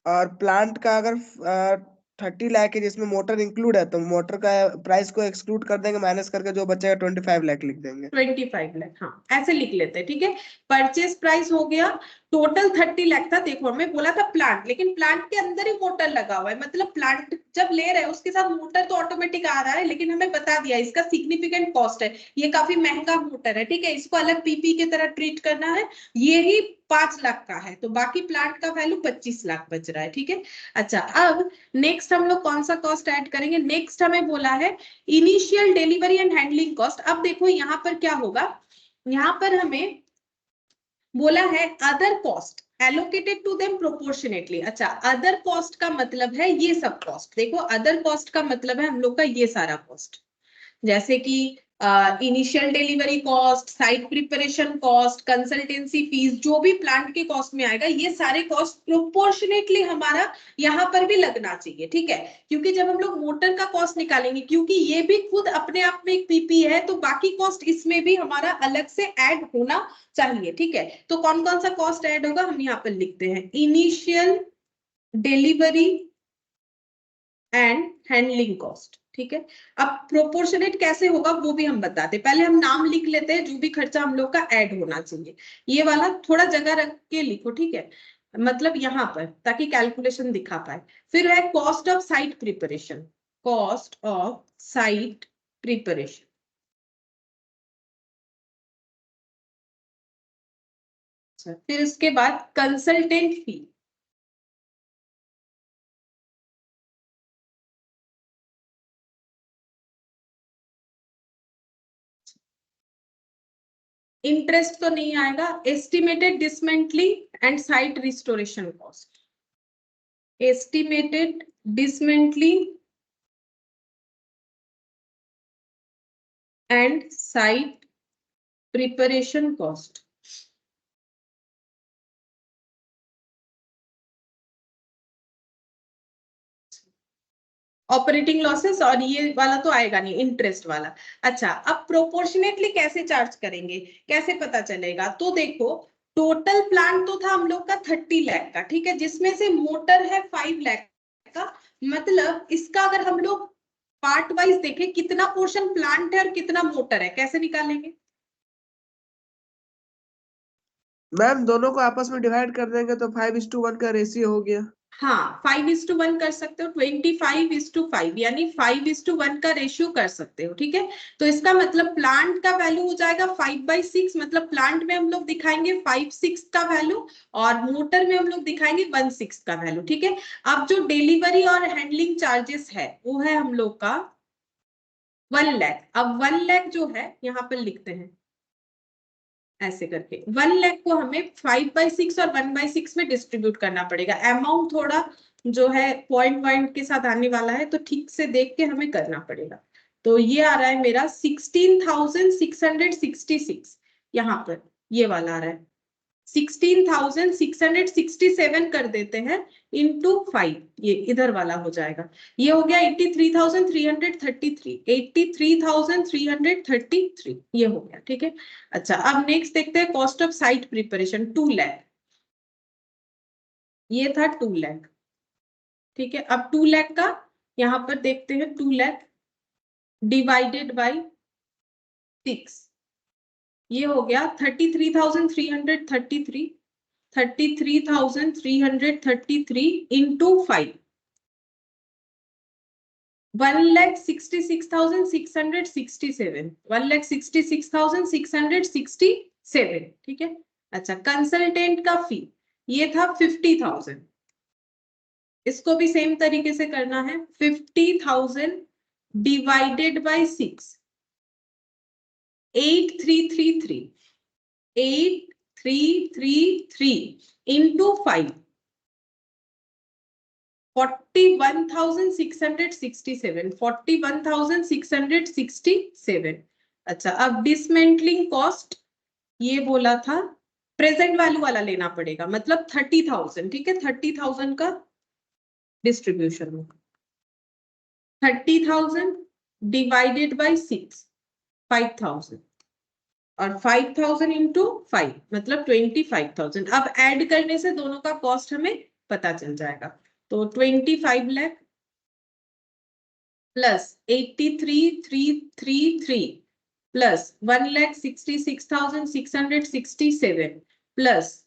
Speaker 2: और प्लांट का अगर 30 लाख है जिसमें मोटर इंक्लूड है तो मोटर का प्राइस को एक्सक्लूड कर देंगे, माइनस करके जो बचेगा 25 लाख लिख देंगे।
Speaker 1: 25 लाख, हाँ ऐसे लिख लेते हैं, ठीक है। परचेज प्राइस हो गया, टोटल 30 लाख था। देखो हमें बोला था प्लांट, लेकिन प्लांट के अंदर ही मोटर लगा हुआ है, मतलब प्लांट जब ले रहे हैं उसके साथ मोटर तो ऑटोमेटिक आ रहा है, लेकिन हमें बता दिया इसका सिग्निफिकेंट कॉस्ट है, ये काफी महंगा मोटर है, ठीक है। इसको अलग पीपी की तरह ट्रीट करना है, ये ही 5 लाख का है, तो बाकी प्लांट का वैल्यू 25 लाख बच रहा है, ठीक है। अच्छा, अब नेक्स्ट हम लोग कौन सा कॉस्ट ऐड करेंगे, नेक्स्ट हमें बोला है initial delivery and handling cost. अब देखो यहाँ पर क्या होगा, यहाँ पर हमें बोला है other cost allocated to them proportionately. अच्छा, अदर कॉस्ट का मतलब है ये सब कॉस्ट, देखो अदर कॉस्ट का मतलब है हम लोग का ये सारा कॉस्ट, जैसे कि initial delivery cost, site preparation cost, consultancy fees, जो भी प्लांट के कॉस्ट में आएगा, ये सारे कॉस्ट प्रोपोर्शनेटली हमारा यहाँ पर भी लगना चाहिए, ठीक है। क्योंकि जब हम लोग मोटर का कॉस्ट निकालेंगे, क्योंकि ये भी खुद अपने आप में एक पीपी है, तो बाकी कॉस्ट इसमें भी हमारा अलग से ऐड होना चाहिए, ठीक है। तो कौन कौन सा कॉस्ट ऐड होगा हम यहाँ पर लिखते हैं, initial delivery and handling cost, ठीक है। अब प्रोपोर्शनेट कैसे होगा वो भी हम बताते हैं, पहले हम नाम लिख लेते हैं जो भी खर्चा हम लोग का ऐड होना चाहिए, ये वाला थोड़ा जगह रख के लिखो, ठीक है, मतलब यहाँ पर, ताकि कैलकुलेशन दिखा पाए। फिर है cost of site preparation, cost of site preparation. फिर उसके बाद कंसल्टेंट फी, इंटरेस्ट तो नहीं आएगा। Estimated dismantling and site restoration cost, estimated dismantling and site preparation cost. Operating losses, और ये वाला तो आएगा नहीं, इंटरेस्ट वाला। अच्छा, अब प्रोपोर्शनेटली कैसे चार्ज करेंगे, कैसे पता चलेगा? तो देखो, टोटल प्लान तो था हम लोग का 30 लाख का, ठीक है, जिसमें से मोटर है 5 लाख का। मतलब इसका अगर हम लोग पार्ट वाइज देखें, कितना पोर्शन प्लांट है और कितना मोटर है, कैसे निकालेंगे?
Speaker 2: मैम दोनों को आपस में डिवाइड कर देंगे तो 5:1 का रेशियो हो गया।
Speaker 1: हाँ, 5:1 कर सकते हो, 25:5, यानी 5:1 का रेशियो कर सकते हो, ठीक है। तो इसका मतलब प्लांट का वैल्यू हो जाएगा 5/6, मतलब प्लांट में हम लोग दिखाएंगे 5/6 का वैल्यू और मोटर में हम लोग दिखाएंगे 1/6 का वैल्यू, ठीक है। अब जो डिलीवरी और हैंडलिंग चार्जेस है वो है हम लोग का 1 लाख। अब 1 लाख जो है यहाँ पर लिखते हैं ऐसे करके, 1 लाख को हमें 5/6 और 1/6 में डिस्ट्रीब्यूट करना पड़ेगा। अमाउंट थोड़ा जो है पॉइंट पॉइंट के साथ आने वाला है, तो ठीक से देख के हमें करना पड़ेगा। तो ये आ रहा है मेरा 16,666, यहाँ पर ये वाला आ रहा है 16,667 कर देते हैं इंटू 5, ये इधर वाला हो जाएगा। ये हो गया 83,333, 83,333 ये हो गया, ठीक है। अच्छा, अब नेक्स्ट देखते हैं cost of site preparation 2 lakh, ये था 2 लाख, ठीक है। अब 2 लाख का यहाँ पर देखते हैं, 2 लाख डिवाइडेड बाई 6, ये हो गया 33,333, 33,333 इंटू 5, 1,66,667, 1,66,667, ठीक है। अच्छा, कंसल्टेंट का फी ये था 50,000, इसको भी सेम तरीके से करना है, 50,000 डिवाइडेड बाई 6, 8333, 8333 इंटू 5, 41,667, 41,667। अच्छा, अब डिसमेंटलिंग कॉस्ट ये बोला था, प्रेजेंट वैल्यू वाला लेना पड़ेगा, मतलब 30,000, ठीक है। 30,000 का डिस्ट्रीब्यूशन होगा, 30,000 डिवाइडेड बाई 6, 5,000, और 5,000 इंटू 5 मतलब 25,000। अब ऐड करने से दोनों का कॉस्ट हमें पता चल जाएगा। तो 25 lakh plus 83,333 plus 1,66,667 plus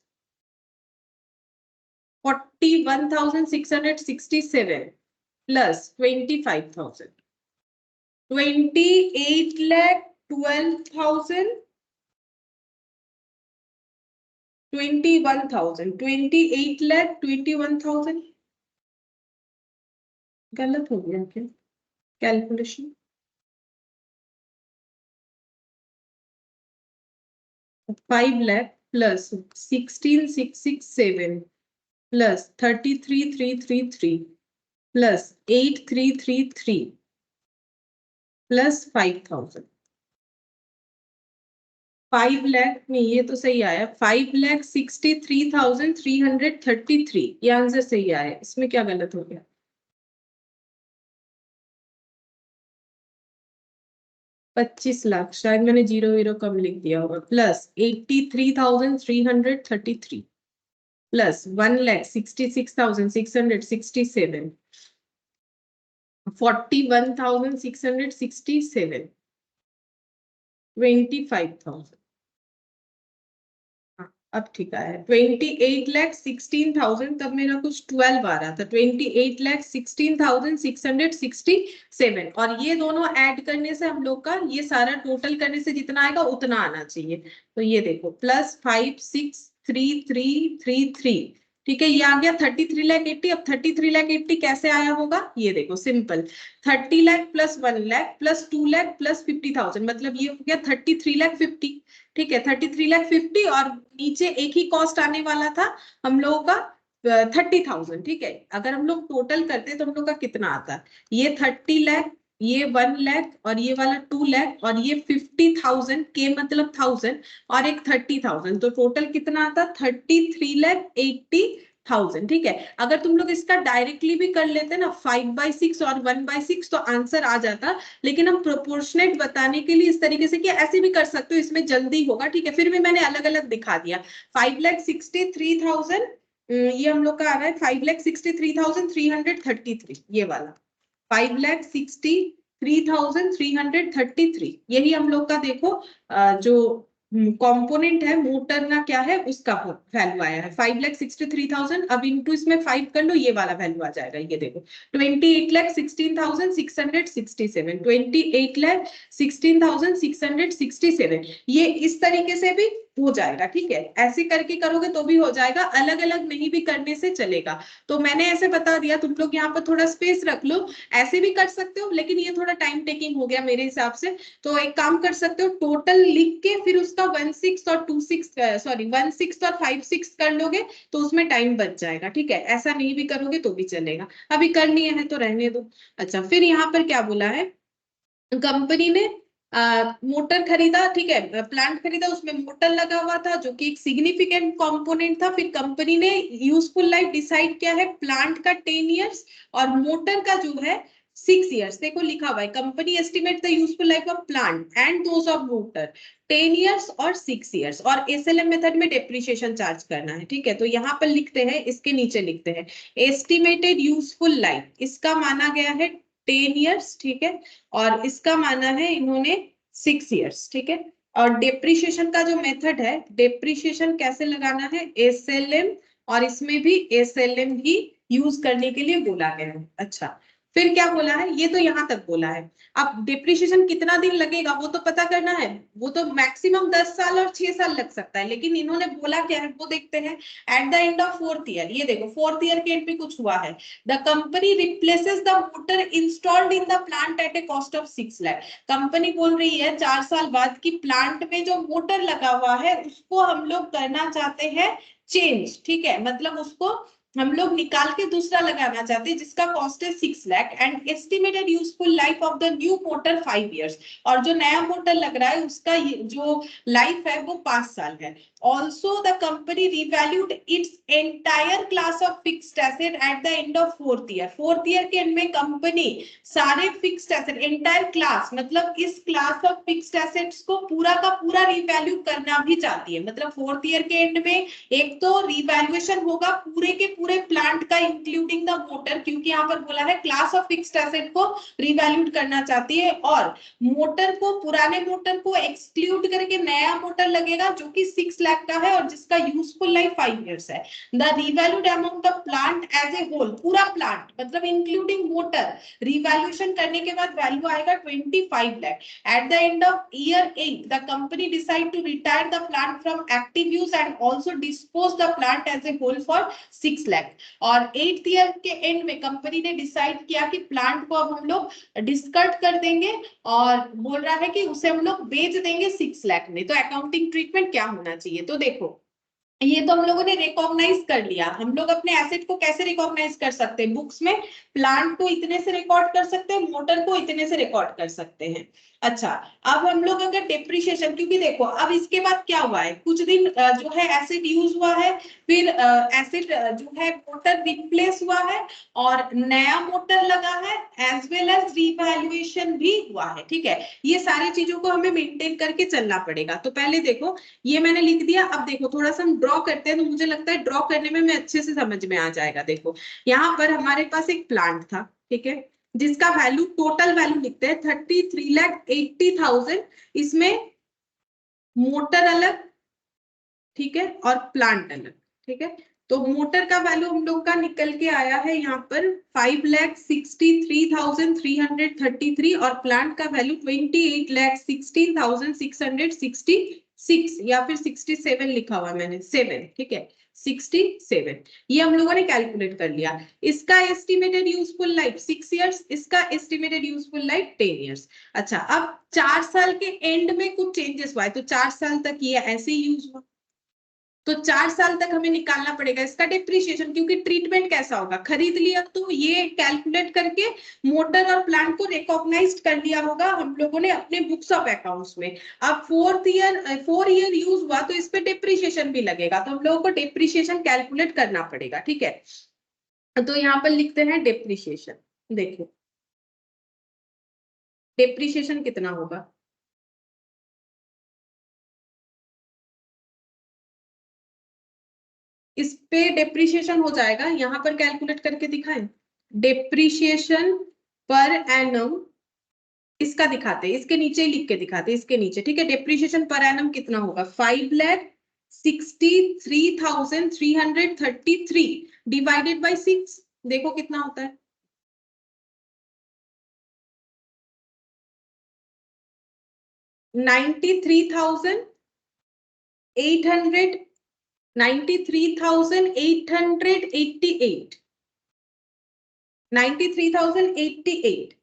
Speaker 1: 41,667 plus 25,000, 28,12,000, 21,000, 28,21,000। गलत हो गया क्या calculation? 5 lakh plus 16,667 plus 33,333 plus 8,333 plus 5,000, 5 lakh नहीं, ये तो सही आया, 5,63,333, ये आंसर सही आया। इसमें क्या गलत हो गया? 25 लाख, शायद मैंने 0 कम लिख दिया होगा, प्लस 83,333 प्लस 1,66,667, 41,667, 25,000। अब ठीक है 28,16,000, तब मेरा कुछ 12 आ रहा था, 28,16,667, और ये दोनों ऐड करने से हम लोग का ये सारा टोटल करने से जितना आएगा उतना आना चाहिए। तो ये देखो +5,6,3,3,3,3, ठीक है, ये आ गया 33,80,000। अब 33,80,000 कैसे आया होगा, ये देखो सिंपल, 30,00,000 + 1,00,000 + 2,00,000 + 50,000, मतलब ये हो गया 33,50,000, ठीक है, 33,50,000, और नीचे एक ही कॉस्ट आने वाला था हम लोगों का 30,000, ठीक है। अगर हम लोग टोटल करते तो हम लोग का कितना आता, ये 30,00,000, ये 1,00,000, और ये वाला 2,00,000, और ये 50,000 के मतलब 1000, और एक 30,000, तो टोटल कितना आता 33,80,000, ठीक है। अगर तुम लोग इसका डायरेक्टली भी कर लेते ना 5/6 और 1/6 तो आंसर आ जाता, लेकिन हम प्रोपोर्शनेट बताने के लिए इस तरीके से कि ऐसे भी कर सकते हो, इसमें जल्दी होगा, ठीक है, फिर भी मैंने अलग अलग दिखा दिया। 5,63,000, ये हम लोग का आ रहा है 5,63,333, ये वाला 5,63,333, यही हम लोग का देखो जो कंपोनेंट है मोटर ना क्या है उसका वैल्यू आया है 5,63,000। अब इंटू इसमें 5 कर लो, ये वाला वैल्यू आ जाएगा, ये देखो 28,16,667, 28,16,667, ये इस तरीके से भी हो जाएगा, ठीक है, ऐसे करके करोगे तो भी हो जाएगा, अलग अलग नहीं भी करने से चलेगा। तो मैंने ऐसे बता दिया, तुम लोग यहाँ पर थोड़ा स्पेस रख लो, ऐसे भी कर सकते हो, लेकिन ये थोड़ा टाइम टेकिंग हो गया मेरे हिसाब से। तो एक काम कर सकते हो, टोटल लिख के फिर उसका 16 और 26 सॉरी 16 और 56 कर लोगे तो उसमें टाइम बच जाएगा, ठीक है, ऐसा नहीं भी करोगे तो भी चलेगा, अभी कर लिए हैं तो रहने दो। अच्छा, फिर यहाँ पर क्या बोला है, कंपनी ने मोटर खरीदा, ठीक है, प्लांट खरीदा, उसमें मोटर लगा हुआ था जो कि एक सिग्निफिकेंट कंपोनेंट था। फिर कंपनी ने यूजफुल लाइफ डिसाइड किया है प्लांट का 10 इयर्स और मोटर का जो है 6 इयर्स। देखो लिखा हुआ है company estimate the useful life of plant and those of motor 10 years और 6 इयर्स, और एसएलएम मेथड में डेप्रिसिएशन चार्ज करना है, ठीक है। तो यहाँ पर लिखते हैं, इसके नीचे लिखते हैं एस्टिमेटेड यूजफुल लाइफ, इसका माना गया है 10 इयर्स, ठीक है, और इसका माना है इन्होंने 6 इयर्स, ठीक है। और डेप्रिसिएशन का जो मेथड है, डेप्रिसिएशन कैसे लगाना है, एसएलएम, और इसमें भी एसएलएम ही यूज करने के लिए बोला गया है। अच्छा, फिर क्या बोला है, ये तो यहाँ तक बोला है। अब डिप्रिसिएशन कितना दिन लगेगा वो तो पता करना है, वो तो मैक्सिमम 10 साल और 6 साल लग सकता है, लेकिन इन्होंने बोला क्या है वो देखते हैं। Eight the end of 4th year, ये देखो 4th ईयर के एंड पे कुछ हुआ है, the company replaces the motor installed in the plant at A cost of 6 lakh. Company बोल रही है 4 साल बाद की प्लांट में जो मोटर लगा हुआ है उसको हम लोग करना चाहते हैं चेंज, ठीक है, मतलब उसको हम लोग निकाल के दूसरा लगाना चाहते हैं जिसका कॉस्ट है 6 lakh, and estimated useful life of the new motor 5 years, और जो नया मोटर लग रहा है उसका जो लाइफ है वो 5 साल है। Also, the company revalued its entire class of fixed asset at the end of 4th year. 4th year के end में कंपनी सारे फिक्स्ड एसेट, एंटायर क्लास, मतलब इस क्लास ऑफ फिक्स्ड एसेट्स को पूरा का पूरा रिवैल्यू करना भी चाहती है। मतलब 4th ईयर के एंड में एक तो रिवैल्यूएशन होगा पूरे के पूरे प्लांट का इंक्लूडिंग द मोटर, क्योंकि यहाँ पर बोला है क्लास ऑफ फिक्स्ड एसेट को रिवैल्यूड करना चाहती है, और मोटर को, पुराने मोटर को एक्सक्लूड करके नया मोटर लगेगा जो कि 6 लाख का है और जिसका यूजफुल लाइफ 5 इयर्स है। The revalued amount of plant as a whole, पूरा प्लांट मतलब इंक्लूडिंग मोटर, रिवैल्यूएशन करने के बाद वैल्यू आएगा 25 lakh. At the end of year 8 the company decide to retire the plant from active use and also dispose the plant as a whole for 6 lakh. और 8th year के end में company ने decide किया कि प्लांट को अब हम लोग डिस्कार्ड कर देंगे और बोल रहा है कि उसे हम लोग बेच देंगे 6 लाख में। तो अकाउंटिंग ट्रीटमेंट क्या होना चाहिए, तो देखो ये तो हम लोगों ने रिकॉग्नाइज कर लिया। हम लोग अपने एसेट को कैसे रिकॉग्नाइज कर सकते हैं, बुक्स में प्लांट को इतने से रिकॉर्ड कर सकते हैं, मोटर को इतने से रिकॉर्ड कर सकते हैं। अच्छा, अब हम लोग अगर डेप्रिसिएशन, क्योंकि देखो अब इसके बाद क्या हुआ है, कुछ दिन जो है एसेट यूज हुआ है, फिर एसेट जो है मोटर रिप्लेस हुआ है और नया मोटर लगा है, एज वेल एज रिवैल्यूएशन भी हुआ है, ठीक है। ये सारी चीजों को हमें मेंटेन करके चलना पड़ेगा। तो पहले देखो ये मैंने लिख दिया, अब देखो थोड़ा सा हम ड्रॉ करते हैं तो मुझे लगता है ड्रॉ करने में मैं अच्छे से समझ में आ जाएगा। देखो यहाँ पर हमारे पास एक प्लांट था, ठीक है, जिसका वैल्यू, टोटल वैल्यू लिखते हैं 33,80,000, इसमें मोटर अलग, ठीक है, और प्लांट अलग, ठीक है। तो मोटर का वैल्यू हम लोग का निकल के आया है यहाँ पर 5,63,333 और प्लांट का वैल्यू 28,16,666 या फिर 67 लिखा हुआ है मैंने, 7, ठीक है, 67। ये हम लोगों ने कैलकुलेट कर लिया। इसका एस्टिमेटेड यूजफुल लाइफ 6 इयर्स, इसका एस्टिमेटेड यूजफुल लाइफ 10 इयर्स। अच्छा, अब 4 साल के एंड में कुछ चेंजेस हुआ है, तो 4 साल तक ये ऐसे ही यूज हुआ, तो 4 साल तक हमें निकालना पड़ेगा इसका डिप्रिशिएशन, क्योंकि ट्रीटमेंट कैसा होगा, खरीद लिया तो ये कैलकुलेट करके मोटर और प्लांट को रिकॉग्नाइज्ड कर लिया होगा हम लोगों ने अपने बुक्स ऑफ अकाउंट्स में। अब 4 ईयर यूज हुआ तो इस पे डिप्रिशिएशन भी लगेगा, तो हम लोगों को डिप्रिशिएशन कैलकुलेट करना पड़ेगा, ठीक है। तो यहाँ पर लिखते हैं डिप्रिशिएशन। देखिए डिप्रिशिएशन कितना होगा, इस पे डेप्रिशिएशन हो जाएगा, यहां पर कैलकुलेट करके दिखाएं। डेप्रिशिएशन पर एनम इसका दिखाते हैं, इसके नीचे ही लिख के दिखाते हैं, इसके नीचे, ठीक है। डेप्रिशिएशन पर एनम कितना होगा, 5,63,333 डिवाइडेड बाय 6, देखो कितना होता है, 93,800 93,888 93,088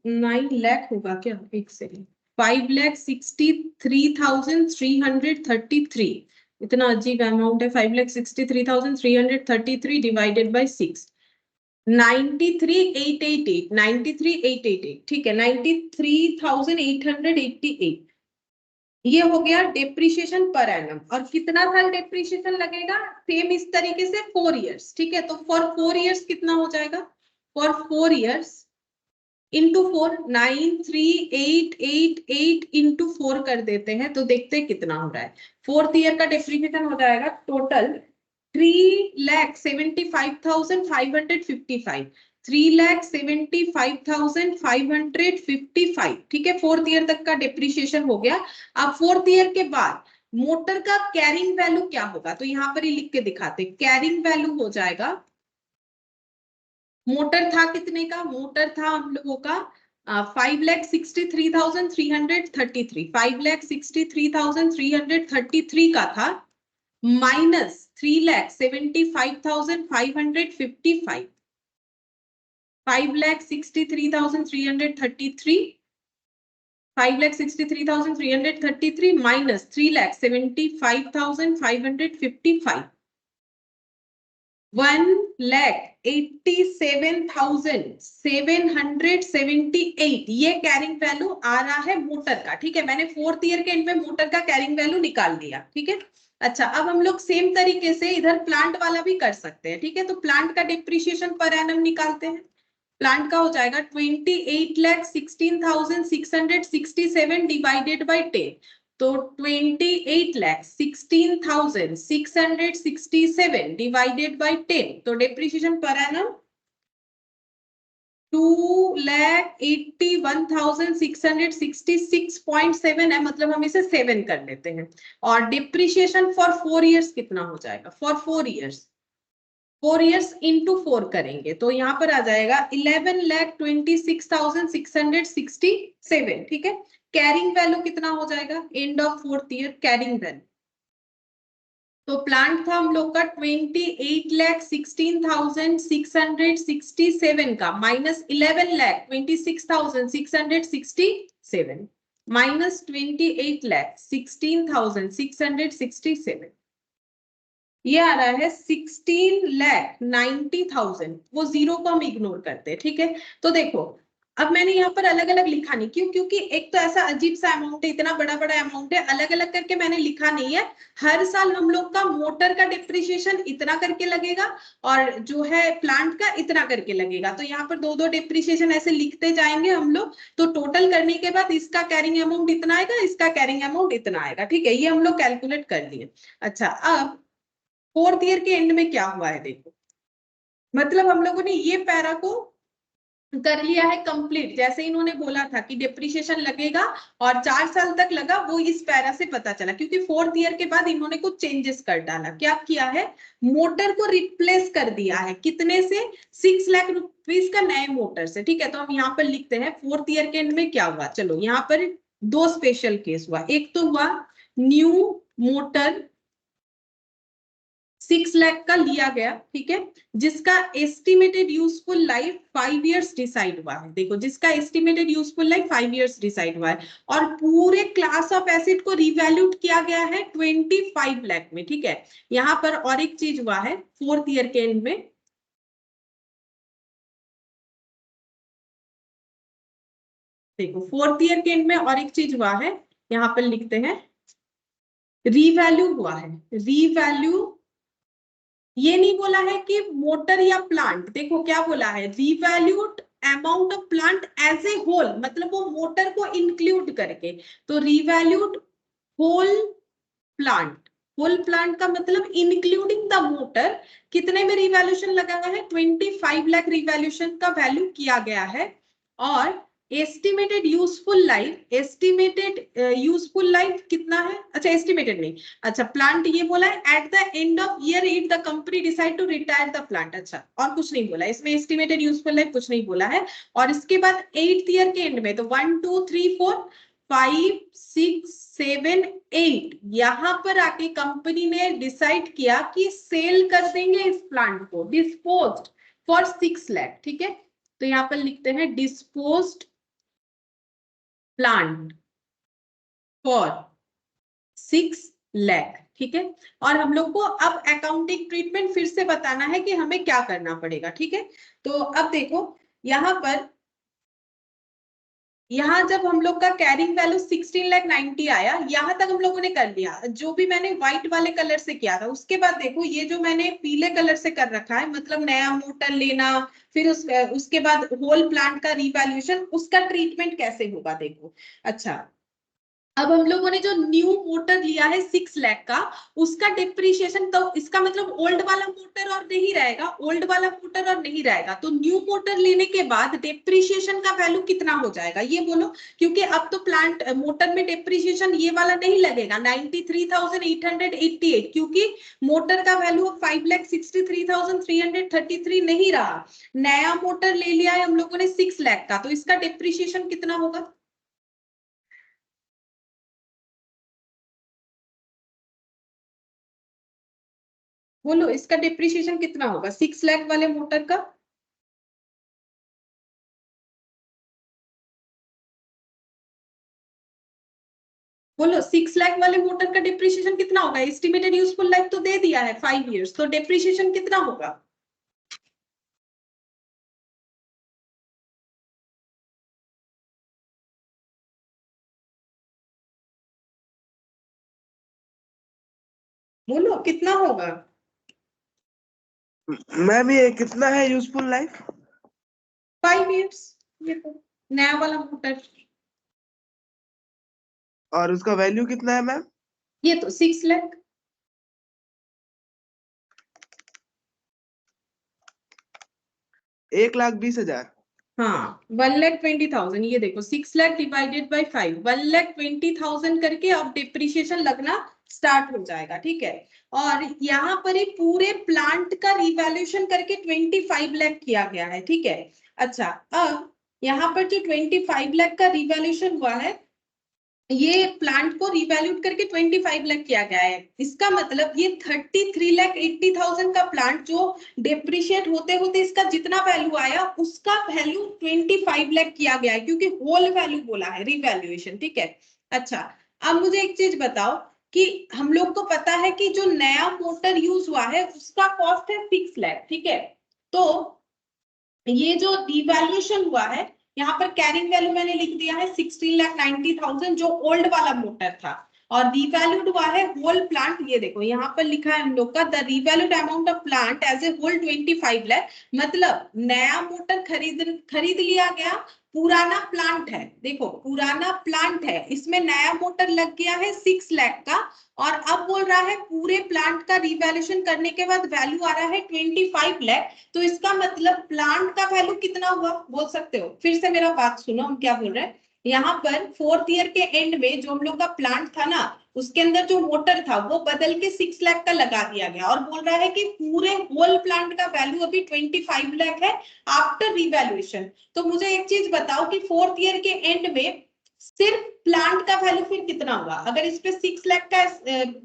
Speaker 1: 9 लाख होगा क्या, एक सेकेंड, 5,63,333, इतना अजीब अमाउंट है, 5,63,333 डिवाइडेड बाय 6, 93,888 ठीक है, 93,888 ये हो गया डेप्रिशिएशन पर एनम। और कितना साल डेप्रिशिएशन लगेगा, सेम इस तरीके से 4 इयर्स, ठीक है। तो फॉर 4 इयर्स कितना हो जाएगा, फॉर 4 इयर्स इंटू 4, 93,888 इंटू 4 कर देते हैं, तो देखते हैं कितना हो रहा है। 4th ईयर का डेप्रिशिएशन हो जाएगा टोटल 3,75,555, 3,75,555, ठीक है। 4th ईयर तक का डेप्रिशिएशन हो गया। अब 4th ईयर के बाद मोटर का कैरिंग वैल्यू क्या होगा, तो यहाँ पर ही लिख के दिखाते, कैरिंग वैल्यू हो जाएगा, मोटर था कितने का, मोटर था हम लोगों का 5,63,333, 5,63,333 का था, माइनस 3,75,555, 5,63,333, 5,63,333 माइनस 3,75,555, 1,87,778 ये कैरिंग वैल्यू आ रहा है मोटर का, ठीक है। मैंने 4th ईयर के एंड में मोटर का कैरिंग वैल्यू निकाल दिया, ठीक है। अच्छा, अब हम लोग सेम तरीके से इधर प्लांट वाला भी कर सकते हैं, ठीक है। तो प्लांट का डिप्रिशिएशन पर एनम निकालते हैं। प्लांट का हो जाएगा 28,16,667 डिवाइडेड बाय 10, तो 28,16,667 डिवाइडेड बाय 10, तो डेप्रिशिएशन पर एनम 2,81,666.7 है, मतलब हम इसे 7 कर लेते हैं। और डिप्रिशिएशन फॉर 4 इयर्स कितना हो जाएगा, फॉर 4 इयर्स, 4 इयर्स इंटू 4 करेंगे तो यहाँ पर आ जाएगा 11,26,667, ठीक है। कैरिंग वैल्यू कितना हो जाएगा end of 4th year, carrying value, तो प्लांट था हम लोग का 28,16,667 का, माइनस 11,26,667 माइनस 28,16,667, ये आ रहा है 16,90,000, वो जीरो को हम इग्नोर करते हैं, ठीक है। तो देखो अब मैंने यहाँ पर अलग अलग लिखा नहीं, क्यों, क्योंकि एक तो ऐसा अजीब सा अमाउंट है, इतना बड़ा बड़ा अमाउंट है, अलग अलग करके मैंने लिखा नहीं है। हर साल हम लोग का मोटर का डिप्रिशिएशन इतना करके लगेगा और जो है प्लांट का इतना करके लगेगा, तो यहाँ पर 2-2 डिप्रिशिएशन ऐसे लिखते जाएंगे हम लोग, तो टोटल करने के बाद इसका कैरिंग अमाउंट इतना आएगा, इसका कैरिंग अमाउंट इतना आएगा, ठीक है। ये हम लोग कैलकुलेट कर लिए। अच्छा, अब 4th ईयर के एंड में क्या हुआ है देखो, मतलब हम लोगों ने ये पैरा को कर लिया है कंप्लीट, जैसे इन्होंने बोला था कि डिप्रिसिएशन लगेगा और 4 साल तक लगा, वो इस पैरा से पता चला, क्योंकि 4th ईयर के बाद इन्होंने कुछ चेंजेस कर डाला। क्या किया है, मोटर को रिप्लेस कर दिया है, कितने से, 6 लाख रुपीस का नए मोटर से। ठीक है, तो हम यहाँ पर लिखते हैं 4th ईयर के एंड में क्या हुआ। चलो यहाँ पर 2 स्पेशल केस हुआ। एक तो हुआ न्यू मोटर 6 लाख का लिया गया, ठीक है, जिसका estimated useful life 5 years decide हुआ है। देखो, जिसका estimated useful life 5 years decide हुआ है, और पूरे क्लास ऑफ एसेट को रिवैल्यूड किया गया है 25 लाख में। ठीक है, यहाँ पर और एक चीज हुआ है 4th ईयर के एंड में। देखो 4th ईयर के एंड में और एक चीज हुआ है, यहाँ पर लिखते हैं रीवैल्यू हुआ है। रीवैल्यू ये नहीं बोला है कि मोटर या प्लांट, देखो क्या बोला है, revalued amount of plant as a whole, मतलब वो मोटर को इंक्लूड करके। तो revalued whole plant, whole plant का मतलब इंक्लूडिंग द मोटर, कितने में रिवैल्यूएशन लगा हुआ है, 25 लाख रिवैल्यूएशन का वैल्यू किया गया है। और estimated useful life, estimated useful life कितना है, अच्छा एस्टिमेटेड नहीं, अच्छा प्लांट ये बोला है at the end of year 8 the company decide to retire the plant. अच्छा, और कुछ नहीं बोला इसमें, एस्टिमेटेड यूजफुल लाइफ कुछ नहीं बोला है। और इसके बाद 8th ईयर के एंड में तो 1 2 3 4 5 6 7 8 यहाँ पर आके कंपनी ने डिसाइड किया कि सेल कर देंगे इस प्लांट को, डिस्पोज्ड फॉर 6 लाख। ठीक है, तो यहाँ पर लिखते हैं डिस्पोज्ड प्लांट फॉर 6 लाख। ठीक है, और हम लोग को अब अकाउंटिंग ट्रीटमेंट फिर से बताना है कि हमें क्या करना पड़ेगा। ठीक है, तो अब देखो यहाँ पर, यहाँ जब हम लोग का कैरिंग वैल्यू 16,90,000 आया, यहाँ तक हम लोगों ने कर लिया, जो भी मैंने व्हाइट वाले कलर से किया था। उसके बाद देखो ये जो मैंने पीले कलर से कर रखा है, मतलब नया मोटर लेना, फिर उसके बाद होल प्लांट का रिवैल्यूएशन, उसका ट्रीटमेंट कैसे होगा देखो। अच्छा, अब हम लोगों ने जो न्यू मोटर लिया है 6 लाख का, उसका डिप्रिशिएशन, तो इसका मतलब ओल्ड वाला मोटर और नहीं रहेगा, ओल्ड वाला मोटर और नहीं रहेगा, तो न्यू मोटर लेने के बाद डिप्रिशिएशन का वैल्यू कितना हो जाएगा ये बोलो, क्योंकि अब तो प्लांट मोटर में डिप्रिशिएशन ये वाला नहीं लगेगा 93,888, क्योंकि मोटर का वैल्यू 5,63,333 नहीं रहा। नया मोटर ले लिया है हम लोगों ने 6 लाख का, तो इसका डिप्रिशिएशन कितना होगा, बोलो इसका डिप्रिशिएशन कितना होगा 6 लाख वाले मोटर का। बोलो 6 लाख वाले मोटर का डिप्रिशिएशन कितना होगा, एस्टिमेटेड यूजफुल लाइफ तो दे दिया है 5 इयर्स, तो डिप्रिशिएशन कितना होगा। बोलो कितना होगा।
Speaker 2: मैम ये कितना है यूजफुल लाइफ,
Speaker 1: 5 इयर्स, ये तो नया वाला मोटर,
Speaker 2: और उसका वैल्यू कितना है मैम,
Speaker 1: ये तो 6 लाख।
Speaker 2: 1,20,000।
Speaker 1: हाँ 1,20,000, ये देखो 6 लाख डिवाइडेड बाई 5, 1,20,000 करके अब डिप्रिशिएशन लगना स्टार्ट हो जाएगा। ठीक है, और यहाँ पर ही पूरे प्लांट का रिवैल्यूएशन करके 25 लाख किया गया है। ठीक है, अच्छा अब यहाँ पर जो 25 लाख का रिवैल्यूएशन हुआ है, ये प्लांट को रिवैल्यूट करके 25 लाख किया गया है, इसका मतलब ये 33,80,000 का प्लांट जो डेप्रिशिएट होते होते इसका जितना वैल्यू आया, उसका वैल्यू 25 लाख किया गया है, क्योंकि होल वैल्यू बोला है रिवैल्यूएशन। ठीक है, अच्छा अब मुझे एक चीज बताओ कि हम लोग को पता है कि जो नया मोटर यूज हुआ है उसका कॉस्ट है 6 लाख। ठीक है, तो ये जो डिवैल्यूएशन हुआ है, यहाँ पर कैरिंग वैल्यू मैंने लिख दिया है 16,90,000 जो ओल्ड वाला मोटर था, और रिवैल्यूड हुआ है होल प्लांट, ये देखो यहाँ पर लिखा है हम लोग का the revalued amount of plant as a whole 25 lakh, मतलब नया मोटर खरीद लिया गया, पुराना प्लांट है, देखो पुराना प्लांट है, इसमें नया मोटर लग गया है 6 लाख का, और अब बोल रहा है पूरे प्लांट का रिवैल्यूएशन करने के बाद वैल्यू आ रहा है 25 लाख। तो इसका मतलब प्लांट का वैल्यू कितना हुआ बोल सकते हो? फिर से मेरा बात सुनो, हम क्या बोल रहे हैं, यहाँ पर 4th ईयर के एंड में जो हम लोग का प्लांट था ना, उसके अंदर जो मोटर था वो बदल के 6 लाख का लगा दिया गया, और बोल रहा है कि पूरे होल प्लांट का वैल्यू अभी 25 लाख है आफ्टर रिवैल्यूएशन। तो मुझे एक चीज बताओ कि 4th ईयर के एंड में सिर्फ प्लांट का वैल्यू फिर कितना होगा? अगर इस पे 6 लाख का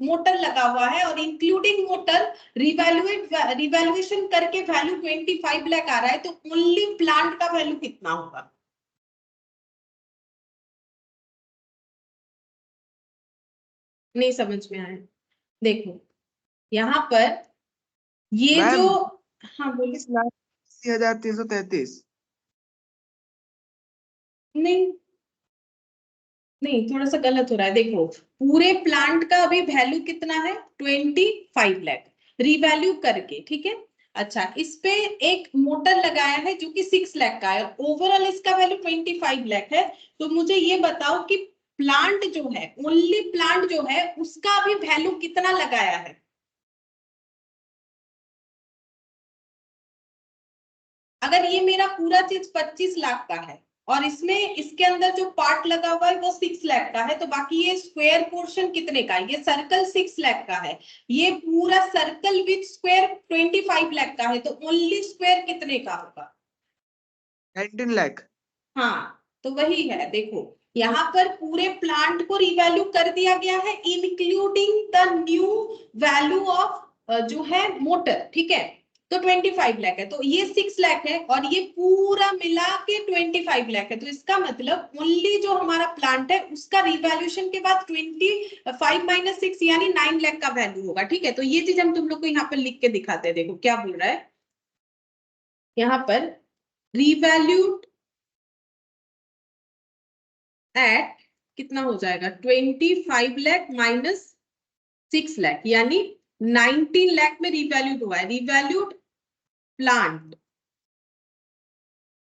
Speaker 1: मोटर लगा हुआ है और इंक्लूडिंग मोटर रिवैल्यूएशन करके वैल्यू 25 लाख आ रहा है, तो ओनली प्लांट का वैल्यू कितना होगा? नहीं समझ में आया? देखो यहाँ पर ये
Speaker 2: मैम,
Speaker 1: जो, हाँ बोलिए।
Speaker 2: 20,333।
Speaker 1: नहीं नहीं, थोड़ा सा गलत हो रहा है, देखो पूरे प्लांट का अभी वैल्यू कितना है 25 लाख रिवैल्यू करके, ठीक है। अच्छा, इस पे एक मोटर लगाया है जो कि 6 लाख का है, ओवरऑल इसका वैल्यू 25 लाख है। तो मुझे ये बताओ कि प्लांट जो है, ओनली प्लांट जो है, उसका अभी वैल्यू कितना लगाया है? अगर ये मेरा पूरा चीज 25 लाख का है और इसमें इसके अंदर जो पार्ट लगा हुआ है वो 6 लाख का है, तो बाकी ये स्क्वायर पोर्शन कितने का है? ये सर्कल 6 लाख का है, ये पूरा सर्कल विथ स्क्वायर 25 लाख का है, तो ओनली स्क्वायर कितने का होगा?
Speaker 2: 19 लाख।
Speaker 1: हाँ, तो वही है, देखो यहाँ पर पूरे प्लांट को रिवैल्यू कर दिया गया है including the new value of जो है मोटर, ठीक है। तो 25 लाख है, तो ये 6 लाख है और ये पूरा मिला के 25 लाख है, तो इसका मतलब ओनली जो हमारा प्लांट है उसका रिवैल्यूएशन के बाद 25 माइनस 6 यानी 9 लाख का वैल्यू होगा, ठीक है। तो ये चीज हम तुम लोग को यहाँ पर लिख के दिखाते हैं, देखो क्या बोल रहा है यहाँ पर, रिवैल्यूड एट कितना हो जाएगा 25 लाख माइनस 6 लाख, यानी 19 लाख में रिवैल्यूड हुआ है, revalued plant,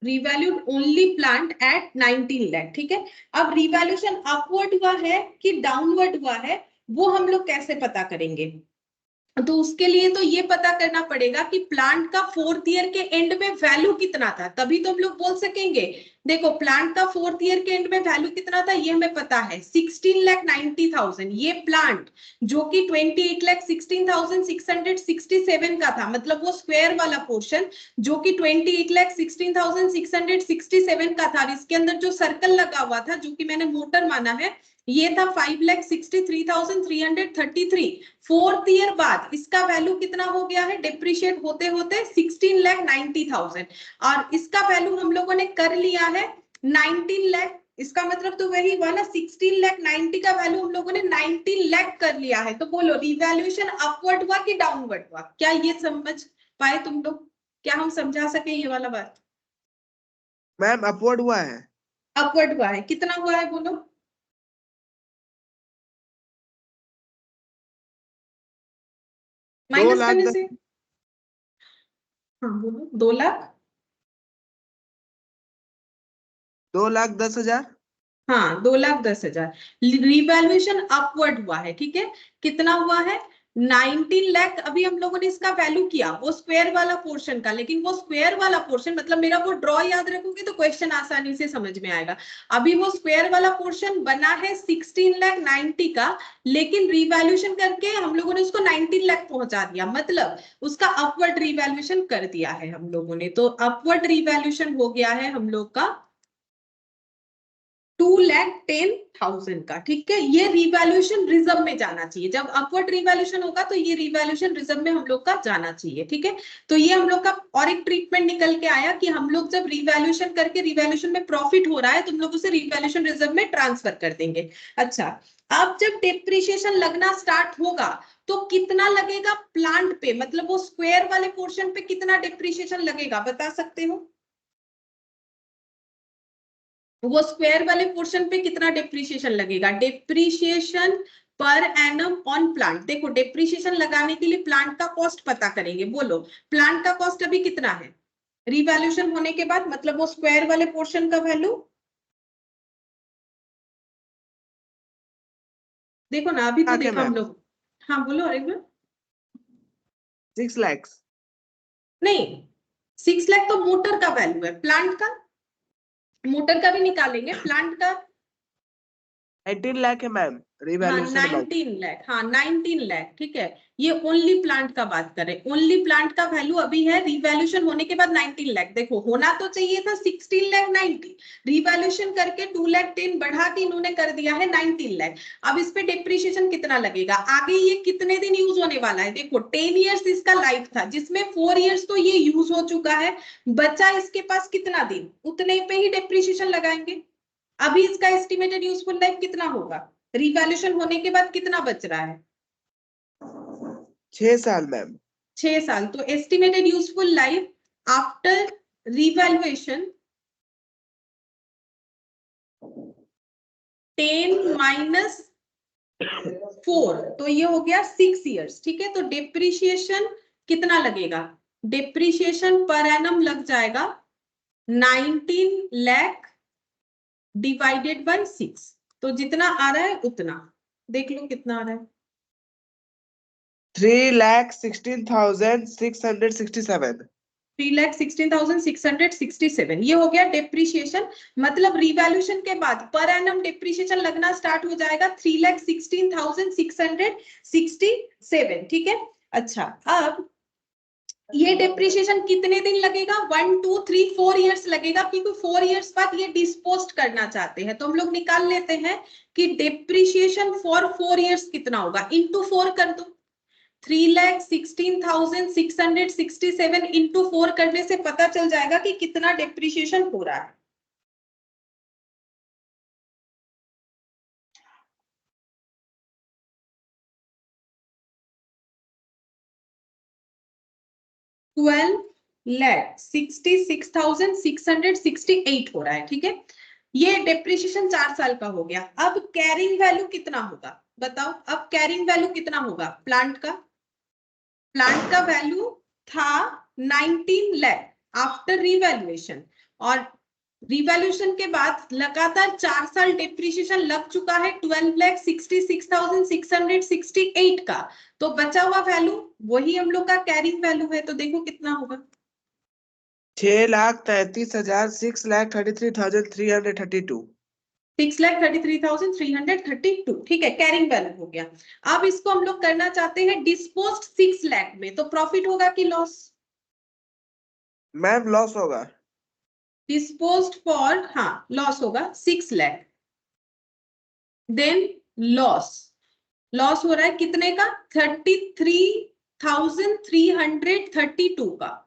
Speaker 1: revalued only plant at 19 lakh, ठीक है। अब रिवैल्यूएशन अपवर्ड हुआ है कि डाउनवर्ड हुआ है, वो हम लोग कैसे पता करेंगे? तो उसके लिए तो ये पता करना पड़ेगा कि प्लांट का 4th ईयर के एंड में वैल्यू कितना था, तभी तो हम लोग बोल सकेंगे। देखो प्लांट का 4th ईयर के एंड में वैल्यू कितना था ये हमें पता है 16,90,000, ये प्लांट जो कि 28,16,667 का था, मतलब वो स्क्वायर वाला पोर्शन जो कि 28,16,667 का था, इसके अंदर जो सर्कल लगा हुआ था जो कि मैंने मोटर माना है, ये था 5,63,333। 4th ईयर बाद इसका वैल्यू कितना हो गया है डिप्रिशिएट होते होते 16,90,000, और इसका वैल्यू हम लोगों ने कर लिया है 19 लाख। इसका मतलब तो वही हुआ ना, 16,90,000 का वैल्यू हम लोगों ने 19 लाख कर लिया है। तो बोलो रिवैल्यूएशन अपवर्ड हुआ कि डाउनवर्ड हुआ? क्या ये समझ पाए तुम लोग? क्या हम समझा सके ये वाला बात?
Speaker 2: मैम, अपवर्ड हुआ है।
Speaker 1: अपवर्ड हुआ है, कितना हुआ है बोलो? माइनस करने से, हाँ बोलो 2 लाख,
Speaker 2: 2,10,000।
Speaker 1: हाँ 2,10,000 रिवैल्यूएशन अपवर्ड हुआ है, ठीक है। कितना हुआ है 19 लाख। अभी हम लोगों ने इसका वैल्यू किया वो स्क्वायर वाला पोर्शन का, लेकिन वो स्क्वायर वाला पोर्शन मतलब मेरा वो ड्रॉ याद रखोगे तो क्वेश्चन आसानी से समझ में आएगा। अभी वो स्क्वायर वाला पोर्शन बना है 16,90,000 का, लेकिन रिवैल्यूएशन करके हम लोगों ने उसको 19 लाख पहुंचा दिया, मतलब उसका अपवर्ड रिवैल्यूएशन कर दिया है हम लोगों ने। तो अपवर्ड रिवैल्यूएशन हो गया है हम लोग का 2,10,000 का, ठीक है। ये रिवैल्यूएशन रिजर्व में जाना चाहिए, जब अपवर्ड रिवैल्यूएशन होगा तो ये रिवैल्यूएशन रिजर्व में हम लोग का जाना चाहिए, ठीक है। तो ये हम लोग का और एक ट्रीटमेंट निकल के आया कि हम लोग जब रिवैल्यूएशन करके रिवैल्यूएशन में प्रॉफिट हो रहा है तो हम लोग उसे रिवैल्यूएशन रिजर्व में ट्रांसफर कर देंगे। अच्छा, अब जब डेप्रिसिएशन लगना स्टार्ट होगा तो कितना लगेगा प्लांट पे, मतलब वो स्क्वायर वाले पोर्शन पे कितना डेप्रिसिएशन लगेगा बता सकते हो? वो स्क्वायर वाले पोर्शन पे कितना डिप्रिशिएशन लगेगा? Depreciation per annum on plant. देखो डेप्रिसिएशन लगाने के लिए प्लांट का कॉस्ट पता करेंगे। बोलो प्लांट का कॉस्ट अभी कितना है रिवैल्यूएशन होने के बाद, मतलब वो स्क्वायर वाले पोर्शन का वैल्यू। देखो ना अभी तो देखा हम लोग। हाँ बोलो एक बार।
Speaker 2: 6 लाख।
Speaker 1: नहीं 6 लाख तो मोटर का वैल्यू है, प्लांट का मोटर का भी निकालेंगे, प्लांट का
Speaker 2: 19 लाख है मैम
Speaker 1: हाँ
Speaker 2: रिवैल्यूएशन अमाउंट।
Speaker 1: 19 लाख, हाँ 19 लाख ठीक है। ये ओनली प्लांट का बात करें, ओनली प्लांट का वैल्यू अभी है रिवैल्यूएशन होने के बाद 19 लाख। देखो होना तो चाहिए था 16 लाख 90, रिवैल्यूएशन करके 2 लाख 10 बढ़ा के इन्होंने कर दिया है 19 लाख। अब इस पे डिप्रिसिएशन कितना लगेगा, आगे ये कितने दिन यूज होने वाला है। देखो 10 इयर्स इसका लाइफ था, जिसमें 4 इयर्स तो ये यूज हो चुका है, बचा इसके पास कितना दिन, उतने पे ही डिप्रिसिएशन लगाएंगे। अभी इसका एस्टिमेटेड यूजफुल लाइफ कितना होगा, रिवैल्यूएशन होने के बाद कितना बच रहा है,
Speaker 2: 6 साल मैम।
Speaker 1: 6 साल। तो estimated useful life after revaluation 10 minus 4, तो ये हो गया 6 इयर्स। ठीक है, तो डिप्रिसिएशन कितना लगेगा, डिप्रिसिएशन पर एनम लग जाएगा 19 लाख डिवाइडेड बाय 6। तो जितना आ रहा है उतना देख लो कितना आ रहा है,
Speaker 2: 3,16,667।
Speaker 1: 3,16,667 ये हो गया डिप्रिसिएशन। मतलब रिवैल्यूएशन के बाद पर एनम डिप्रिसिएशन लगना स्टार्ट हो जाएगा 3,16,667। ठीक है। अच्छा अब ये डिप्रिसिएशन कितने दिन लगेगा, 1 2 3 4 इयर्स लगेगा, क्योंकि 4 इयर्स बाद ये डिस्पोज करना चाहते हैं। तो हम लोग निकाल लेते हैं कि डिप्रिसिएशन फॉर 4 इयर्स कितना होगा, इंटू 4 कर दो। 3,16,667 इंटू 4 करने से पता चल जाएगा कि कितना डिप्रिसिएशन हो रहा है। $12,66,668 हो रहा है। ठीक है, ये डिप्रिसिएशन 4 साल का हो गया। अब कैरिंग वैल्यू कितना होगा बताओ, अब कैरिंग वैल्यू कितना होगा प्लांट का, प्लांट का वैल्यू था 19 लाख आफ्टर रिवैल्यूएशन, और रिवैल्यूएशन के बाद लगातार 4 साल डिप्रिसिएशन लग चुका है 12,66,668 का। तो बचा हुआ वैल्यू वही हम लोग का कैरिंग वैल्यू है। तो देखो कितना होगा,
Speaker 2: 6,33,000 6,33,332।
Speaker 1: 6,33,332। ठीक है, कैरिंग वैल्यू हो गया। अब इसको हम लोग करना चाहते हैं डिस्पोज्ड 6 लाख में, तो प्रॉफिट होगा कि लॉस,
Speaker 2: मैम लॉस होगा।
Speaker 1: डिस्पोज्ड फॉर, हाँ लॉस होगा 6 लाख। देन लॉस, लॉस हो रहा है कितने का, 33,332 का।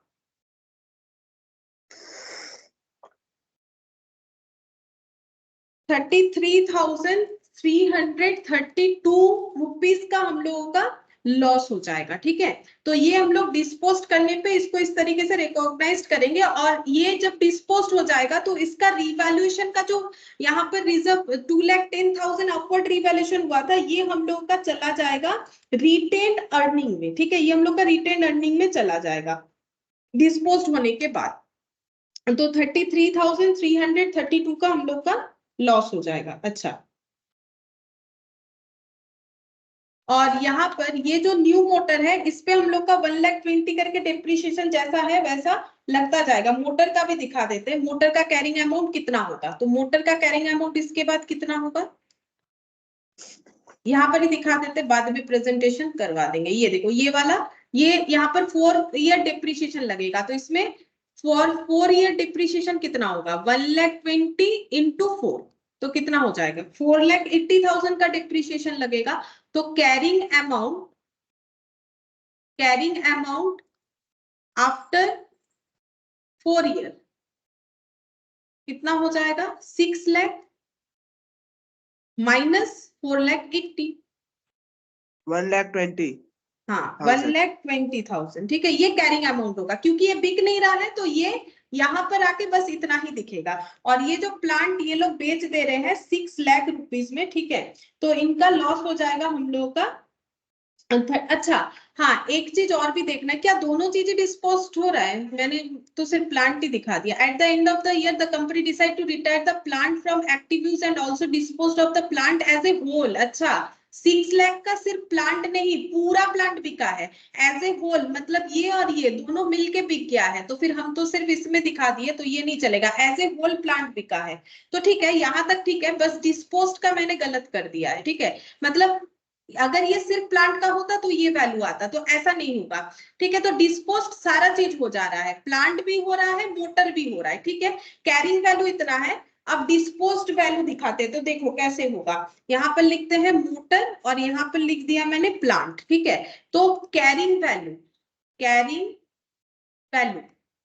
Speaker 1: 33,332 रुपीस का हम लोगों का लॉस हो जाएगा। ठीक है, तो ये हम लोग डिस्पोज करने पे इसको इस तरीके से रिकॉग्नाइज करेंगे, और ये जब डिस्पोज हो जाएगा तो इसका रिवैल्यूएशन का जो यहाँ पर रिजर्व 2,10,000 अपवर्ड रिवैल्यूएशन हुआ था, ये हम लोग का चला जाएगा रिटेन्ड अर्निंग में। ठीक है, ये हम लोग का रिटेन्ड अर्निंग में चला जाएगा डिस्पोज होने के बाद। तो 33,332 का हम लोग का लॉस हो जाएगा। अच्छा, और यहाँ पर ये जो न्यू मोटर है इस पे हम लोग का 1,20,000 करके डिप्रिसिएशन जैसा है वैसा लगता जाएगा। मोटर का भी दिखा देते हैं, मोटर का कैरिंग अमाउंट कितना होगा। तो मोटर का कैरिंग अमाउंट इसके बाद कितना होगा, यहाँ पर ही दिखा देते, बाद में प्रेजेंटेशन करवा देंगे। ये देखो ये वाला, ये यहाँ पर 4 ईयर डिप्रिसिएशन लगेगा, तो इसमें 4 ईयर डिप्रिसिएशन कितना होगा, 1,20,000 इंटू 4, तो कितना हो जाएगा 4,80,000 का डिप्रिसिएशन लगेगा। तो कैरिंग अमाउंट आफ्टर 4 ईयर कितना हो जाएगा, 6 लाख माइनस 4,80,000,
Speaker 2: 1,20,000।
Speaker 1: हाँ 1,20,000। ठीक है, ये कैरिंग अमाउंट होगा, क्योंकि ये बिक नहीं रहा है तो ये यहाँ पर आके बस इतना ही दिखेगा। और ये जो प्लांट ये लोग बेच दे रहे हैं 6 लाख रुपीज में, ठीक है, तो इनका लॉस हो जाएगा हम लोगों का। अच्छा हाँ, एक चीज और भी देखना, क्या दोनों चीजें डिस्पोज हो रहा है? मैंने तो सिर्फ प्लांट ही दिखा दिया। At the end of the year the company decide to retire the plant from active use and also dispose of the plant as a whole. अच्छा 6 लाख का सिर्फ प्लांट नहीं, पूरा प्लांट बिका है एज ए होल, मतलब ये और ये दोनों मिलके बिक गया है। तो फिर हम तो सिर्फ इसमें दिखा दिए तो ये नहीं चलेगा, एज ए होल प्लांट बिका है। तो ठीक है, यहाँ तक ठीक है, बस डिस्पोज का मैंने गलत कर दिया है, ठीक है। मतलब अगर ये सिर्फ प्लांट का होता तो ये वैल्यू आता, तो ऐसा नहीं होगा, ठीक है। तो डिस्पोज्ड सारा चीज हो जा रहा है, प्लांट भी हो रहा है, मोटर भी हो रहा है, ठीक है। कैरिंग वैल्यू इतना है। अब डिस्पोज्ड वैल्यू दिखाते हैं, तो देखो कैसे होगा। यहाँ पर लिखते हैं मोटर और यहाँ पर लिख दिया मैंने प्लांट, ठीक है। तो carrying value, carrying value,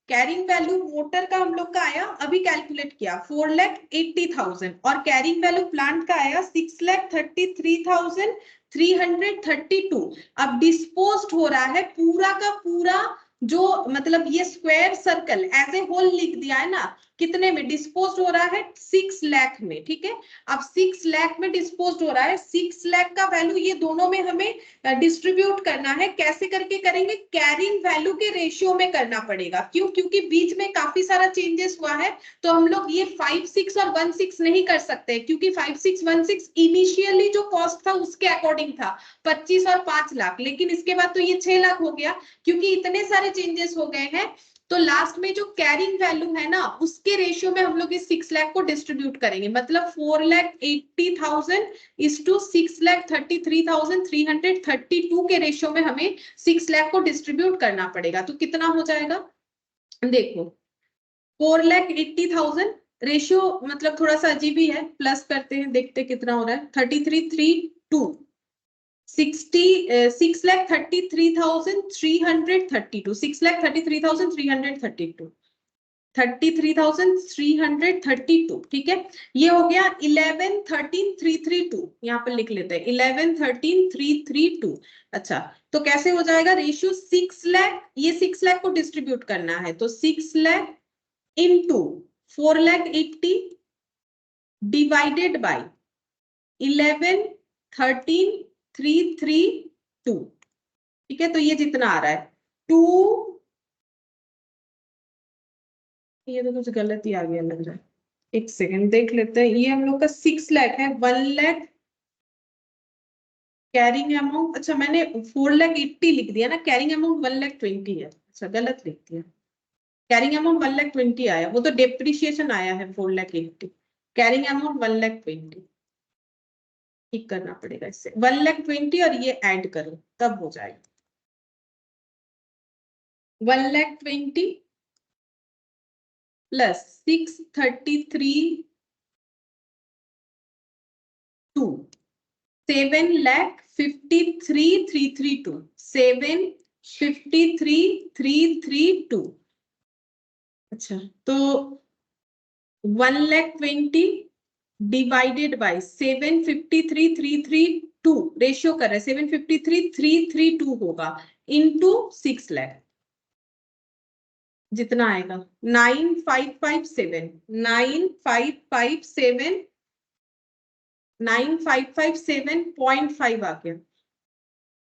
Speaker 1: carrying value motor का हम लोग का आया, अभी कैलकुलेट किया 4,80,000, और कैरिंग वैल्यू प्लांट का आया 6,33,332। अब डिस्पोज्ड हो रहा है पूरा का पूरा, जो मतलब ये square circle as a whole लिख दिया है ना, कितने में डिस्पोज्ड हो रहा है? 6 लाख में, ठीक है। अब 6 लाख में डिस्पोज्ड हो रहा है, 6 लाख का वैल्यू ये दोनों में हमें डिस्ट्रीब्यूट करना है। कैसे करके करेंगे? कैरिंग वैल्यू के रेशियो में करना पड़ेगा। क्यों? क्योंकि बीच में काफी सारा चेंजेस हुआ है, तो हम लोग ये 5,6 और 1,6 नहीं कर सकते, क्योंकि 5,6,1,6 इनिशियली जो कॉस्ट था उसके अकॉर्डिंग था 25 और 5 लाख, लेकिन इसके बाद तो ये 6 लाख हो गया, क्योंकि इतने सारे चेंजेस हो गए हैं। तो लास्ट में जो कैरिंग वैल्यू है ना, उसके रेशियो में हम लोग इस 6 लाख को डिस्ट्रीब्यूट करेंगे। मतलब 4,80,000 इज टू 6,33,332 के रेशियो में हमें 6 लाख को डिस्ट्रीब्यूट करना पड़ेगा। तो कितना हो जाएगा देखो, 4,80,000 रेशियो, मतलब थोड़ा सा अजीब ही है, प्लस करते हैं देखते कितना हो रहा है। 33,332 6,33,332 6,33,332 33,332, ठीक है। ये हो गया 11,13,332, यहाँ पर लिख लेते हैं 11,13,332। अच्छा तो कैसे हो जाएगा रेशियो? 6 लाख, ये 6 लाख को डिस्ट्रीब्यूट करना है, तो 6 लाख इंटू 4,80,000 डिवाइडेड बाई 11,13,332, ठीक है। तो ये जितना आ रहा है 2, ये तो कुछ गलत ही आ गया लग रहा है, एक सेकंड देख लेते हैं। ये हम लोग का 6 लाख है, 1 लाख कैरिंग अमाउंट, अच्छा मैंने 4,80,000 लिख दिया ना, कैरिंग अमाउंट 1,20,000 है, अच्छा गलत लिख दिया। कैरिंग अमाउंट 1,20,000 आया, वो तो डेप्रिसिएशन आया है 4,80,000, कैरिंग अमाउंट 1,20,000, ठीक करना पड़ेगा इससे 1,20,000 और ये ऐड करो तब हो जाएगा 1,20,000 प्लस 6,33,2 7,53,332 7,53,332। अच्छा तो 1,20,000 डिवाइडेड बाय 7,53,332 रेशियो कर रहे हैं, 7,53,332 होगा इनटू 6 लाख, जितना आएगा 9,557 9,557 9,557.5 आ गया,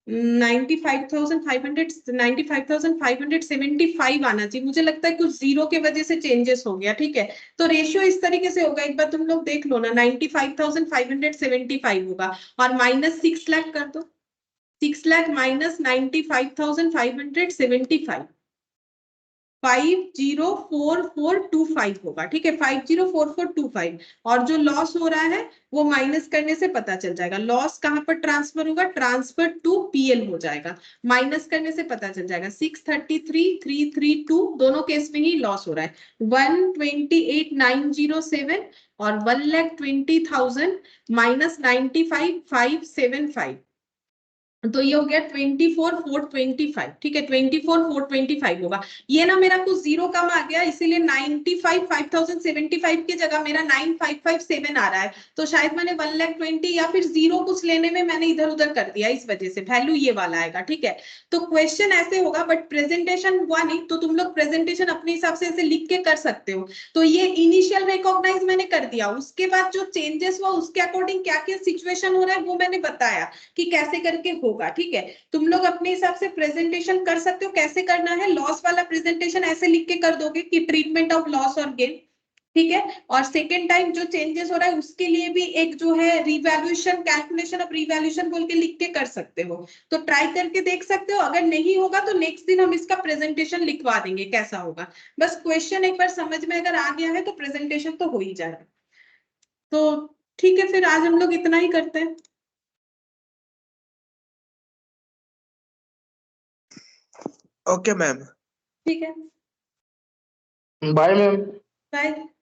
Speaker 1: 95,575 आना चाहिए। मुझे लगता है कुछ जीरो के वजह से चेंजेस हो गया, ठीक है। तो रेशियो इस तरीके से होगा, एक बार तुम लोग देख लो ना, 95,575 होगा और माइनस 6 लाख कर दो, 6 लाख माइनस 95,575 504425 होगा, ठीक है 504425। और जो लॉस हो रहा है वो माइनस करने से पता चल जाएगा, लॉस कहां पर ट्रांसफर होगा, ट्रांसफर टू पीएल हो जाएगा, माइनस करने से पता चल जाएगा 633,332 दोनों केस में ही लॉस हो रहा है 128,907 और 1,20,000 माइनस 95,575 तो ये हो गया 24,425, ठीक है, 24,425 होगा। ये ना मेरा कुछ जीरो कम आ गया, इसीलिए 5,075 की जगह मेरा 9,557 आ रहा है। तो शायद मैंने 1,20,000 या फिर जीरो कुछ लेने में मैंने इधर उधर कर दिया, इस वजह से वैल्यू ये वाला आएगा, ठीक है। तो क्वेश्चन ऐसे होगा, बट प्रेजेंटेशन हुआ नहीं तो तुम लोग प्रेजेंटेशन अपने हिसाब से ऐसे लिख के कर सकते हो। तो ये इनिशियल रिकॉग्नाइज मैंने कर दिया, उसके बाद जो चेंजेस हुआ उसके अकॉर्डिंग क्या क्या सिचुएशन हो रहा है वो मैंने बताया कि कैसे करके होगा, ठीक है। तुम लोग अपने हिसाब से प्रेजेंटेशन कर सकते हो, कैसे करना है। लॉस वाला प्रेजेंटेशन ऐसे लिख के कर दोगे कि ट्रीटमेंट ऑफ लॉस और गेन, ठीक है। और सेकेंड टाइम जो चेंजेस हो रहा है उसके लिए भी एक जो है रिवैल्यूएशन, कैलकुलेशन ऑफ रिवैल्यूएशन बोल के लिख के कर सकते हो। तो ट्राई करके देख सकते हो, अगर नहीं होगा तो नेक्स्ट दिन हम इसका प्रेजेंटेशन लिखवा देंगे कैसा होगा। बस क्वेश्चन एक बार समझ में अगर आ गया है तो प्रेजेंटेशन तो हो ही जाएगा। तो ठीक है, फिर आज हम लोग इतना ही करते हैं।
Speaker 2: Okay ma'am.
Speaker 1: ठीक है,
Speaker 3: बाय मैम।
Speaker 1: बाय।